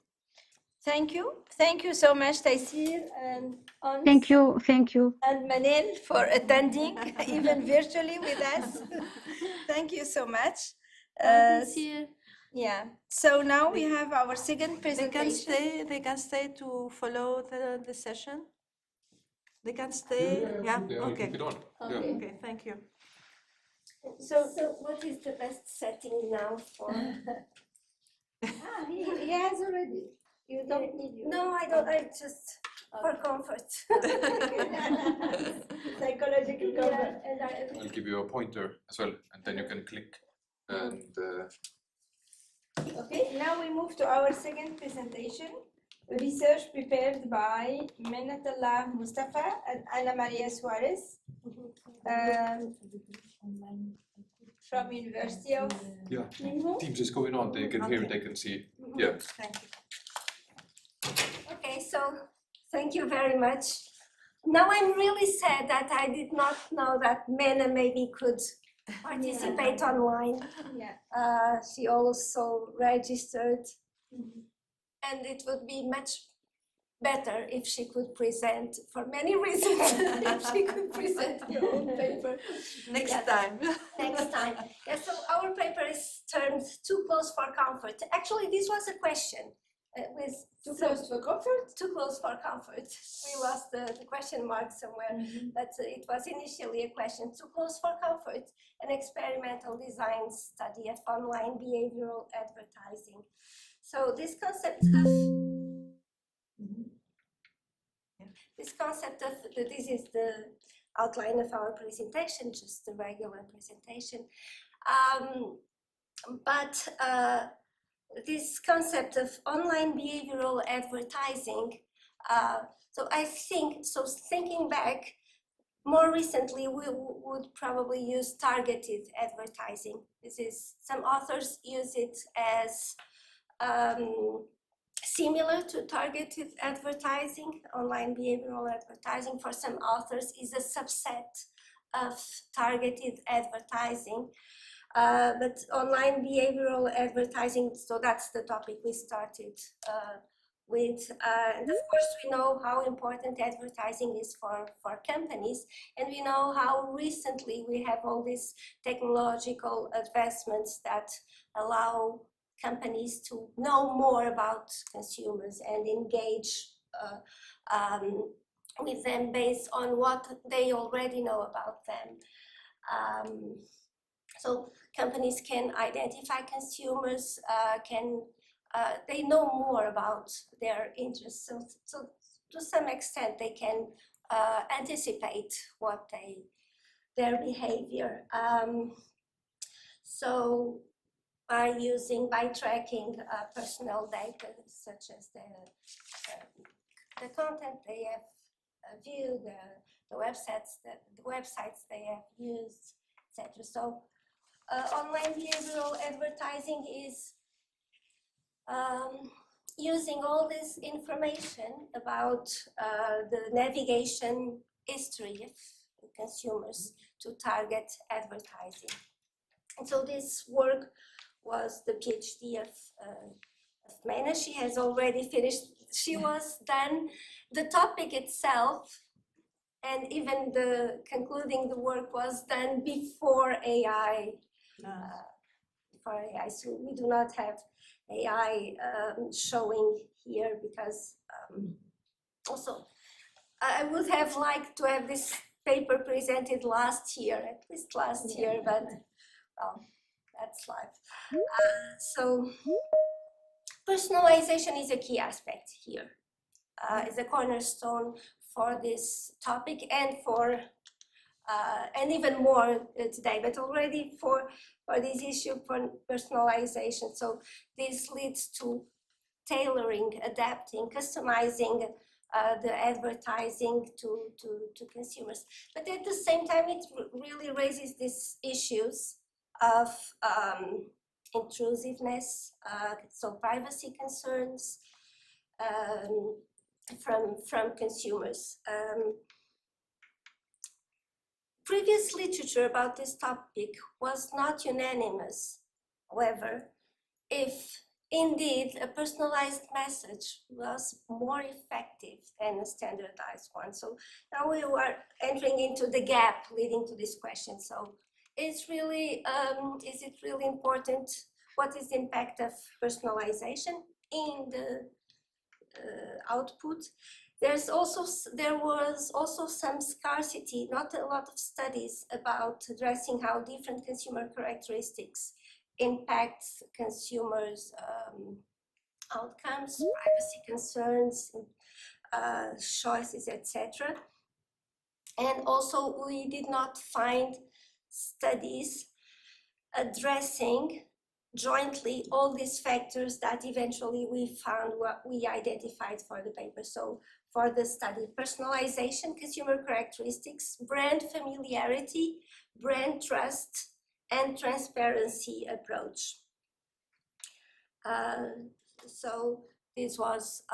Thank you so much, Taysir and Ons. Thank you. And Manel for attending even virtually with us. Thank you so much. Yeah. So now we have our second presentation. They can stay to follow the session. They can stay. Yeah. Okay. Keep it on. Okay. Okay. Thank you. So what is the best setting now for? He has already. You don't need you. No, I don't. I just for comfort. Psychological comfort. And I'll give you a pointer as well, and then you can click. And okay, now we move to our second presentation. Research prepared by Minatullah Mustafa and Ana Maria Suarez from University of Teams is going on. They can hear. They can see. Yeah. Thank you. okay, so thank you very much. Now I'm really sad that I did not know that Mena maybe could participate online. Yeah. She also registered, and it would be much better if she could present for many reasons. If she could present her own paper Next time. Next time. Yeah. So our paper is termed "Too Close for Comfort." Actually, this was a question. With Too close for comfort? Too close for comfort. We lost the question mark somewhere, but it was initially a question. Too close for comfort, an experimental design study of online behavioral advertising. So this concept of this is the outline of our presentation, just the regular presentation. This concept of online behavioral advertising, so thinking back, more recently, we would probably use targeted advertising. Some authors use it as similar to targeted advertising. Online behavioral advertising for some authors is a subset of targeted advertising. But online behavioral advertising, so that's the topic we started with. And of course, we know how important advertising is for companies, and we know how recently we have all these technological advancements that allow companies to know more about consumers and engage with them based on what they already know about them. So companies can identify consumers, they know more about their interests. So to some extent, they can anticipate what their behavior. So by tracking personal data, such as the content they have viewed, the websites they have used, etc. So online behavioral advertising is using all this information about the navigation history of consumers to target advertising. And so this work was the PhD of Mena. She has already finished. She was done. The topic itself and even concluding the work was done before AI. So we do not have AI showing here because also I would have liked to have this paper presented last year, at least last year, but well, that's life. So personalization is a key aspect here. Is a cornerstone for this topic and for and even more today, but already for this issue for personalization. So this leads to tailoring, adapting, customizing the advertising to consumers. But at the same time, it really raises these issues of intrusiveness, so privacy concerns from consumers. Previous literature about this topic was not unanimous, however, if indeed a personalized message was more effective than a standardized one. So now we are entering into the gap leading to this question. So it's really, is it really important? What is the impact of personalization in the output? There was also some scarcity, not a lot of studies about addressing how different consumer characteristics impact consumers' outcomes, privacy concerns, choices, etc. And also we did not find studies addressing jointly all these factors that eventually we found what we identified for the paper. So for the study, personalization, consumer characteristics, brand familiarity, brand trust, and transparency approach. So this was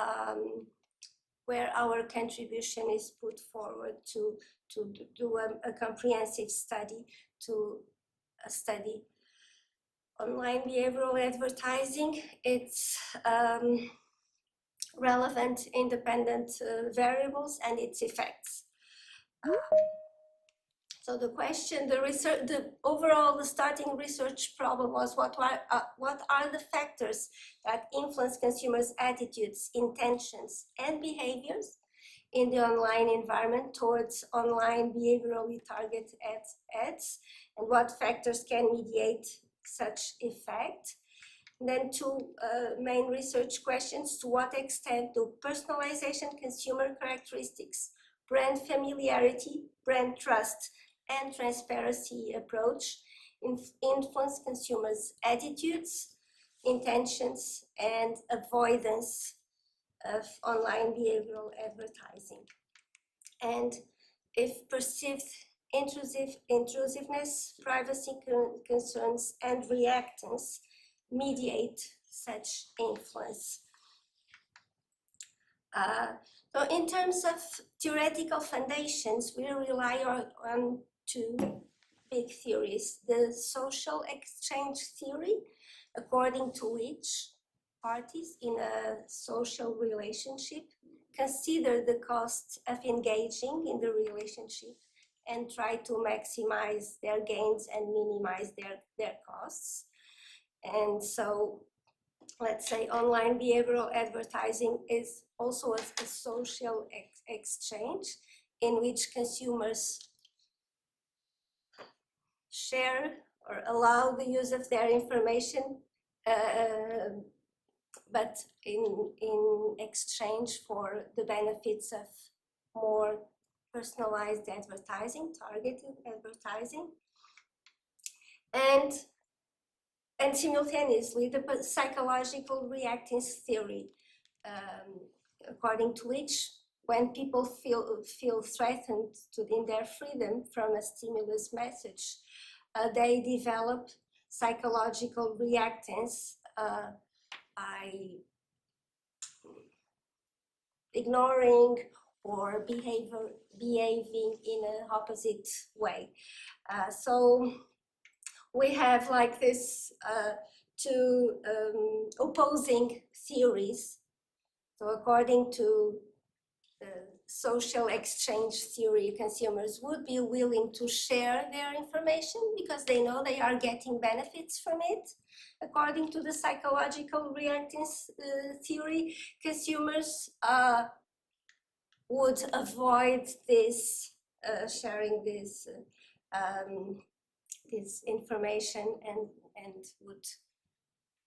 where our contribution is put forward to do a comprehensive study, to study online behavioral advertising, its relevant independent variables and its effects. So the question, the starting research problem was what are the factors that influence consumers' attitudes, intentions, and behaviors in the online environment towards online behaviorally targeted ads, and what factors can mediate such effect. And then two main research questions: to what extent do personalization, consumer characteristics, brand familiarity, brand trust, and transparency approach influence consumers' attitudes, intentions, and avoidance of online behavioral advertising? And if perceived intrusiveness, privacy concerns, and reactance mediate such influence. So in terms of theoretical foundations, we rely on two big theories. The social exchange theory, according to which parties in a social relationship consider the cost of engaging in the relationship and try to maximize their gains and minimize their costs. And so, let's say online behavioral advertising is also a social exchange in which consumers share or allow the use of their information, but in exchange for the benefits of more personalized advertising, targeted advertising. And simultaneously, the psychological reactance theory, according to which when people feel threatened in their freedom from a stimulus message, they develop psychological reactance by ignoring or behaving in an opposite way. So we have like this two opposing theories. So according to the social exchange theory, consumers would be willing to share their information because they know they are getting benefits from it. According to the psychological reactance theory, consumers would avoid this sharing this information and would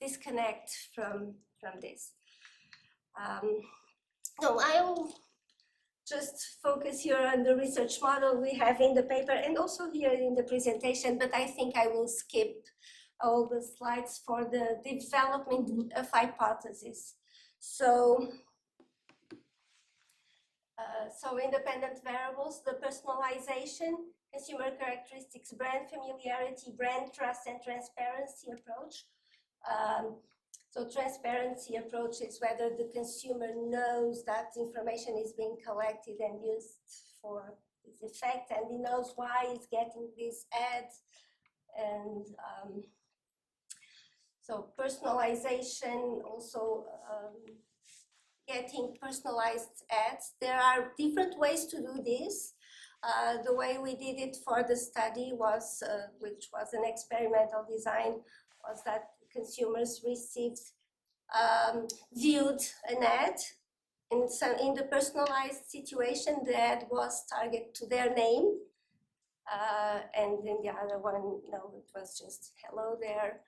disconnect from this. So I'll just focus here on the research model we have in the paper and also here in the presentation, but I think I will skip all the slides for the development of hypotheses. So independent variables, the personalization, consumer characteristics, brand familiarity, brand trust, and transparency approach. So transparency approach is whether the consumer knows that information is being collected and used for this effect, and he knows why he's getting this ad. And so personalization also getting personalized ads. There are different ways to do this. The way we did it for the study was, which was an experimental design, was that consumers received, viewed an ad. And so in the personalized situation, the ad was targeted to their name. And in the other one, no, it was just hello there.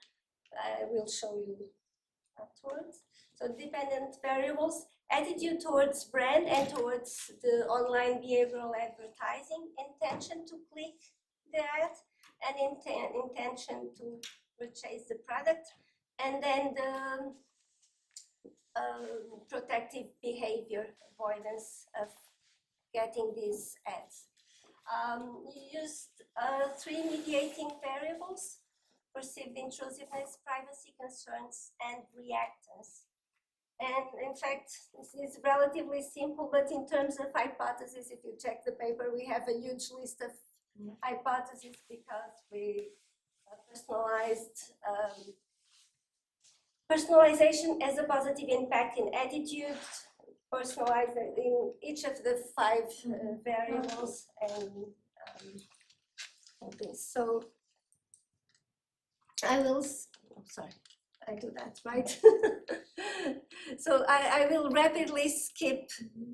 I will show you afterwards. So dependent variables, attitude towards brand and towards the online behavioral advertising, intention to click the ad, and intention to purchase the product, and then the protective behavior, avoidance of getting these ads. You used 3 mediating variables: perceived intrusiveness, privacy concerns, and reactance. And in fact, this is relatively simple, but in terms of hypotheses, if you check the paper, we have a huge list of hypotheses because we personalized. Personalization has a positive impact in attitude, personalized in each of the 5 variables, and this. So I will, sorry, I do that, right? So I will rapidly skip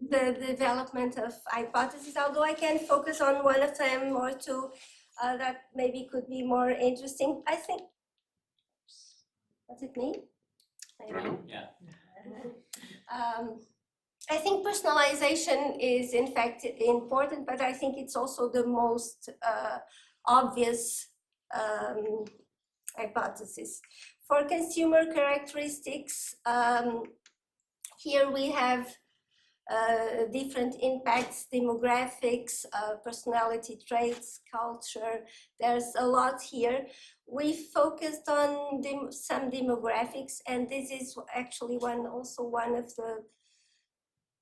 the development of hypotheses, although I can focus on one of them or two that maybe could be more interesting. I think, was it me? I don't know. Yeah. I think personalization is in fact important, but I think it's also the most obvious hypothesis. For consumer characteristics, here we have different impacts, demographics, personality traits, culture. There's a lot here. We focused on some demographics, and this is actually also one of the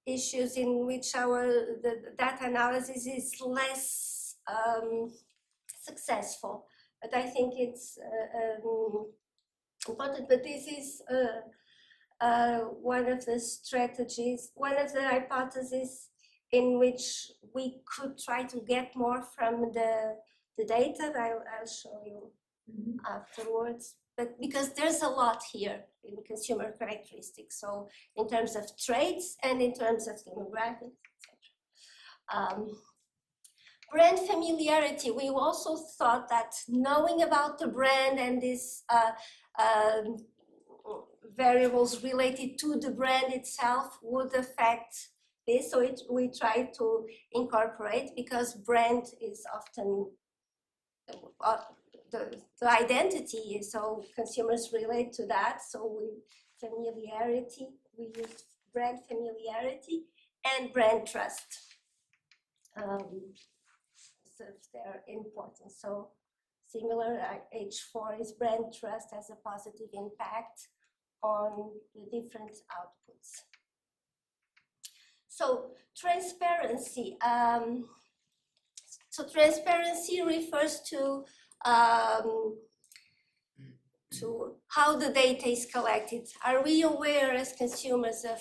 issues in which the data analysis is less successful. But I think it's important. But this is one of the strategies, one of the hypotheses in which we could try to get more from the data. I'll show you afterwards. But because there's a lot here in consumer characteristics, so in terms of traits and in terms of demographics, etc. Brand familiarity, we also thought that knowing about the brand and these variables related to the brand itself would affect this. So we tried to incorporate, because brand is often the identity, so consumers relate to that. So we use brand familiarity and brand trust. So they're important. So similar, H4 is brand trust has a positive impact on the different outputs. So transparency. So transparency refers to how the data is collected. Are we aware as consumers of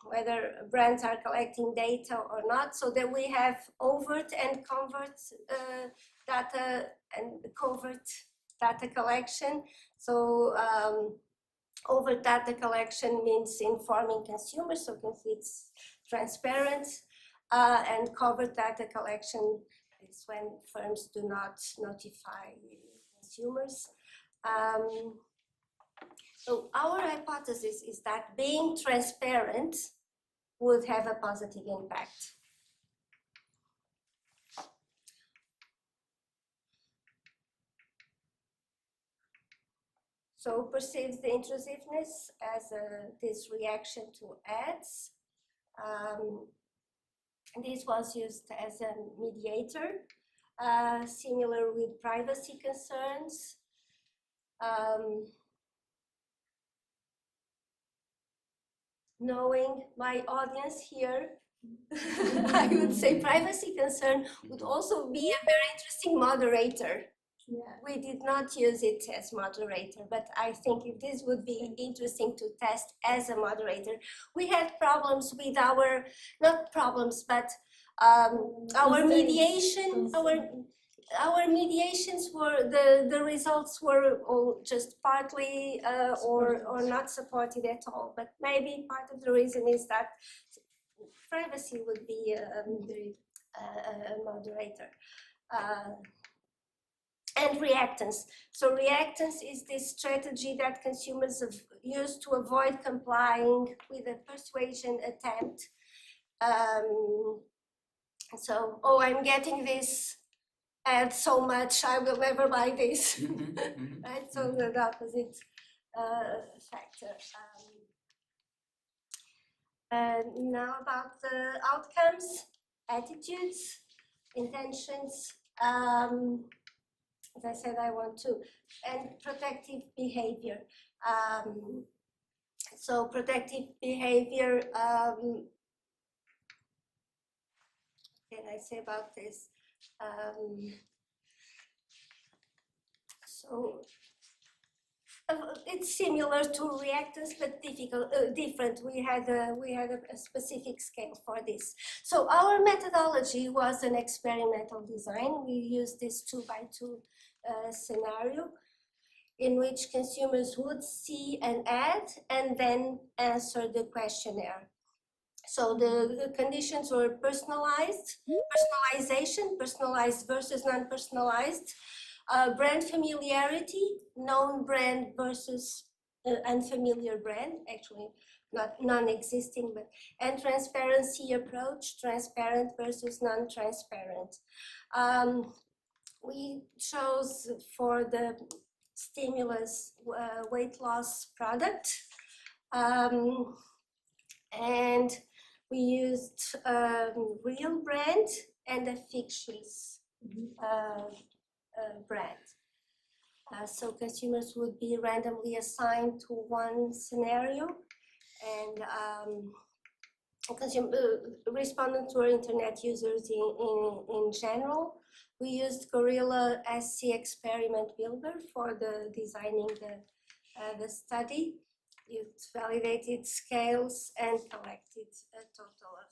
whether brands are collecting data or not, so that we have overt and covert data and covert data collection. So overt data collection means informing consumers, so it's transparent, and covert data collection is when firms do not notify consumers. So our hypothesis is that being transparent would have a positive impact. So perceives the intrusiveness as this reaction to ads. This was used as a mediator, similar with privacy concerns. Knowing my audience here, I would say privacy concern would also be a very interesting moderator. Yeah. We did not use it as moderator, but I think this would be interesting to test as a moderator. We had problems with our, not problems, but our mediation, our mediations were, the results were all just partly or not supported at all. But maybe part of the reason is that privacy would be a moderator. And reactance. So reactance is this strategy that consumers have used to avoid complying with a persuasion attempt. So, oh, I'm getting this ad so much, I will never buy this. Right? So the opposite factor. Now about the outcomes, attitudes, intentions. As I said, I want to, and protective behavior. So protective behavior, what can I say about this? So it's similar to reactance, but different. We had a specific scale for this. So our methodology was an experimental design. We used this 2x2 scenario in which consumers would see an ad and then answer the questionnaire. So the conditions were personalized, personalization, personalized versus non-personalized, brand familiarity, known brand versus unfamiliar brand, actually not non-existing, but, and transparency approach, transparent versus non-transparent. We chose for the stimulus weight loss product, and we used real brand and a fictitious brand. So consumers would be randomly assigned to one scenario, and respondents were internet users in general. We used Gorilla SC Experiment Builder for the designing the study. It validated scales and collected a total of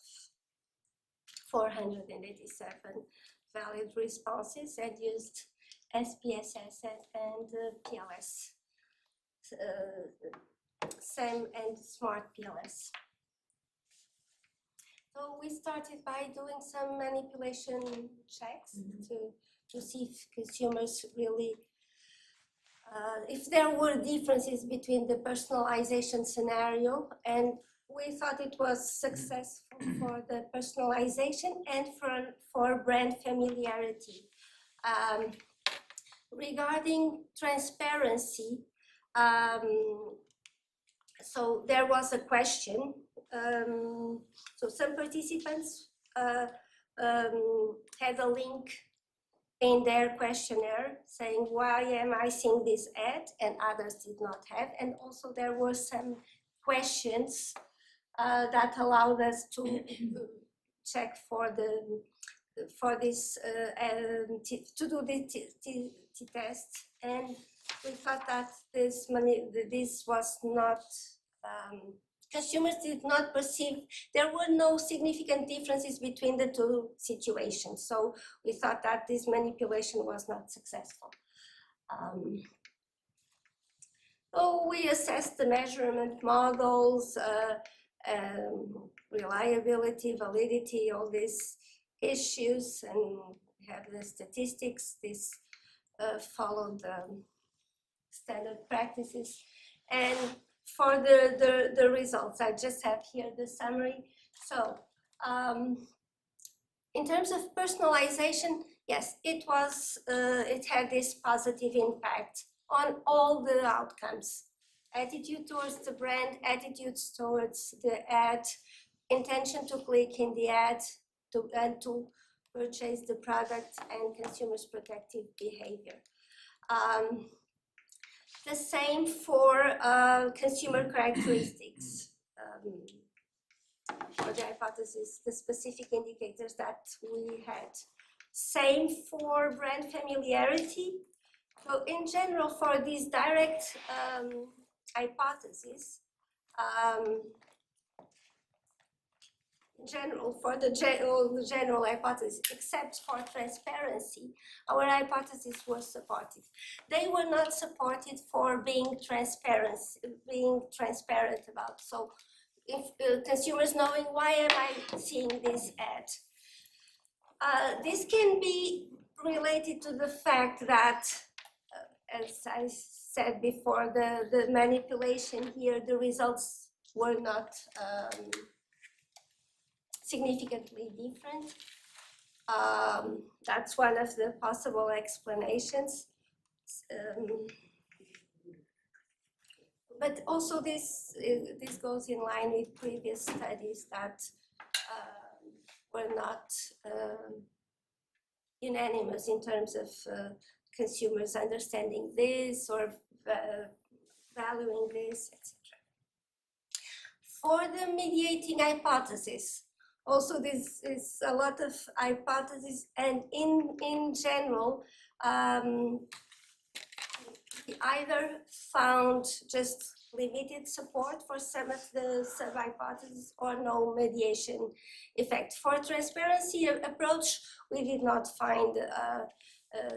487 valid responses and used SPSS and PLS, SAM and Smart PLS. So we started by doing some manipulation checks to see if consumers really, if there were differences between the personalization scenario, and we thought it was successful for the personalization and for brand familiarity. Regarding transparency, so there was a question. So some participants had a link in their questionnaire saying, why am I seeing this ad? And others did not have. And also there were some questions that allowed us to check for this, to do the test. And we thought that this was not, consumers did not perceive, there were no significant differences between the two situations. So we thought that this manipulation was not successful. So we assessed the measurement models, reliability, validity, all these issues, and we have the statistics. This followed the standard practices. And for the results, I just have here the summary. So in terms of personalization, yes, it had this positive impact on all the outcomes. Attitude towards the brand, attitudes towards the ad, intention to click in the ad, and to purchase the product, and consumers' protective behavior. The same for consumer characteristics. For the hypothesis, the specific indicators that we had. Same for brand familiarity. So in general, for these direct hypotheses, for the general hypothesis, except for transparency, our hypotheses were supported. They were not supported for being transparent about. So if consumers knowing, why am I seeing this ad? This can be related to the fact that, as I said before, the manipulation here, the results were not significantly different. That's one of the possible explanations. But also this goes in line with previous studies that were not unanimous in terms of consumers understanding this or valuing this, etc. For the mediating hypothesis, also this is a lot of hypotheses, and in general, we either found just limited support for some of the sub-hypotheses or no mediation effect. For transparency approach, we did not find,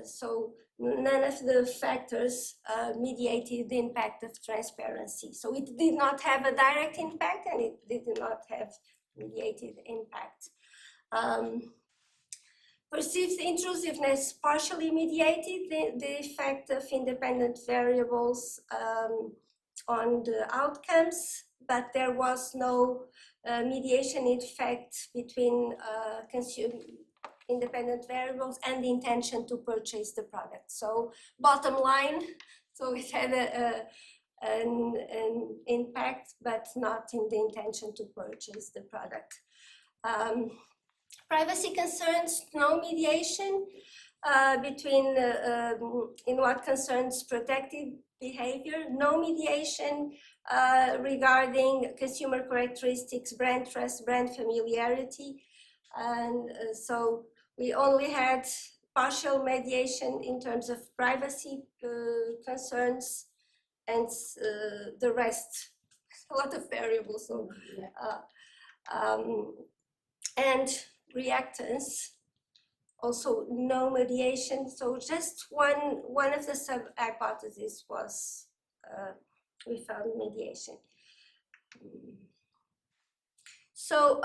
so none of the factors mediated the impact of transparency. So it did not have a direct impact, and it did not have mediated impact. Perceived intrusiveness partially mediated the effect of independent variables on the outcomes, but there was no mediation effect between independent variables and the intention to purchase the product. So bottom line, so it had an impact, but not in the intention to purchase the product. Privacy concerns, no mediation between, in what concerns protective behavior, no mediation regarding consumer characteristics, brand trust, brand familiarity. And so we only had partial mediation in terms of privacy concerns, and the rest, a lot of variables. So, and reactance, also no mediation. So just one of the sub-hypotheses was we found mediation. So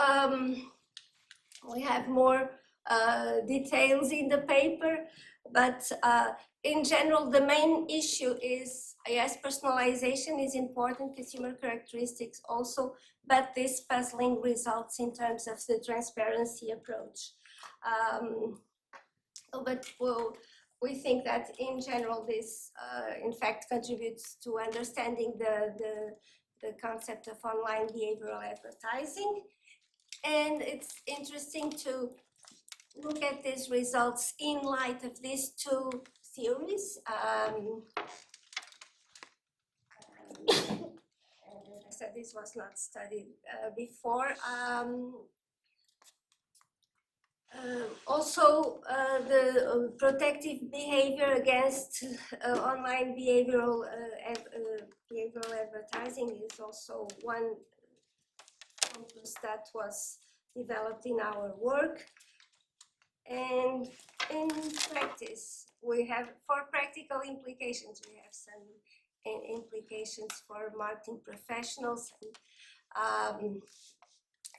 we have more details in the paper, but in general, the main issue is, yes, personalization is important, consumer characteristics also, but this puzzling results in terms of the transparency approach. We think that in general, this in fact contributes to understanding the concept of online behavioral advertising. And it's interesting to look at these results in light of these two theories. As I said, this was not studied before. Also, the protective behavior against online behavioral advertising is also one focus that was developed in our work. And in practice, we have, for practical implications, we have some implications for marketing professionals.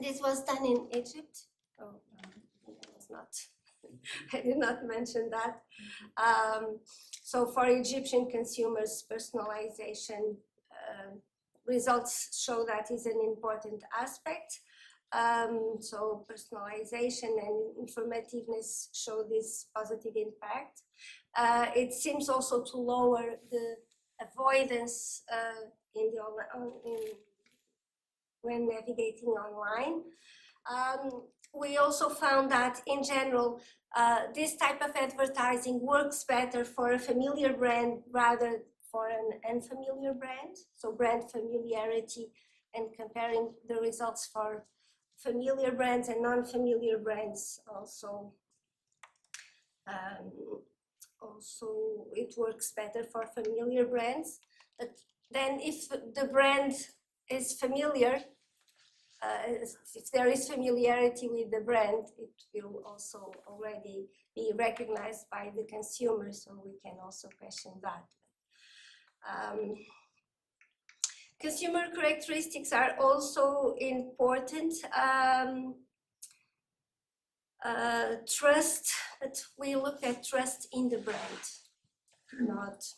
This was done in Egypt. Oh, not, I did not mention that. So for Egyptian consumers, personalization results show that is an important aspect. So personalization and informativeness show this positive impact. It seems also to lower the avoidance when navigating online. We also found that in general, this type of advertising works better for a familiar brand rather for an unfamiliar brand. So brand familiarity, and comparing the results for familiar brands and non-familiar brands also. Also, it works better for familiar brands. But then if the brand is familiar, if there is familiarity with the brand, it will also already be recognized by the consumer, so we can also question that. Consumer characteristics are also important. Trust, but we look at trust in the brand, not,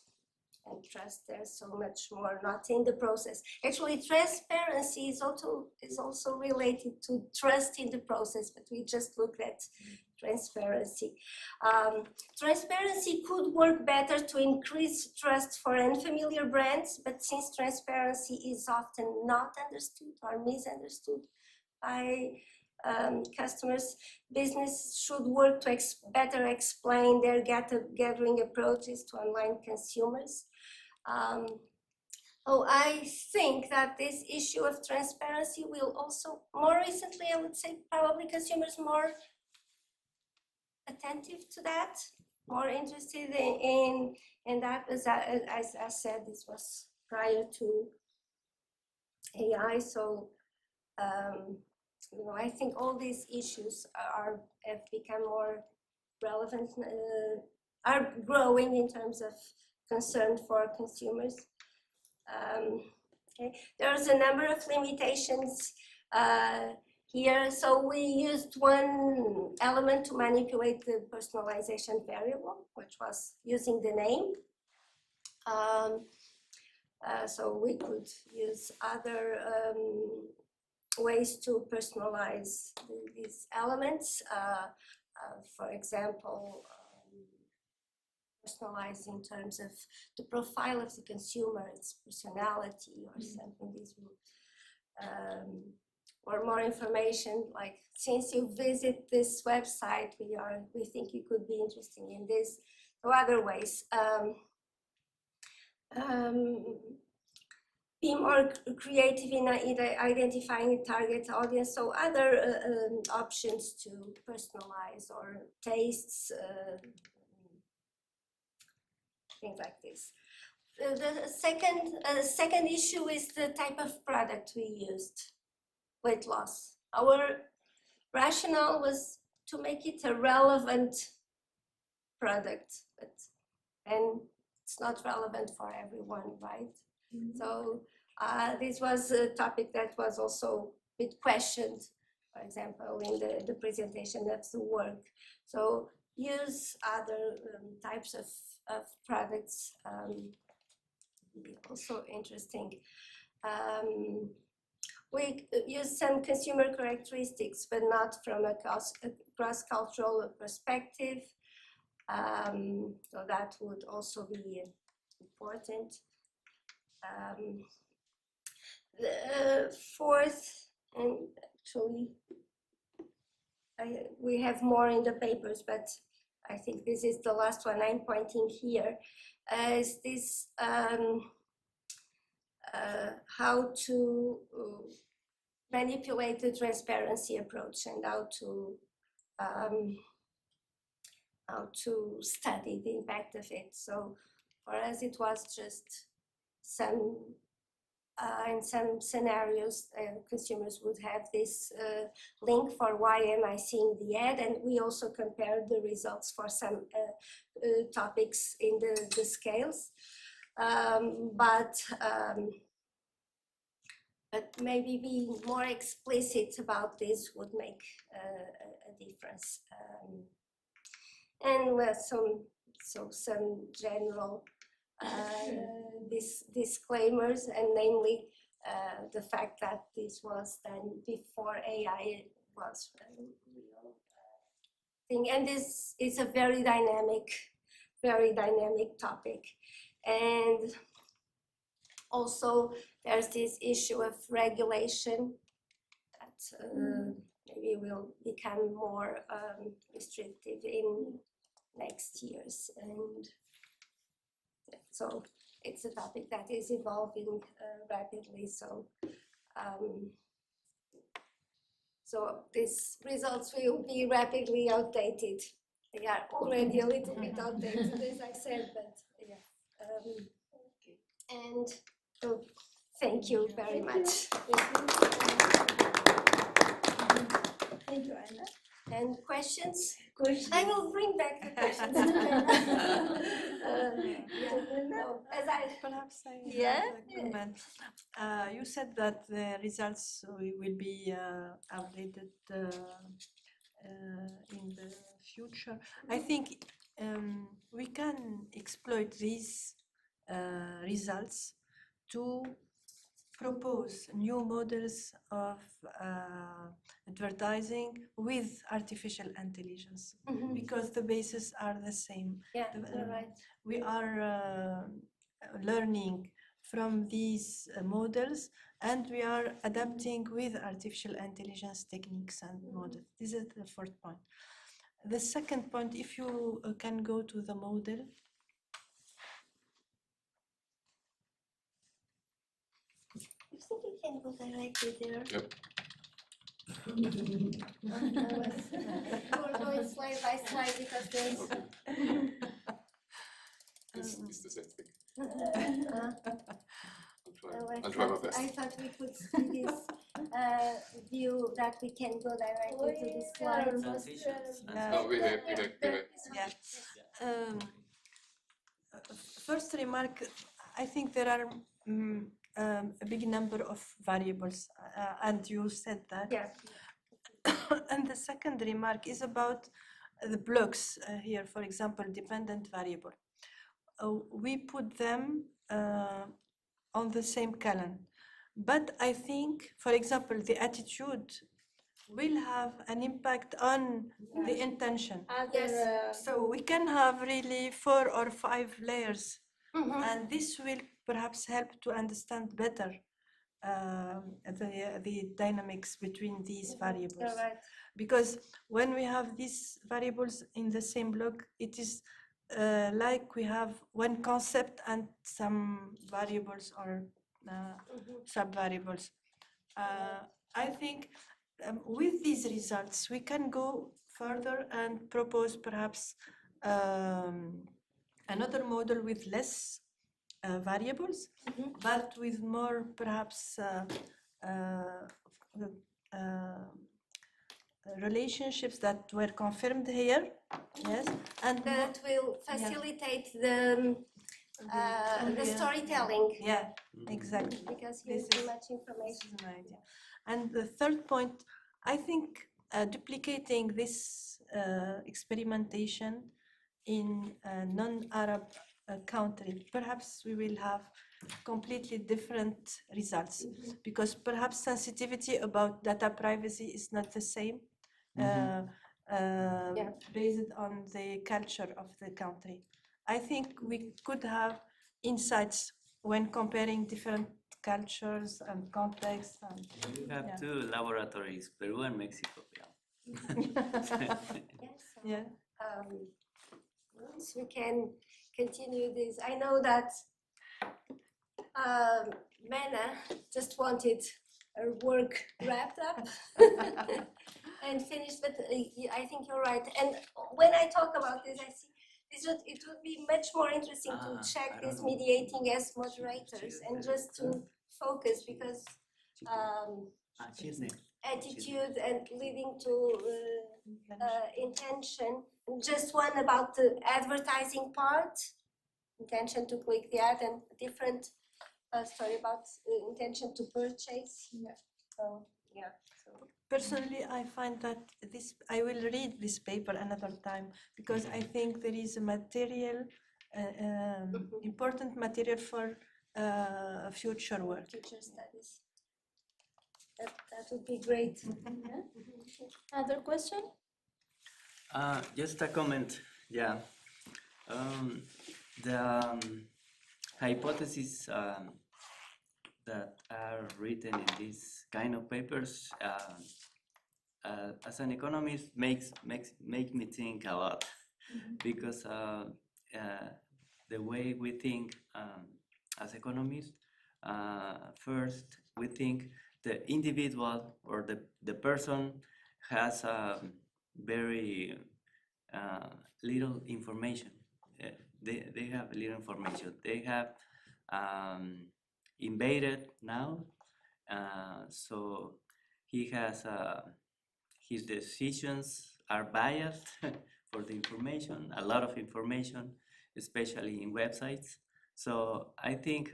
and trust there's so much more, not in the process. Actually, transparency is also related to trust in the process, but we just looked at transparency. Transparency could work better to increase trust for unfamiliar brands, but since transparency is often not understood or misunderstood by customers, business should work to better explain their gathering approaches to online consumers. I think that this issue of transparency will also, more recently, I would say probably consumers more attentive to that, more interested in that. As I said, this was prior to AI, so I think all these issues have become more relevant, are growing in terms of concern for consumers. Okay. There's a number of limitations here. So we used one element to manipulate the personalization variable, which was using the name. So we could use other ways to personalize these elements. For example, personalize in terms of the profile of the consumer, its personality or something. These will or more information, like since you visit this website, we think you could be interested in this, or other ways. Be more creative in identifying the target audience, so other options to personalize or tastes, things like this. The second issue is the type of product we used, weight loss. Our rationale was to make it a relevant product, and it's not relevant for everyone, right? So this was a topic that was also a bit questioned, for example, in the presentation of the work. So use other types of products, be also interesting. We use some consumer characteristics, but not from a cross-cultural perspective. So that would also be important. The fourth, and actually we have more in the papers, but I think this is the last one I'm pointing here, is this how to manipulate the transparency approach and how to study the impact of it. So for us, it was just in some scenarios, consumers would have this link for why am I seeing the ad, and we also compared the results for some topics in the scales. But maybe being more explicit about this would make a difference. And some general disclaimers, and namely the fact that this was done before AI was a real thing. And this is a very dynamic topic. And also there's this issue of regulation that maybe will become more restrictive in next years. And so it's a topic that is evolving rapidly. So these results will be rapidly outdated. They are already a little bit outdated, as I said, but yeah. And so thank you very much. Thank you, Anna. And questions? I will bring back the questions. Perhaps I Yeah? have a comment. You said that the results will be updated in the future. I think we can exploit these results to propose new models of advertising with artificial intelligence, because the bases are the same. Yeah, you're right. We are learning from these models, and we are adapting with artificial intelligence techniques and models. This is the fourth point. The second point, if you can go to the model. You think you can go directly there? Yep. We're going slide by slide because there's. It's the same thing. I'll try my best. I thought we could see this view that we can go directly to the slides. No, we have. Yeah. First remark, I think there are a big number of variables, and you said that. Yeah. And the second remark is about the blocks here, for example, dependent variable. We put them on the same column, but I think, for example, the attitude will have an impact on the intention. Yes. So we can have really 4 or 5 layers, and this will perhaps help to understand better the dynamics between these variables. You're right. Because when we have these variables in the same block, it is like we have one concept and some variables or sub-variables. I think with these results, we can go further and propose perhaps another model with less variables, but with more perhaps relationships that were confirmed here, yes, and that will facilitate the storytelling. Yeah, exactly. Because here's too much information. And the third point, I think duplicating this experimentation in a non-Arab country, perhaps we will have completely different results, because perhaps sensitivity about data privacy is not the same based on the culture of the country. I think we could have insights when comparing different cultures and contexts. And, You have two laboratories, Peru and Mexico. Yes. Once we can continue this, I know that Mena just wanted her work wrapped up and finished, but I think you're right. And when I talk about this, I see it would be much more interesting to check this mediating as moderators and just to focus, because attitude and leading to intention. Just one about the advertising part, intention to click the ad, and different story about intention to purchase. Yeah. So yeah. Personally, I find that I will read this paper another time, because I think there is a material, important material for future work. Future studies. That would be great. Other question? Just a comment. Yeah. The hypotheses that are written in these kind of papers, as an economist, make me think a lot, because the way we think as economists, first we think the individual or the person has very little information. They have little information. They have invaded now, so he has his decisions are biased for the information, a lot of information, especially in websites. So I think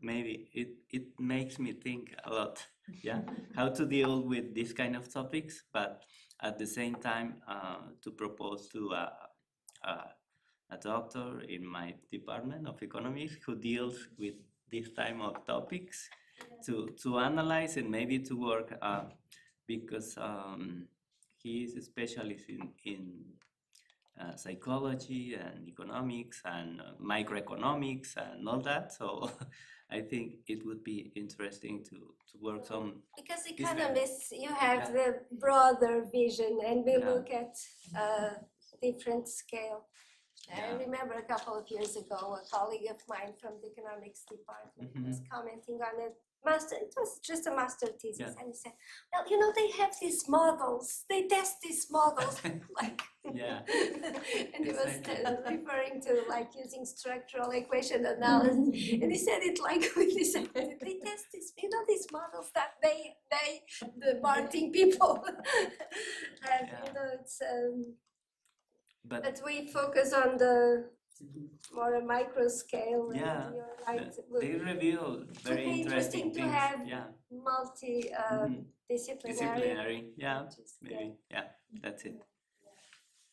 maybe it makes me think a lot, yeah, how to deal with this kind of topics, but at the same time to propose to a doctor in my department of economics who deals with this type of topics to analyze and maybe to work because he is a specialist in psychology and economics and microeconomics and all that. So I think it would be interesting to work some. Because economists, you have the broader vision, and we look at different scale. I remember a couple of years ago, a colleague of mine from the economics department was commenting on it. It was just a master thesis, and he said, "Well, you know, they have these models. They test these models, like." And he was referring to like using structural equation analysis, and he said it like with this: "They test this, you know, these models that the marketing people." And you know, it's. But we focus on the more micro scale. Yeah, you're right. they reveal very interesting to things. have Yeah, multi-disciplinary. Yeah, maybe. Yeah, that's it.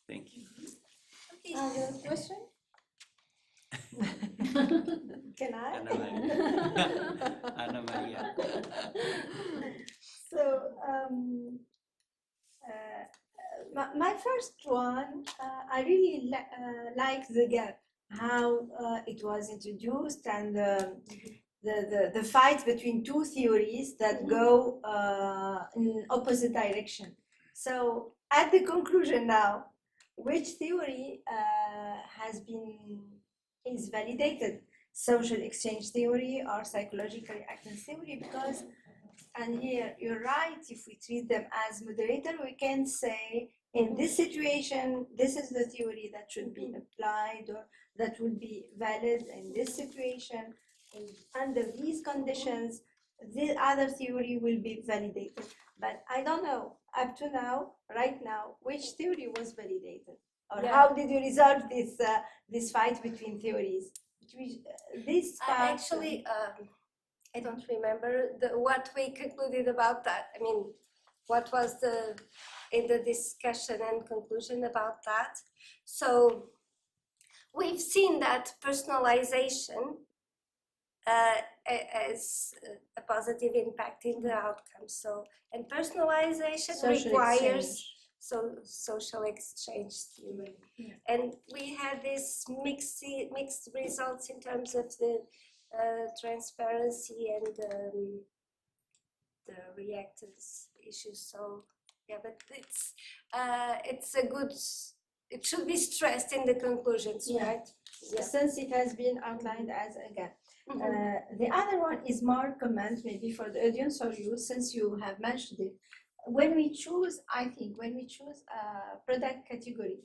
Thank you. Okay. Your question? Can I? Ana Maria. So, my first one, I really like the gap, how it was introduced, and the fight between two theories that go in opposite direction. So at the conclusion now, which theory is validated? Social exchange theory or psychological reactance theory? Because, and here you're right, if we treat them as moderator, we can say in this situation, this is the theory that should be applied or that would be valid in this situation. And under these conditions, the other theory will be validated. But I don't know, up to now, right now, which theory was validated? Or how did you resolve this fight between theories? This part, Actually, I don't remember what we concluded about that. I mean, what was in the discussion and conclusion about that? So we've seen that personalization has a positive impact in the outcome. So, and personalization requires social exchange theory. And we had this mixed results in terms of the transparency and the reactance issues. So yeah, but it's a good. It should be stressed in the conclusions, right? Yeah. Since it has been outlined as again. The other one is more comment maybe for the audience or you, since you have mentioned it. When we choose, I think, when we choose a product category,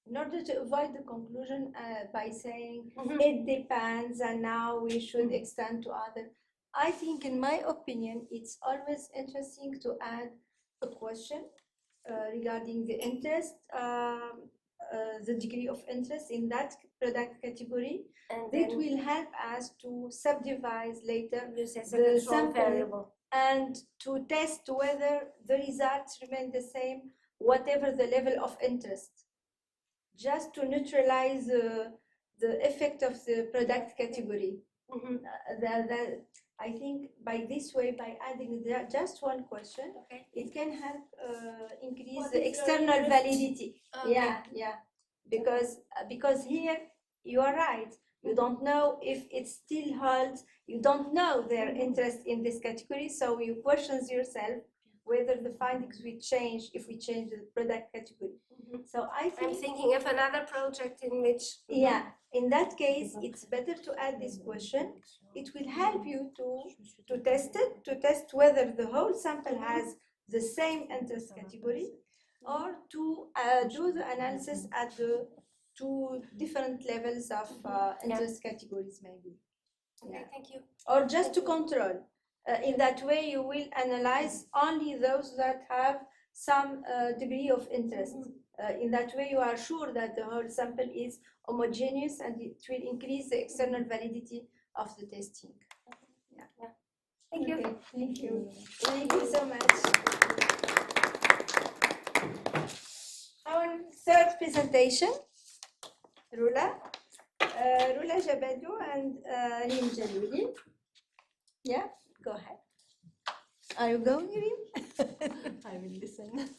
in order to avoid the conclusion by saying it depends and now we should extend to other, I think, in my opinion, it's always interesting to add a question regarding the interest, the degree of interest in that product category. And it will help us to subdivide later the sample variable and to test whether the results remain the same, whatever the level of interest, just to neutralize the effect of the product category. I think by this way, by adding just one question, it can help increase the external validity. Yeah. Because here you are right. You don't know if it still holds. You don't know their interest in this category, so you question yourself whether the findings will change if we change the product category. So I'm thinking of another project in which in that case it's better to add this question. It will help you to test it, to test whether the whole sample has the same interest category, or to do the analysis at the two different levels of interest categories maybe. Okay, thank you. Or just to control. In that way, you will analyze only those that have some degree of interest. In that way, you are sure that the whole sample is homogeneous and it will increase the external validity of the testing. Yeah. Thank you. Okay, thank you. Thank you so much. Our third presentation, Rula Jabadou and Reem Jalouli. Yeah, go ahead. Are you going, Reem? I will listen.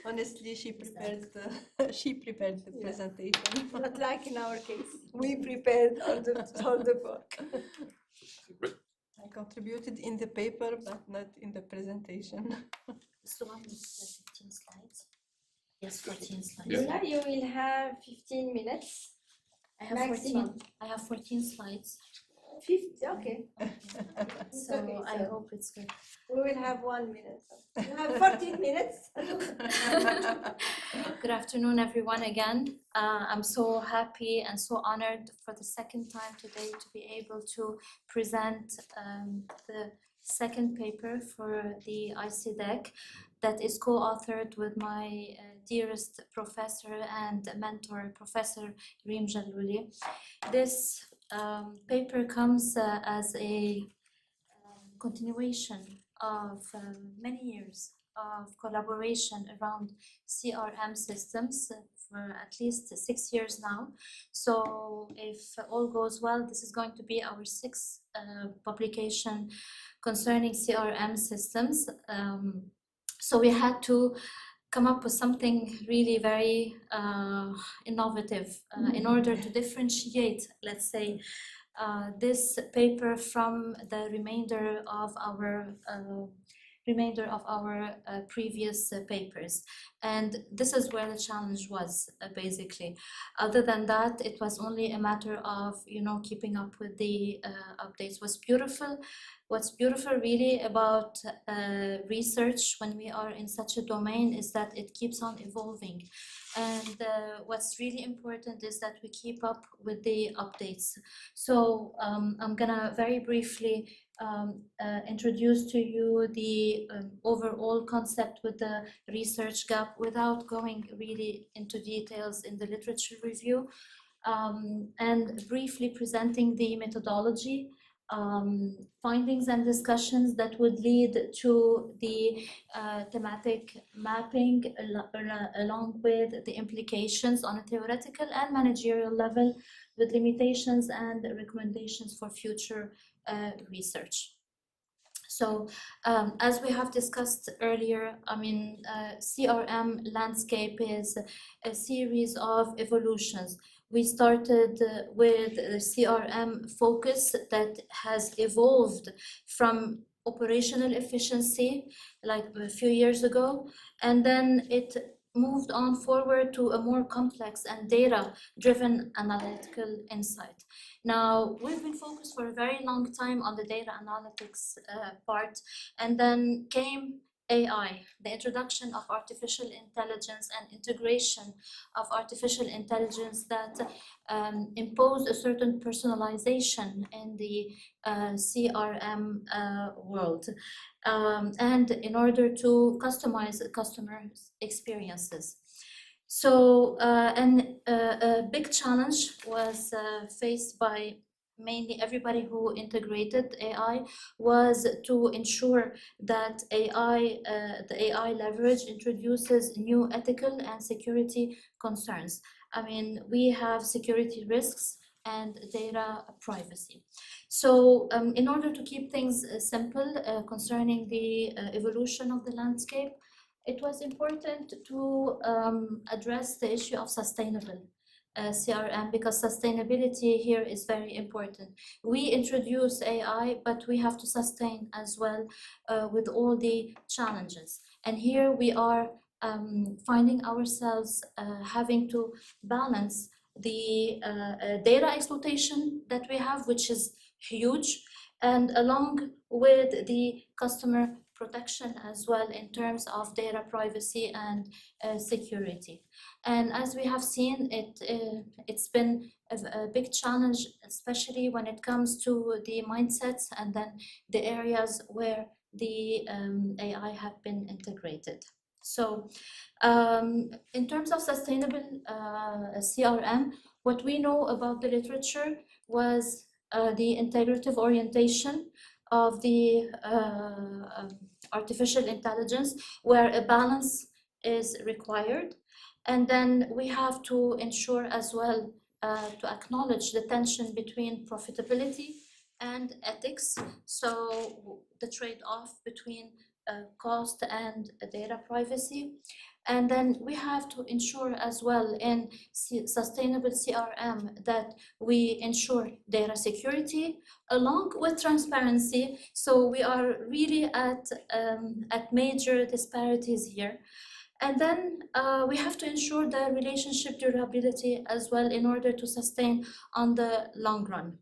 Honestly, she prepared the presentation. Not like in our case. We prepared all the work. I contributed in the paper, but not in the presentation. So one is 15 slides. Yes, 14 slides. Rula, you will have 15 minutes. I have maximum. 14. I have 14 slides. 50, okay. So okay, I hope it's good. We will have 1 minute. You have 14 minutes. Good afternoon, everyone, again. I'm so happy and so honored for the second time today to be able to present the second paper for the ICDEc that is co-authored with my dearest professor and mentor, Professor Reem Jalouli. This paper comes as a continuation of many years of collaboration around CRM systems for at least 6 years now. So if all goes well, this is going to be our 6th publication concerning CRM systems. So we had to come up with something really very innovative in order to differentiate, let's say, this paper from the remainder of our previous papers. And this is where the challenge was, basically. Other than that, it was only a matter of, keeping up with the updates. What's beautiful really about research when we are in such a domain is that it keeps on evolving. And what's really important is that we keep up with the updates. So I'm gonna very briefly introduce to you the overall concept with the research gap without going really into details in the literature review, and briefly presenting the methodology, findings and discussions that would lead to the thematic mapping along with the implications on a theoretical and managerial level, with limitations and recommendations for future research. So as we have discussed earlier, CRM landscape is a series of evolutions. We started with the CRM focus that has evolved from operational efficiency like a few years ago, and then it moved on forward to a more complex and data-driven analytical insight. Now, we've been focused for a very long time on the data analytics part, and then came AI, the introduction of artificial intelligence and integration of artificial intelligence that imposed a certain personalization in the CRM world, and in order to customize customer experiences. So a big challenge was faced by mainly everybody who integrated AI, was to ensure that the AI leverage introduces new ethical and security concerns. We have security risks and data privacy. So in order to keep things simple concerning the evolution of the landscape, it was important to address the issue of sustainable CRM, because sustainability here is very important. We introduce AI, but we have to sustain as well with all the challenges. And here we are finding ourselves having to balance the data exploitation that we have, which is huge, and along with the customer protection as well in terms of data privacy and security. And as we have seen, it's been a big challenge, especially when it comes to the mindsets and then the areas where the AI have been integrated. So in terms of sustainable CRM, what we know about the literature was the integrative orientation of the artificial intelligence, where a balance is required. And then we have to ensure as well to acknowledge the tension between profitability and ethics. So the trade-off between cost and data privacy. And then we have to ensure as well in sustainable CRM that we ensure data security along with transparency. So we are really at major disparities here. And then we have to ensure the relationship durability as well in order to sustain on the long run.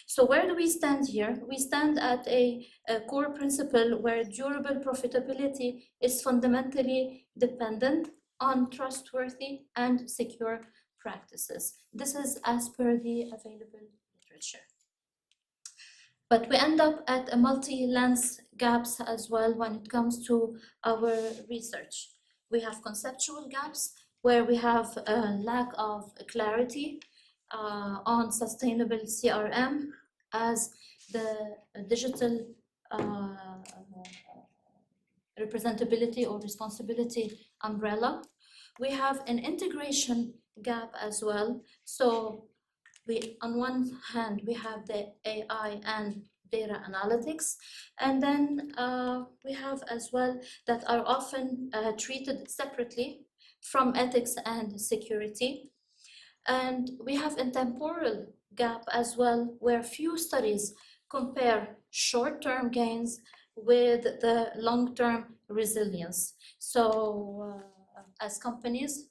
So where do we stand here? We stand at a core principle where durable profitability is fundamentally dependent on trustworthy and secure practices. This is as per the available literature. But we end up at a multi-lens gaps as well when it comes to our research. We have conceptual gaps where we have a lack of clarity on sustainable CRM as the digital representability or responsibility umbrella. We have an integration gap as well. So on one hand, we have the AI and data analytics, and then we have as well that are often treated separately from ethics and security. And we have a temporal gap as well, where few studies compare short-term gains with the long-term resilience. So as companies,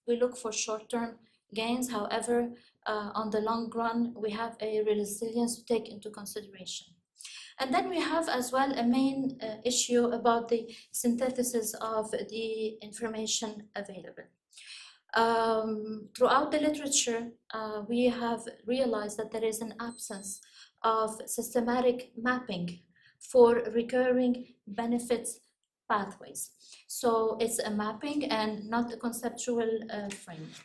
we look for short-term gains. However, on the long run, we have a resilience to take into consideration. And then we have as well a main issue about the synthesis of the information available. Throughout the literature, we have realized that there is an absence of systematic mapping for recurring benefits pathways. So it's a mapping and not a conceptual framework.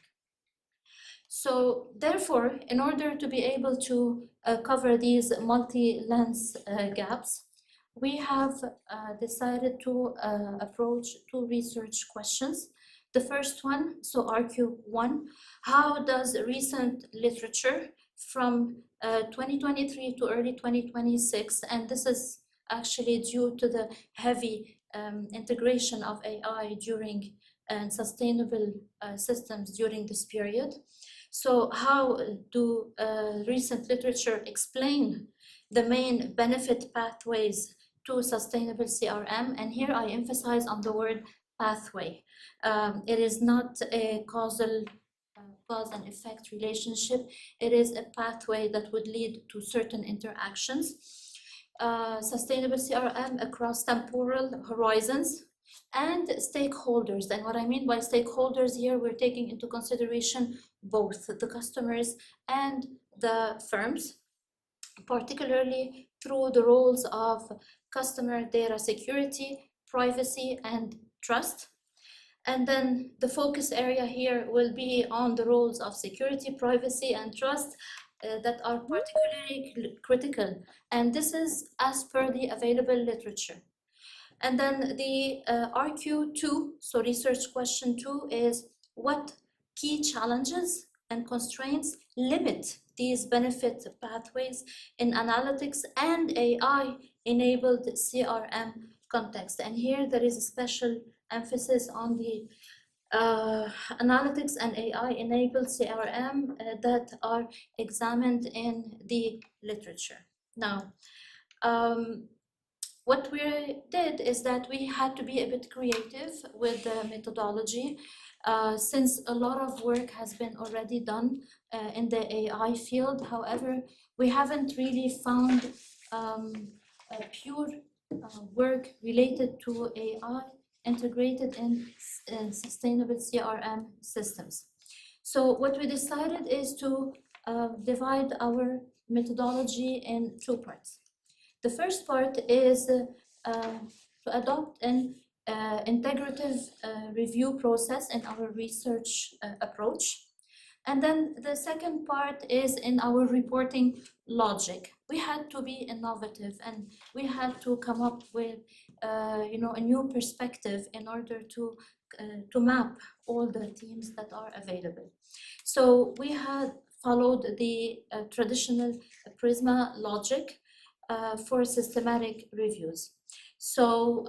So therefore, in order to be able to cover these multi-lens gaps, we have decided to approach two research questions. The first one, so RQ1, how does recent literature from 2023 to early 2026, and this is actually due to the heavy integration of AI during and sustainable systems during this period. So how do recent literature explain the main benefit pathways to sustainable CRM? And here I emphasize on the word pathway. It is not a causal cause and effect relationship. It is a pathway that would lead to certain interactions. Sustainable CRM across temporal horizons and stakeholders. And what I mean by stakeholders here, we're taking into consideration both the customers and the firms, particularly through the roles of customer data security, privacy, and trust. And then the focus area here will be on the roles of security, privacy, and trust that are particularly critical. And this is as per the available literature. And then the RQ2, so research question 2, is what key challenges and constraints limit these benefit pathways in analytics and AI-enabled CRM context. And here there is a special emphasis on the analytics and AI-enabled CRM that are examined in the literature. Now, what we did is that we had to be a bit creative with the methodology, since a lot of work has been already done in the AI field. However, we haven't really found pure work related to AI integrated in sustainable CRM systems. So what we decided is to divide our methodology in two parts. The first part is to adopt an integrative review process in our research approach. And then the second part is in our reporting logic. We had to be innovative and we had to come up with a new perspective in order to map all the teams that are available. So we had followed the traditional Prisma logic for systematic reviews. So,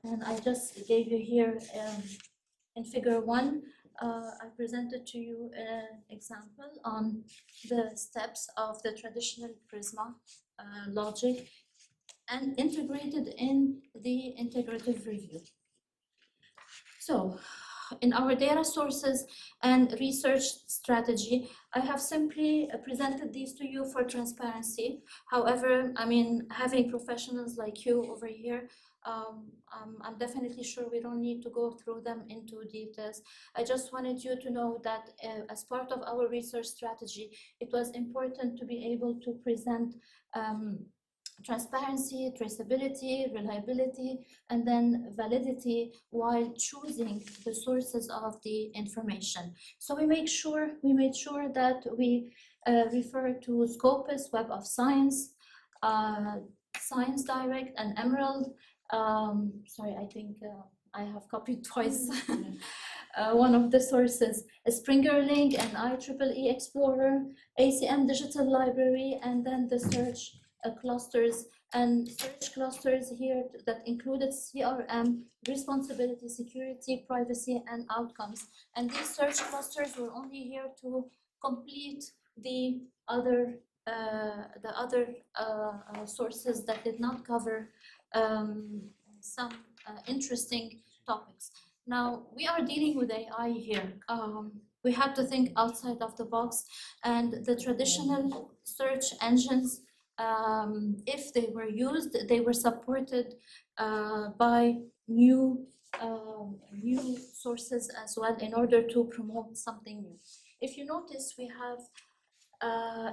and I just gave you here in figure 1, I presented to you an example on the steps of the traditional Prisma logic and integrated in the integrative review. So, in our data sources and research strategy, I have simply presented these to you for transparency. However, I mean, having professionals like you over here, I'm definitely sure we don't need to go through them into details. I just wanted you to know that as part of our research strategy, it was important to be able to present transparency, traceability, reliability, and then validity while choosing the sources of the information. So we made sure that we refer to Scopus, Web of Science, Science Direct, and Emerald. Sorry, I think I have copied twice. One of the sources, Springer Link and IEEE Explorer, ACM Digital Library, and then the search clusters and search clusters here that included CRM, responsibility, security, privacy, and outcomes. And these search clusters were only here to complete the other sources that did not cover some interesting topics. Now, we are dealing with AI here. We have to think outside of the box, and the traditional search engines, if they were used, they were supported by new sources as well in order to promote something new. If you notice, we have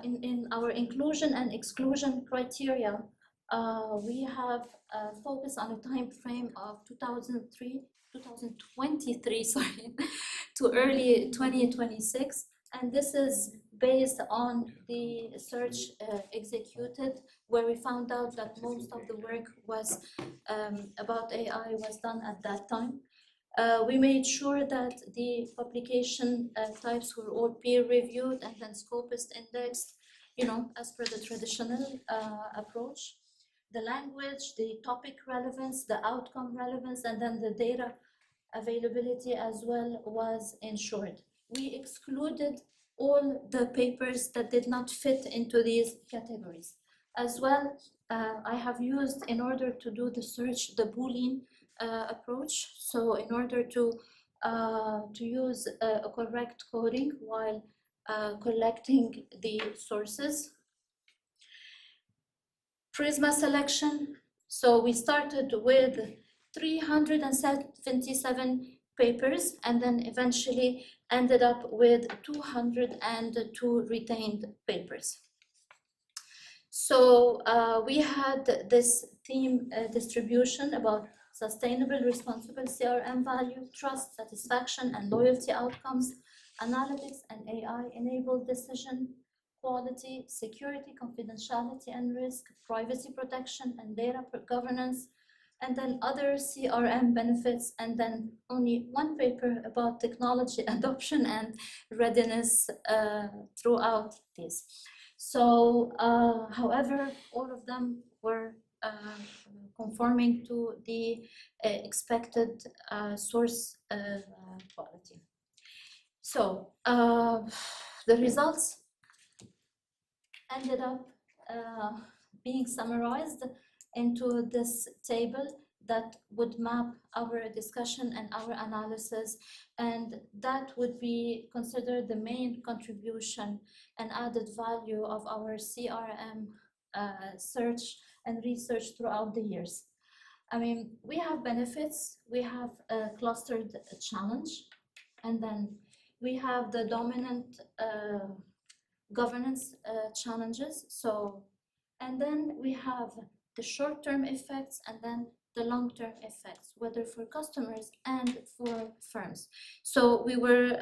in our inclusion and exclusion criteria, we have focused on a time frame of 2023 sorry, to early 2026, and this is based on the search executed, where we found out that most of the work was about AI was done at that time. We made sure that the publication types were all peer-reviewed and then Scopus indexed, you know, as per the traditional approach. The language, the topic relevance, the outcome relevance, and then the data availability as well was ensured. We excluded all the papers that did not fit into these categories. As well, I have used, in order to do the search, the Boolean approach. So in order to use a correct coding while collecting the sources. Prisma selection. So we started with 377 papers and then eventually ended up with 202 retained papers. So we had this theme distribution about sustainable, responsible CRM value, trust, satisfaction, and loyalty outcomes, analytics and AI-enabled decision, quality, security, confidentiality and risk, privacy protection, and data governance, and then other CRM benefits, and then only one paper about technology adoption and readiness throughout this. So, however, all of them were conforming to the expected source quality. So, the results ended up being summarized into this table that would map our discussion and our analysis, and that would be considered the main contribution and added value of our CRM search and research throughout the years. I mean, we have benefits, we have a clustered challenge, and then we have the dominant governance challenges. So, and then we have the short-term effects and then the long-term effects, whether for customers and for firms. So we were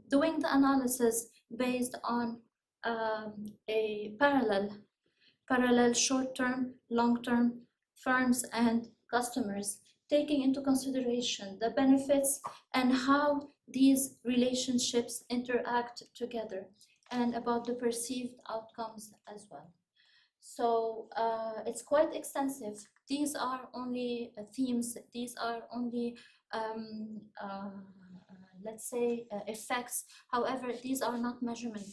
doing the analysis based on a parallel short-term, long-term firms and customers, taking into consideration the benefits and how these relationships interact together, and about the perceived outcomes as well. So it's quite extensive. These are only themes, these are only, let's say, effects. However, these are not measurement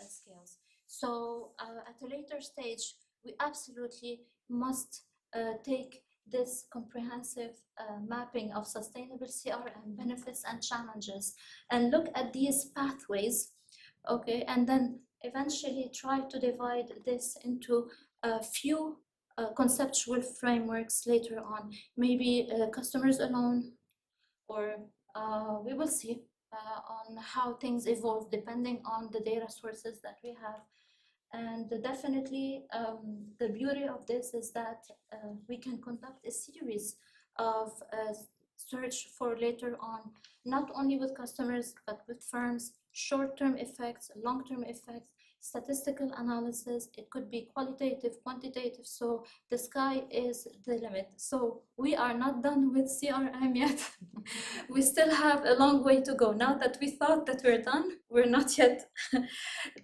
scales. So at a later stage, we absolutely must take this comprehensive mapping of sustainable CRM benefits and challenges and look at these pathways, okay, and then eventually try to divide this into a few conceptual frameworks later on, maybe customers alone, or we will see on how things evolve depending on the data sources that we have. And definitely the beauty of this is that we can conduct a series of search for later on, not only with customers, but with firms, short-term effects, long-term effects, statistical analysis. It could be qualitative, quantitative, so the sky is the limit. So we are not done with CRM yet. We still have a long way to go. Now that we thought that we're done, we're not yet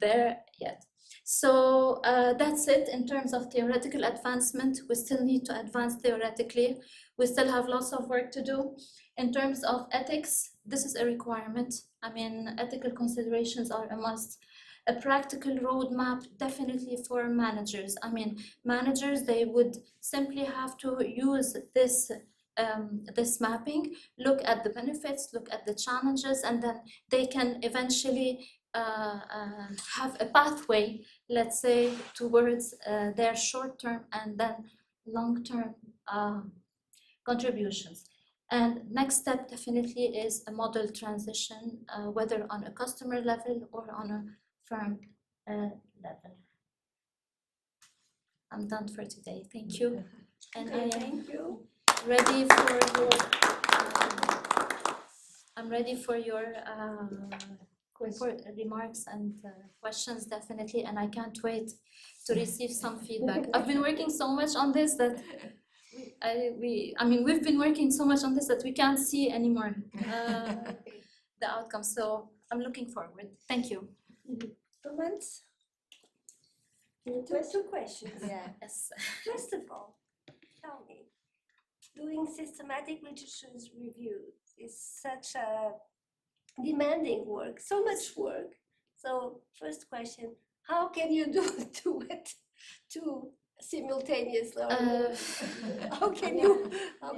there yet. So that's it in terms of theoretical advancement. We still need to advance theoretically. We still have lots of work to do. In terms of ethics, this is a requirement. I mean, ethical considerations are a must. A practical roadmap definitely for managers. I mean, managers, they would simply have to use this this mapping, look at the benefits, look at the challenges, and then they can eventually have a pathway, let's say, towards their short-term and then long-term contributions. And next step definitely is a model transition, whether on a customer level or on a firm level. I'm done for today. Thank you. And Okay, I am thank you. ready for your. I'm ready for your remarks and questions definitely, and I can't wait to receive some feedback. I've been working so much on this that we've been working so much on this that we can't see anymore the outcome. So I'm looking forward. Thank you. Comments? Two questions. Yeah. Yes. First of all, tell me, doing systematic literature review is such a demanding work, so much work. So first question, how can you do it two simultaneously? How can you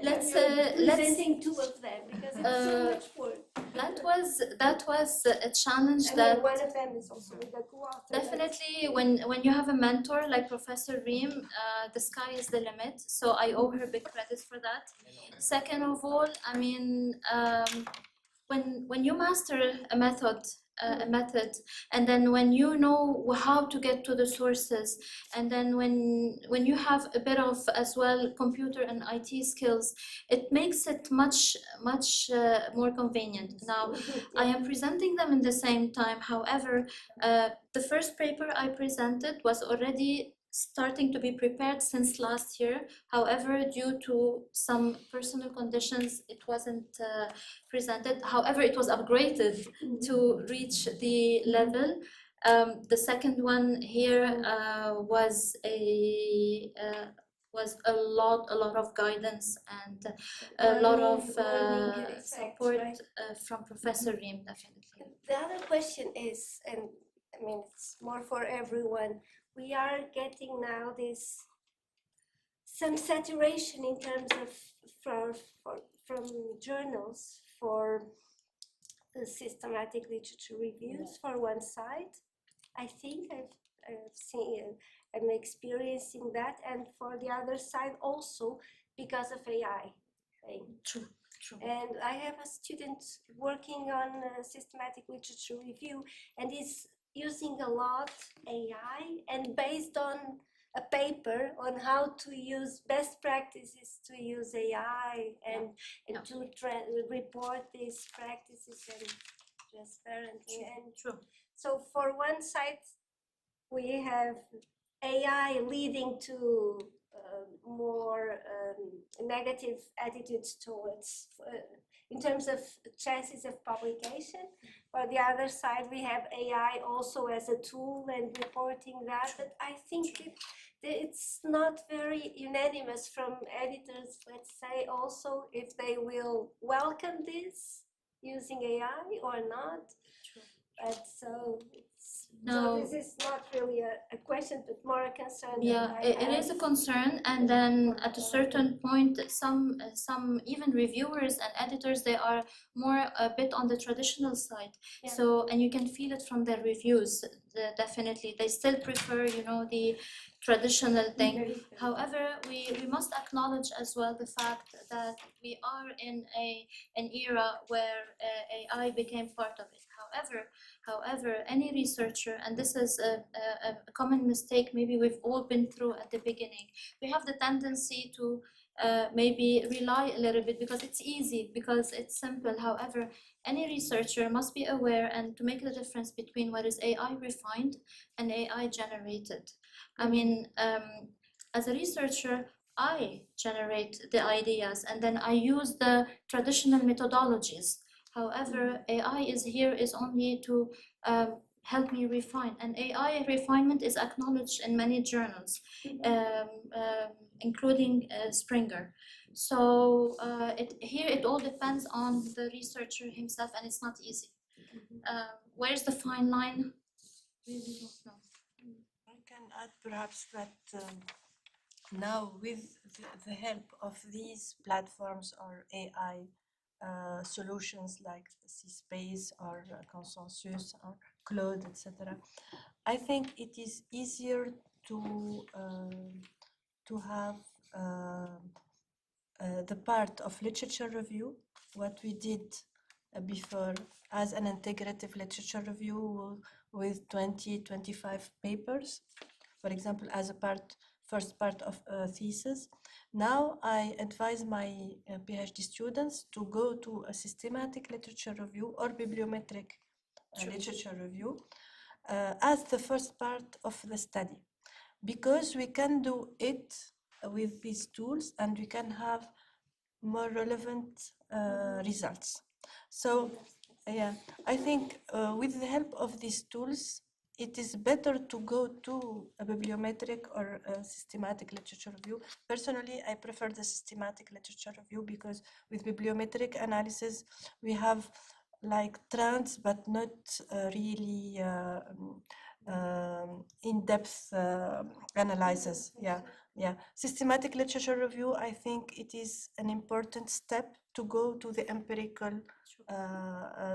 presenting two of them, because it's so much work. That was a challenge. One of them is also with the co-author. Definitely, when you have a mentor like Professor Reem, the sky is the limit. So I owe her big credit for that. Second of all, I mean, when you master a method, and then when you know how to get to the sources, and then when you have a bit of as well computer and IT skills, it makes it much more convenient. Now I am presenting them in the same time. However, the first paper I presented was already starting to be prepared since last year. However, due to some personal conditions, it wasn't presented. However, it was upgraded to reach the level. The second one here was a lot of guidance and a lot of support from Professor Reem, definitely. The other question is, and I mean, it's more for everyone, we are getting now some saturation in terms of from journals for the systematic literature reviews for one side. I think I've seen, I'm experiencing that, and for the other side also because of AI thing. True. And I have a student working on systematic literature review, and he's using a lot AI, and based on a paper on how to use best practices to use AI and to report these practices and transparently. And so for one side, we have AI leading to more negative attitudes towards, in terms of chances of publication. For the other side, we have AI also as a tool and reporting that, but I think it's not very unanimous from editors, let's say, also if they will welcome this using AI or not. But so this is not really a question, but more a concern. Yeah, it is a concern, and then at a certain point, some even reviewers and editors, they are more a bit on the traditional side. Yeah. So, and you can feel it from their reviews. Definitely, they still prefer, the traditional thing. However, we must acknowledge as well the fact that we are in an era where AI became part of it. However, any researcher, and this is a common mistake maybe we've all been through at the beginning, we have the tendency to maybe rely a little bit because it's easy, because it's simple. However, any researcher must be aware and to make the difference between what is AI refined and AI generated. I mean, as a researcher, I generate the ideas and then I use the traditional methodologies. However, AI is only to help me refine. And AI refinement is acknowledged in many journals, including Springer. So here it all depends on the researcher himself, and it's not easy. Where's the fine line? Really don't know. I can add perhaps that now with the help of these platforms or AI solutions like C-Space or Consensus or Claude, etc., I think it is easier to have the part of literature review, what we did before as an integrative literature review with 20-25 papers, for example, as a first part of a thesis. Now I advise my PhD students to go to a systematic literature review or bibliometric literature review as the first part of the study, because we can do it with these tools and we can have more relevant results. So yeah, I think with the help of these tools, it is better to go to a bibliometric or a systematic literature review. Personally, I prefer the systematic literature review because with bibliometric analysis, we have like trends, but not really in-depth analysis. Yeah. Systematic literature review, I think it is an important step to go to the empirical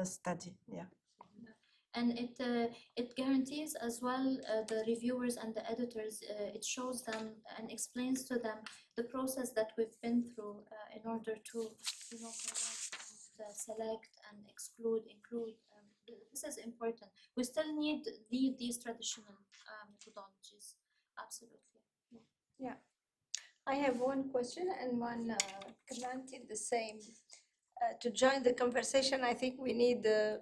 study. Yeah. And it guarantees as well the reviewers and the editors. It shows them and explains to them the process that we've been through in order to, select and exclude, include. This is important. We still need these traditional methodologies. Absolutely. Yeah. I have one question and one comment in the same. To join the conversation, I think we need a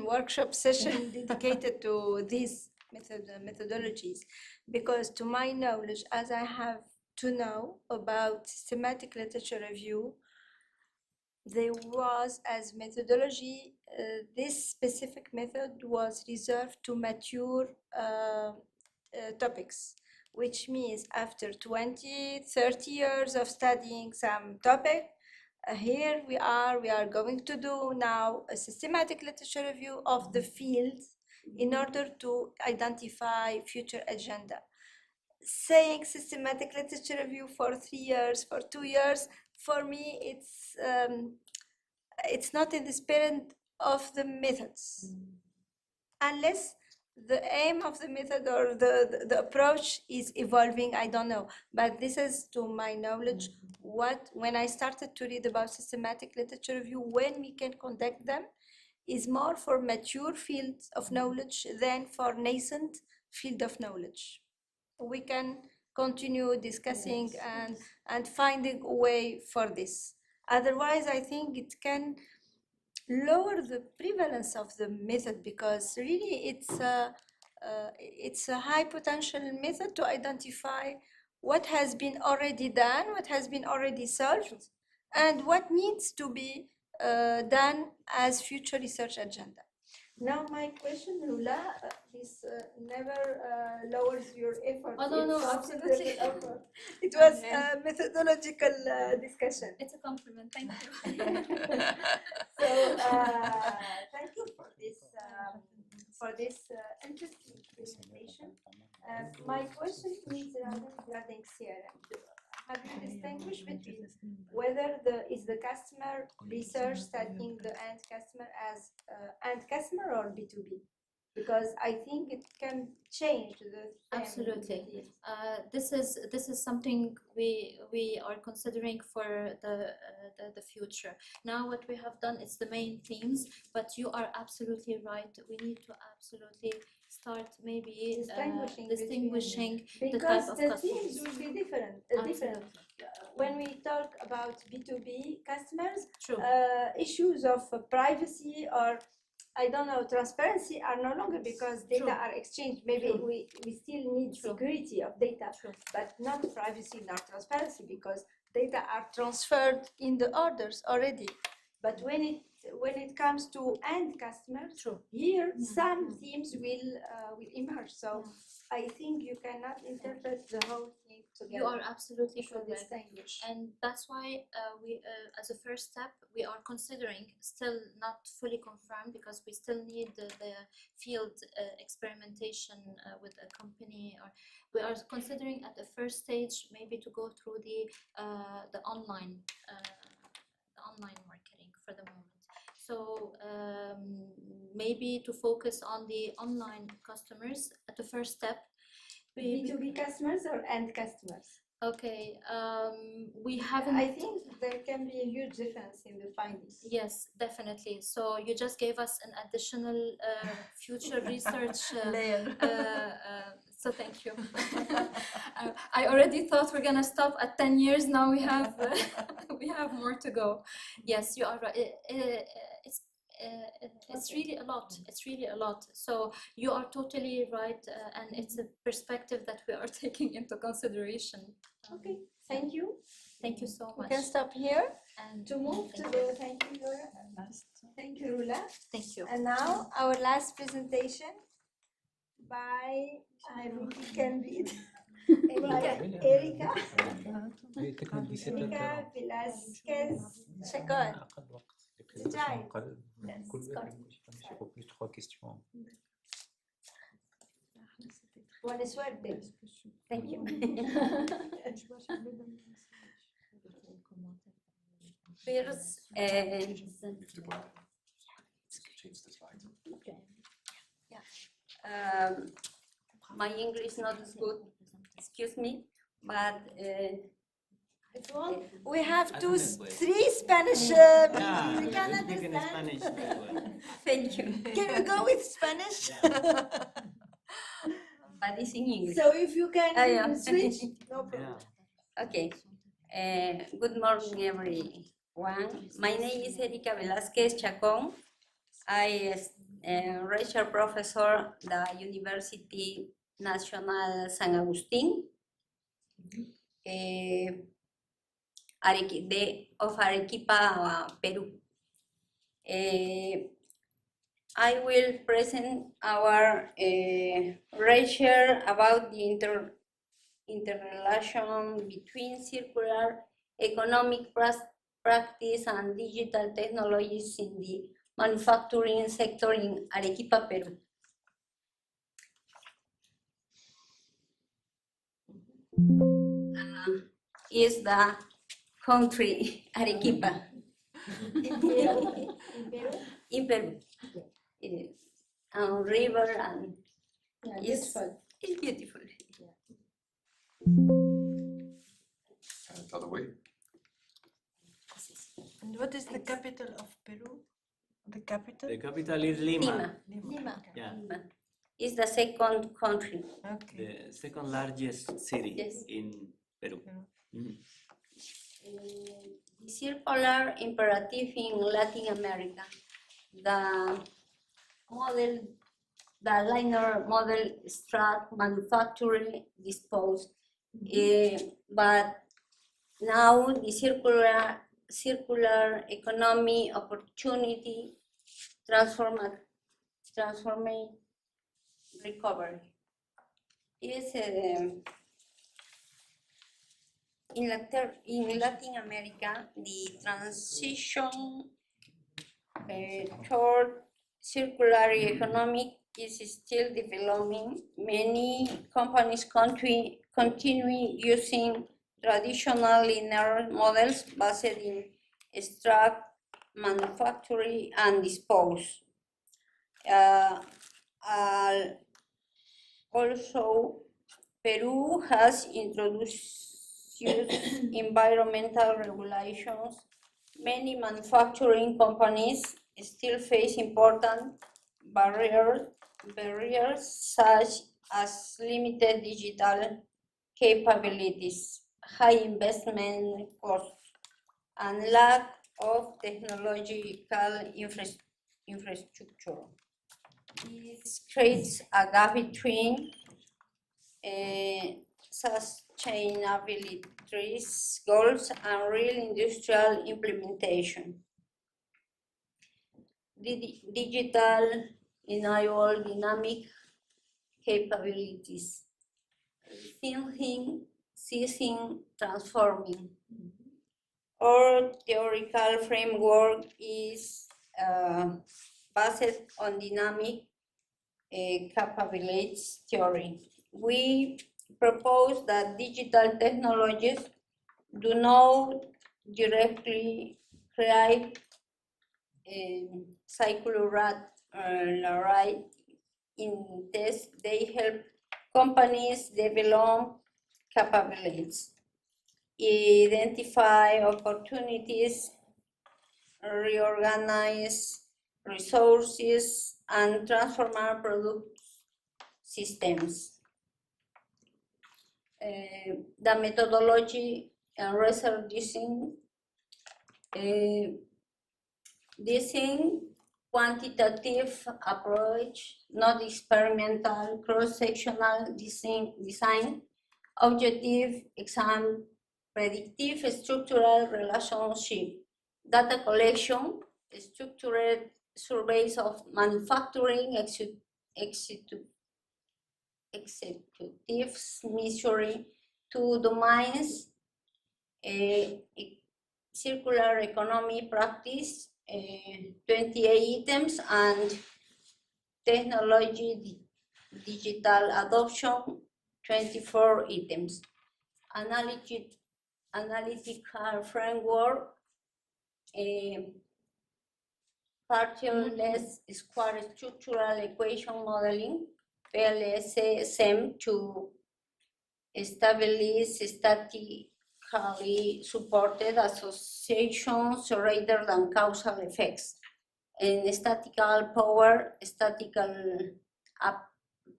workshop session dedicated to these methodologies, because to my knowledge, as I have to know about systematic literature review, there was as methodology, this specific method was reserved to mature topics, which means after 20, 30 years of studying some topic, here we are going to do now a systematic literature review of the field in order to identify future agenda. Saying systematic literature review for 3 years, for 2 years, for me, it's not in the spirit of the methods, unless the aim of the method or the approach is evolving. I don't know, but this is, to my knowledge, when I started to read about systematic literature review, when we can conduct them, is more for mature fields of knowledge than for nascent field of knowledge. We can continue discussing and finding a way for this. Otherwise, I think it can lower the prevalence of the method, because really it's a high potential method to identify what has been already done, what has been already solved, and what needs to be done as future research agenda. Now my question, Rula, this never lowers your effort. Oh, no, absolutely. It was a methodological discussion. It's a compliment, thank you. So thank you for this interesting presentation. My question is regarding CRM. Have you distinguished between whether is the customer research studying the end customer as end customer or B2B? Because I think it can change the Absolutely. This is something we are considering for the future. Now what we have done is the main themes, but you are absolutely right. We need to absolutely start maybe distinguishing the type of the themes will be different. When we talk about B2B customers, issues of privacy or I don't know, transparency are no longer, because data are exchanged. Maybe we still need security of data, but not privacy nor transparency, because data are transferred in the orders already. But when when it comes to end customers, here some themes will emerge. So I think you cannot interpret the whole thing together. You are absolutely to correct. distinguish. And that's why we, as a first step, we are considering, still not fully confirmed, because we still need the field experimentation with a company, or we are considering at the first stage maybe to go through the online marketing for the moment. So maybe to focus on the online customers at the first step. B2B customers or end customers? Okay, we haven't. I think there can be a huge difference in the findings. Yes, definitely. So you just gave us an additional future research layer. So thank you. I already thought we're gonna stop at 10 years. Now we have we have more to go. Yes, you are right. It's really a lot. It's really a lot. So you are totally right, and it's a perspective that we are taking into consideration. Okay, thank you. Thank you so much. We can stop here and to move to the thank you, Laura. Thank you, Rula. Thank you. And now our last presentation by, I think you can read, Erika Velasquez-Chacon. Buena suerte. Thank you. First, my English is not as good, excuse me, but we have three Spanish. We can understand. Thank you. Can we go with Spanish? But it's in English. So if you can switch, no problem. Okay. Good morning, everyone. My name is Erika Velasquez-Chacon. I am a research professor at the University Nacional San Agustín of Arequipa, Peru. I will present our research about the interrelation between circular economic practice and digital technologies in the manufacturing sector in Arequipa, Peru. Is the country Arequipa. In Peru? In Peru. It is river and beautiful. It's beautiful. The other way. And what is the capital of Peru? The capital? The capital is Lima. Lima. Yeah. Lima. It's the second country. Okay. The second largest city Yes. in Peru. Mm. The circular imperative in Latin America. The liner model extract, manufacturing, dispose. But now the circular economy opportunity transforming recovery. Is in Latin America, the transition toward circular economy is still developing. Many companies continue using traditional linear models based in extract, manufacture, and dispose. Also, Peru has introduced environmental regulations. Many manufacturing companies still face important barriers such as limited digital capabilities, high investment costs, and lack of technological infrastructure. This creates a gap between sustainability goals and real industrial implementation. digital enable dynamic capabilities. Thinking, seizing, transforming. Our theoretical framework is based on dynamic capabilities theory. We propose that digital technologies do not directly create circular right in this. They help companies develop capabilities, identify opportunities, reorganize resources, and transform our product systems. The methodology and research design quantitative approach, not experimental, cross-sectional design, objective exam, predictive structural relationship, data collection, structured surveys of manufacturing executives, measuring 2 domains, circular economy practice, 28 items, and technology digital adoption, 24 items. Analytical framework, partial-less square structural equation modeling, PLS-SEM, to establish statically supported associations rather than causal effects. And statistical power,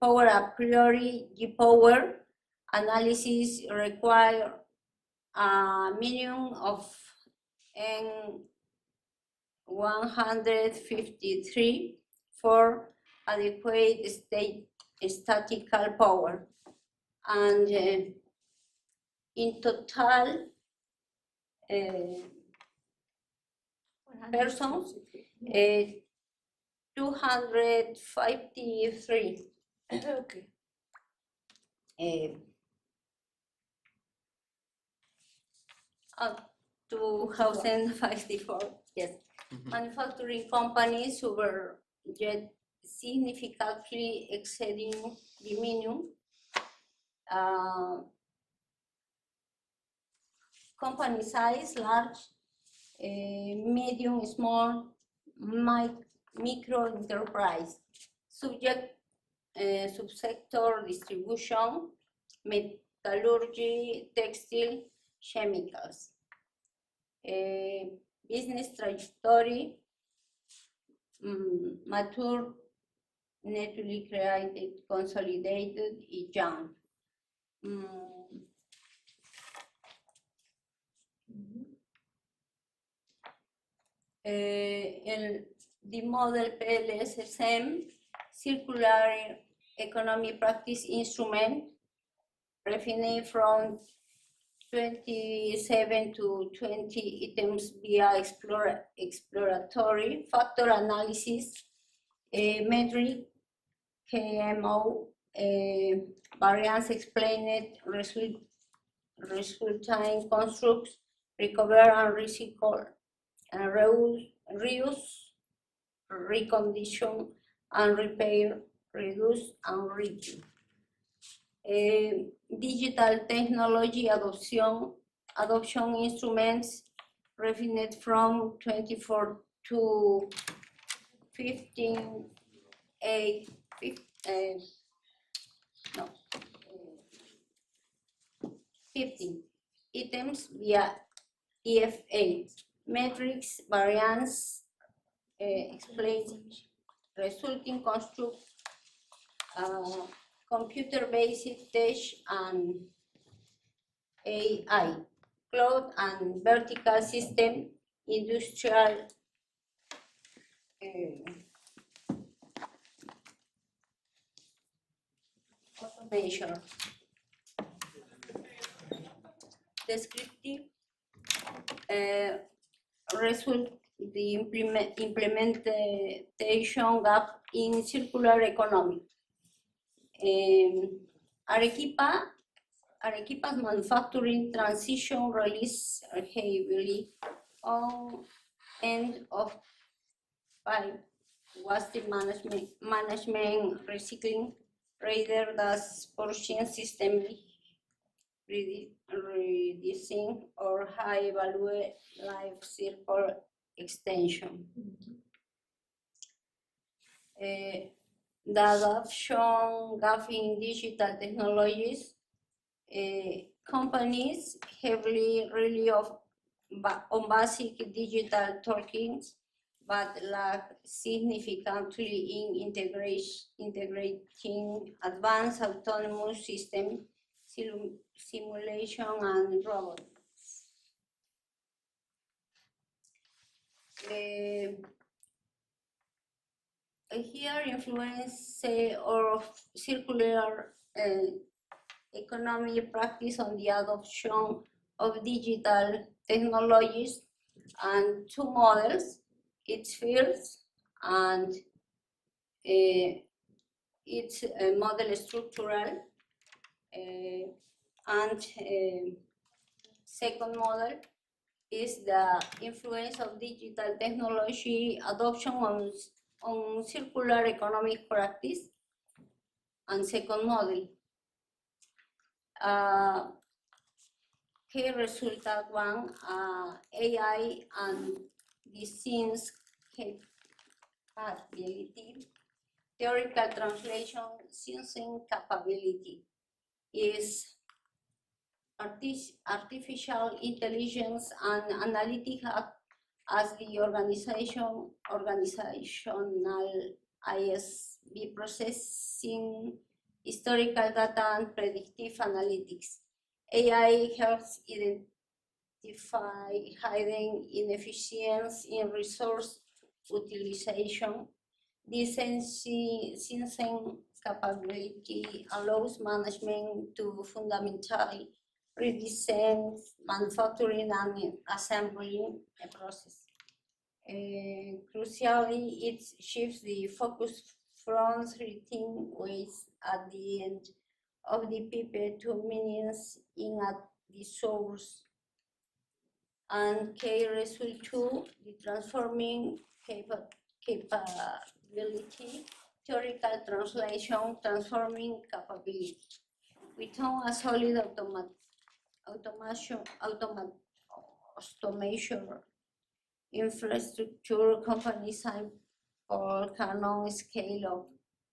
power a priori, G-power analysis require a minimum of N153 for adequate statistical power. And in total, persons, 253. Okay. 2054, yes. Manufacturing companies who were yet significantly exceeding the minimum. Company size, large, medium, small, micro enterprise. Subject, subsector distribution, metallurgy, textile, chemicals. Business trajectory, mature, newly created, consolidated, y young. The model PLS-SEM, circular economy practice instrument, refined from 27 to 20 items via exploratory factor analysis, metric, KMO, variance explained, resulting constructs, recover and recycle, and reuse, recondition, and repair, reduce, and redo. Digital technology adoption instruments refined from 24 to 15 items via EFA, metrics, variance, explain, resulting construct, computer-based test, and AI, cloud and vertical system, industrial automation. Descriptive result the implementation gap in circular economy. Arequipa's manufacturing transition relies heavily on end of pipe waste management recycling rather than portion system reducing or high value life cycle extension. The adoption gap in digital technologies, companies heavily rely on basic digital tokens, but lack significantly in integrating advanced autonomous system simulation and robotics. Here, influence of circular economy practice on the adoption of digital technologies and two models, its fields and its model structural and second model is the influence of digital technology adoption on circular economic practice and second model. Key result one, AI and designs capability, theoretical translation sensing capability is artificial intelligence and analytics as the organizational ISB processing historical data and predictive analytics. AI helps identify hidden inefficiencies in resource utilization. This sensing capability allows management to fundamentally redesign manufacturing and assembly process. Crucially, it shifts the focus from treating waste at the end of the pipe to meanings in at the source. And key result two, the transforming capability, theoretical translation, transforming capability. Without a solid automation infrastructure, companies cannot scale up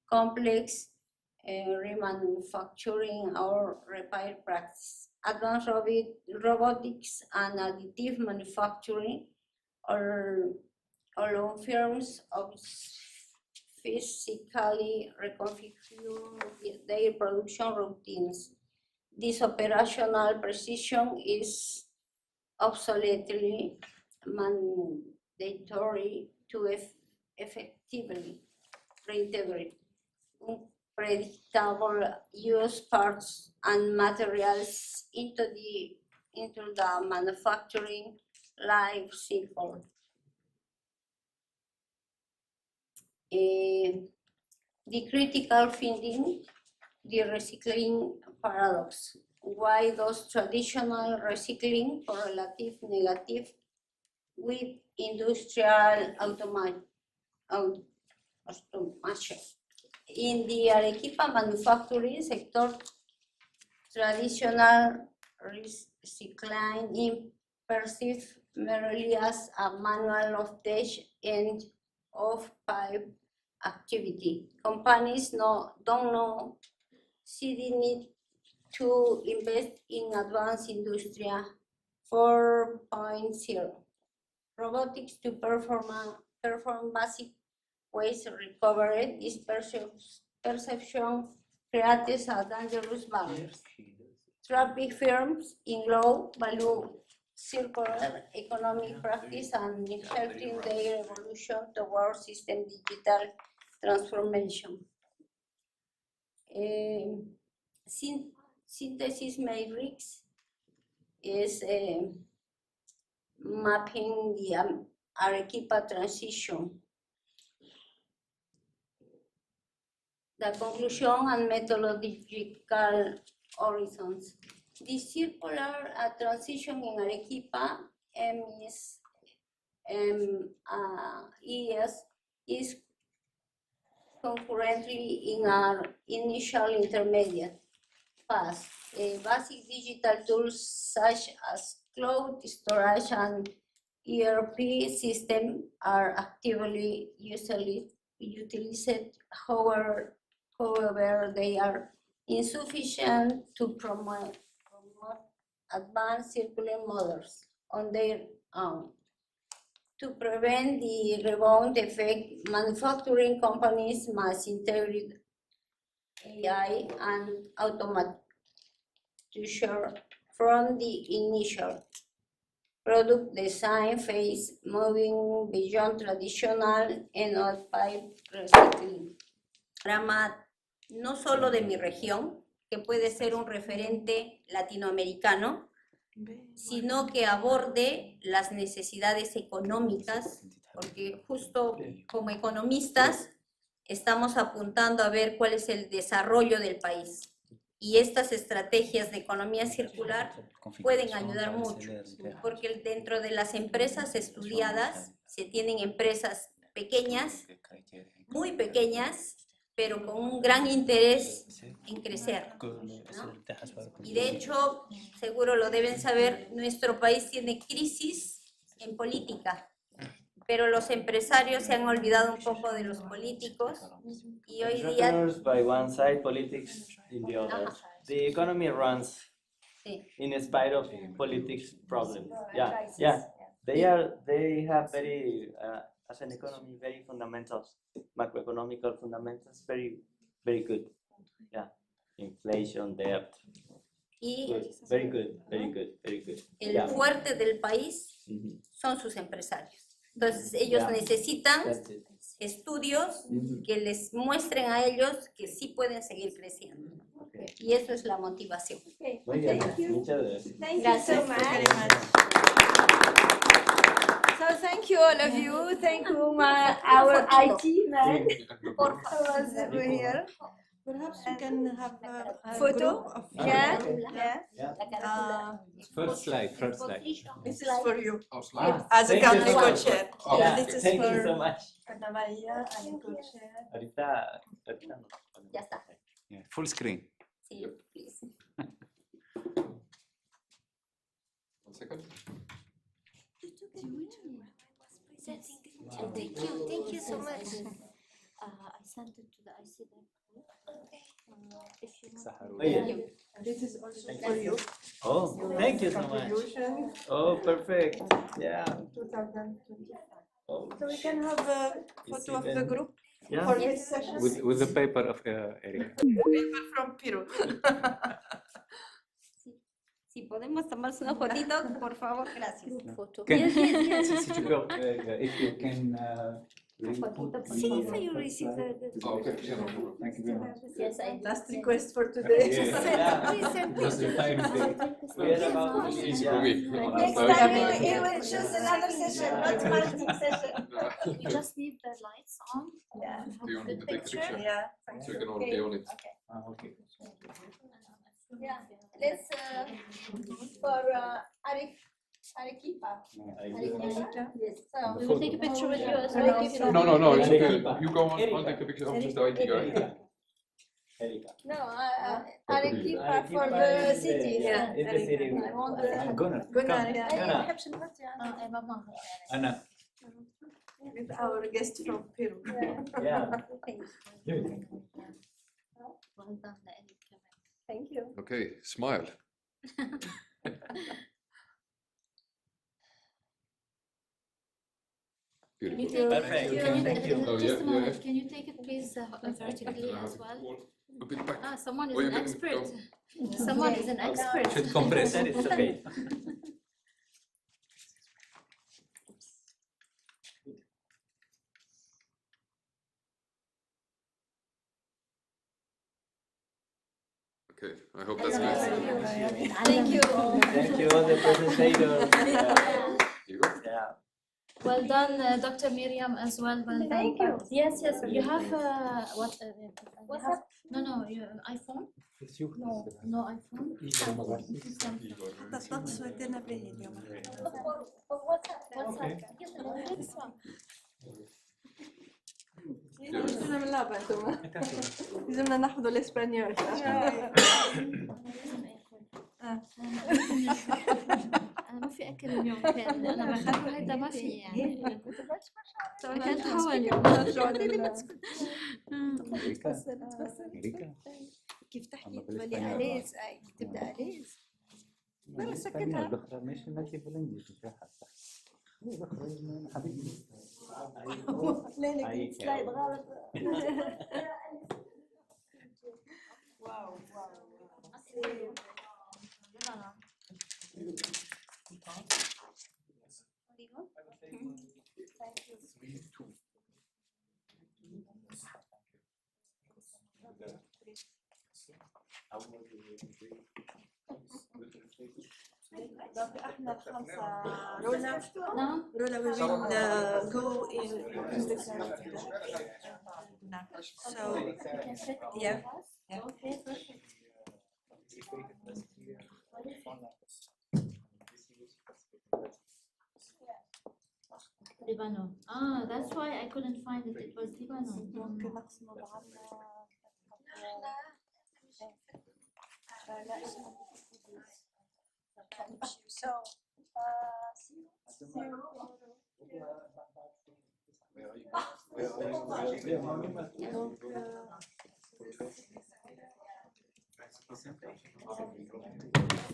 complex remanufacturing or repair practice. Advanced robotics and additive manufacturing allow firms of physically reconfigure their production routines. This operational precision is absolutely mandatory to effectively reintegrate predictable use parts and materials into the manufacturing life cycle. The critical finding, the recycling paradox. Why does traditional recycling correlative negative with industrial automation? In the Arequipa manufacturing sector, traditional recycling is perceived merely as a manual of dash and of pipe activity. Companies don't see the need to invest in advanced industry 4.0. Robotics to perform basic waste recovery. This perception creates a dangerous barrier. Traffic firms in low value circular economic practice and helping their evolution towards system digital transformation. Synthesis matrix is mapping Arequipa transition. The conclusion and methodological horizons. The circular transition in Arequipa is concurrently in our initial intermediate phase. Basic digital tools such as cloud storage and ERP system are actively utilized. However, they are insufficient to promote advanced circular models on their own. To prevent the rebound effect, manufacturing companies must integrate AI and automation from the initial product design phase, moving beyond traditional end-of-pipe recycling. Rama, no solo de mi región, que puede ser un referente latinoamericano, sino que aborde las necesidades económicas, porque justo como economistas estamos apuntando a ver cuál es el desarrollo del país. Y estas estrategias de economía circular pueden ayudar mucho, porque dentro de las empresas estudiadas se tienen empresas pequeñas, muy pequeñas, pero con un gran interés en crecer, ¿no? Y de hecho, seguro lo deben saber, nuestro país tiene crisis en política, pero los empresarios se han olvidado un poco de los políticos y hoy día... Entrepreneurs by one side, politics in the other. The economy runs in spite of politics problems. Yeah. They have very, as an economy, very fundamentals, macroeconomical fundamentals, very good. Yeah, inflation, debt. Y Very good. el fuerte del país son sus empresarios. Entonces ellos necesitan estudios que les muestren a ellos que sí pueden seguir creciendo. Y eso es la motivación. Muy bien. Muchas gracias. Thank you so much. So thank you all of you. Thank you our IT man who was here. Perhaps we can have a Photo. group of Yeah. First slide. This is for you As a country co-chair. This is thank you so much. Ana María and co-chair. Ahorita Ya está. Yeah, full screen. Sí, please. 1 second. Thank you so much. I sent it to the ICDEc. If you Thank you. This is also for you. Oh, thank you so much. Contribution. Oh, perfect. Yeah. 2025. Oh. So we can have a photo of the group Yeah. for this session. With the paper of Erika. Paper from Peru. Si podemos tomarse una fotito, por favor, gracias. If you can Sí, if you receive the... Okay. Thank you very much. Yes, I Last request for today. Please send Just the time thing. We are about to Easy for me. Next time we will choose another session, not multi session. You just need the lights on. Yeah. Do you want to take a picture? Yeah. So you can all be on it. Okay. Yeah. Let's for Arequipa. Yes. So We will take a picture with you as well. No. It's okay. You go on. I'll take a picture. I'm just the IT guy. no, Arequipa for the city. Yeah, it's the city. I want the Gunnar. Anna. With our guest from Peru. Yeah. Well done, Thank you. Okay, smile. Can you Beautiful. take Perfect. Thank you. Oh, Just a yeah, moment. yeah. Can you take it please vertically as well? A bit back. Someone is Oh, you an can expert. go. Someone is an expert. Should compress. That is okay. Okay, I hope that's good. Thank you. Thank you all the presentators. Yeah. You go. Yeah. Well done, Dr. Miriam, as well. Well done. Thank you. Yes, yes. You have what? You have, no, you iPhone? No, no iPhone. الطقس ودينا به اليوم. This one. لازمنا من لعبة انتم لازمنا نحفظوا الاسبانيول أنا ما في أكل اليوم كان أنا بخاف هيدا ما في يعني أكلت هوا اليوم كيف تحكي تقولي أليز تبدأ أليز مرة سكتها ماشي ماشي بالانجلش حبيبي لا لقيت سلايد غلط واو احنا الخمسة رولا we will go in this so yeah. Okay, perfect. Lebanon. Ah, that's why I couldn't find it. It was Lebanon. ممكن نقسمه بعضنا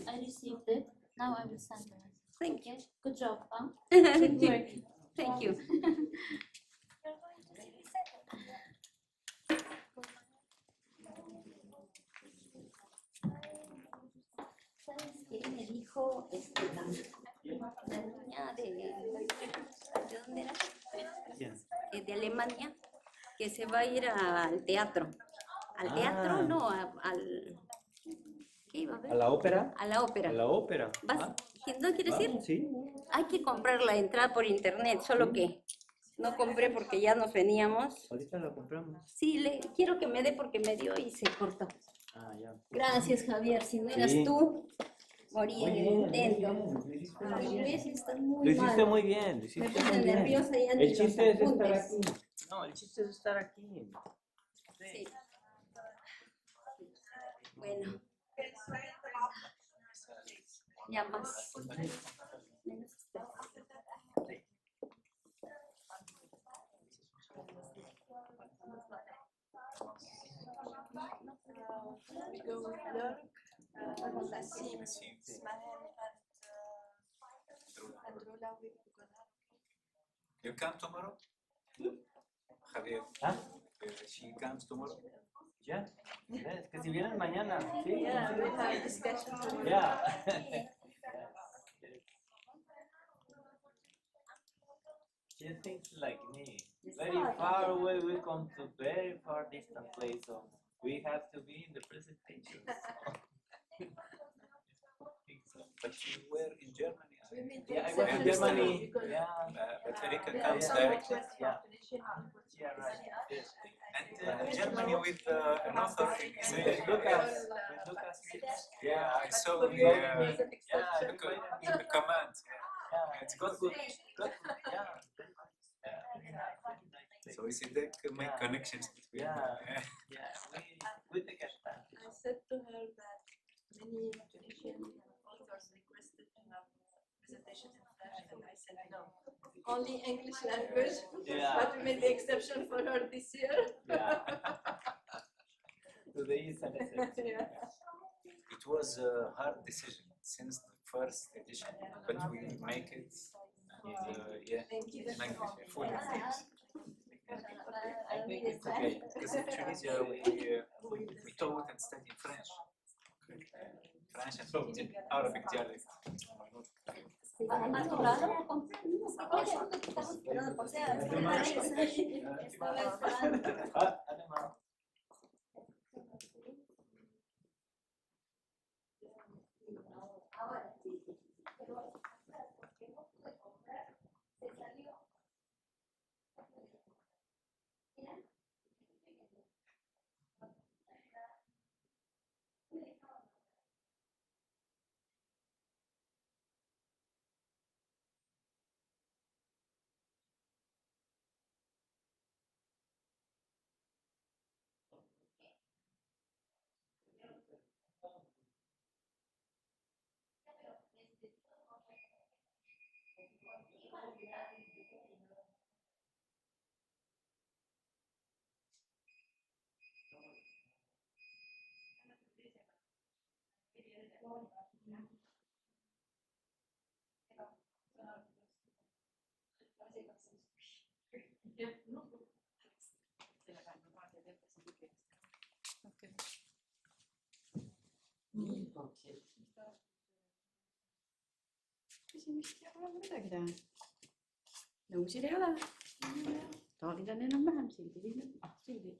I received it. Now I will send it. Thank you. Good job, huh? Thank Good you. work. Thank you. ¿Sabes qué? Me dijo la niña ¿de dónde era? De Alemania, que se va a ir al teatro. ¿Al teatro? No, al... ¿Qué iba a ver? ¿A la ópera? A la ópera. ¿A la ópera? ¿Vas? ¿No quieres ir? Sí. Hay que comprar la entrada por internet, solo que no compré porque ya nos veníamos. Ahorita la compramos. Sí, quiero que me dé porque me dio y se cortó. Ah, ya. Gracias, Javier. Si no eras Sí. tú, moría en el intento. Muy bien. Ves, está muy Lo hiciste mal. muy bien, lo hiciste Me puse muy bien. nerviosa y El antes los chiste es estar apuntes. aquí. No, el chiste es estar aquí. Sí. Bueno. Ya más. Menos estrés. we go with Dirk, Nassim, Ismail and Rola will go now. You come tomorrow? Javier. Huh? She comes tomorrow? Ya. Es que si vienen mañana. Sí. Yeah, we'll have a discussion tomorrow. Yeah. She thinks like me. Very far away, we come to very far distant place, so we have to be in the presentation. But you were in Germany. Yeah, I was in Germany. Yeah. But Erika comes directly. Yeah. Yeah, right. Yes. And Germany with an author in Israel. Lucas. Yeah, I saw the comment. Yeah, it's good. Yeah. So ICDEc make connections between. Yeah. We take a stand. I said to her that many Tunisian authors requested to have presentations in French, and I said no, only English language. Yeah. But we made the exception for her this year. Yeah. Today is an exception. Yeah. It was a hard decision since the first edition, but we make it. And, language, full language. I think it's okay. Because in Tunisia we taught and studied French. French and Arabic dialect. Ahora sí. küsimust ei ole midagi teha. nõusid ei ole. Taanid on enam-vähem sildi viinud. Sildi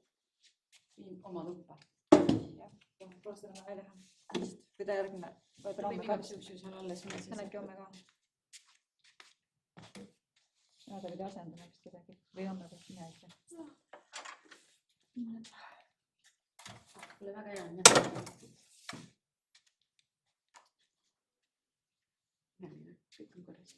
viin oma tuppa. Proua seda välja teha. Või ta järgmine. Võib-olla igaks juhuks ju seal alles. Hän äkki homme ka. Ta pidi asendama vist kedagi. Või homme peab mine ikka. Kuule väga hea on jah. Kõik on korras.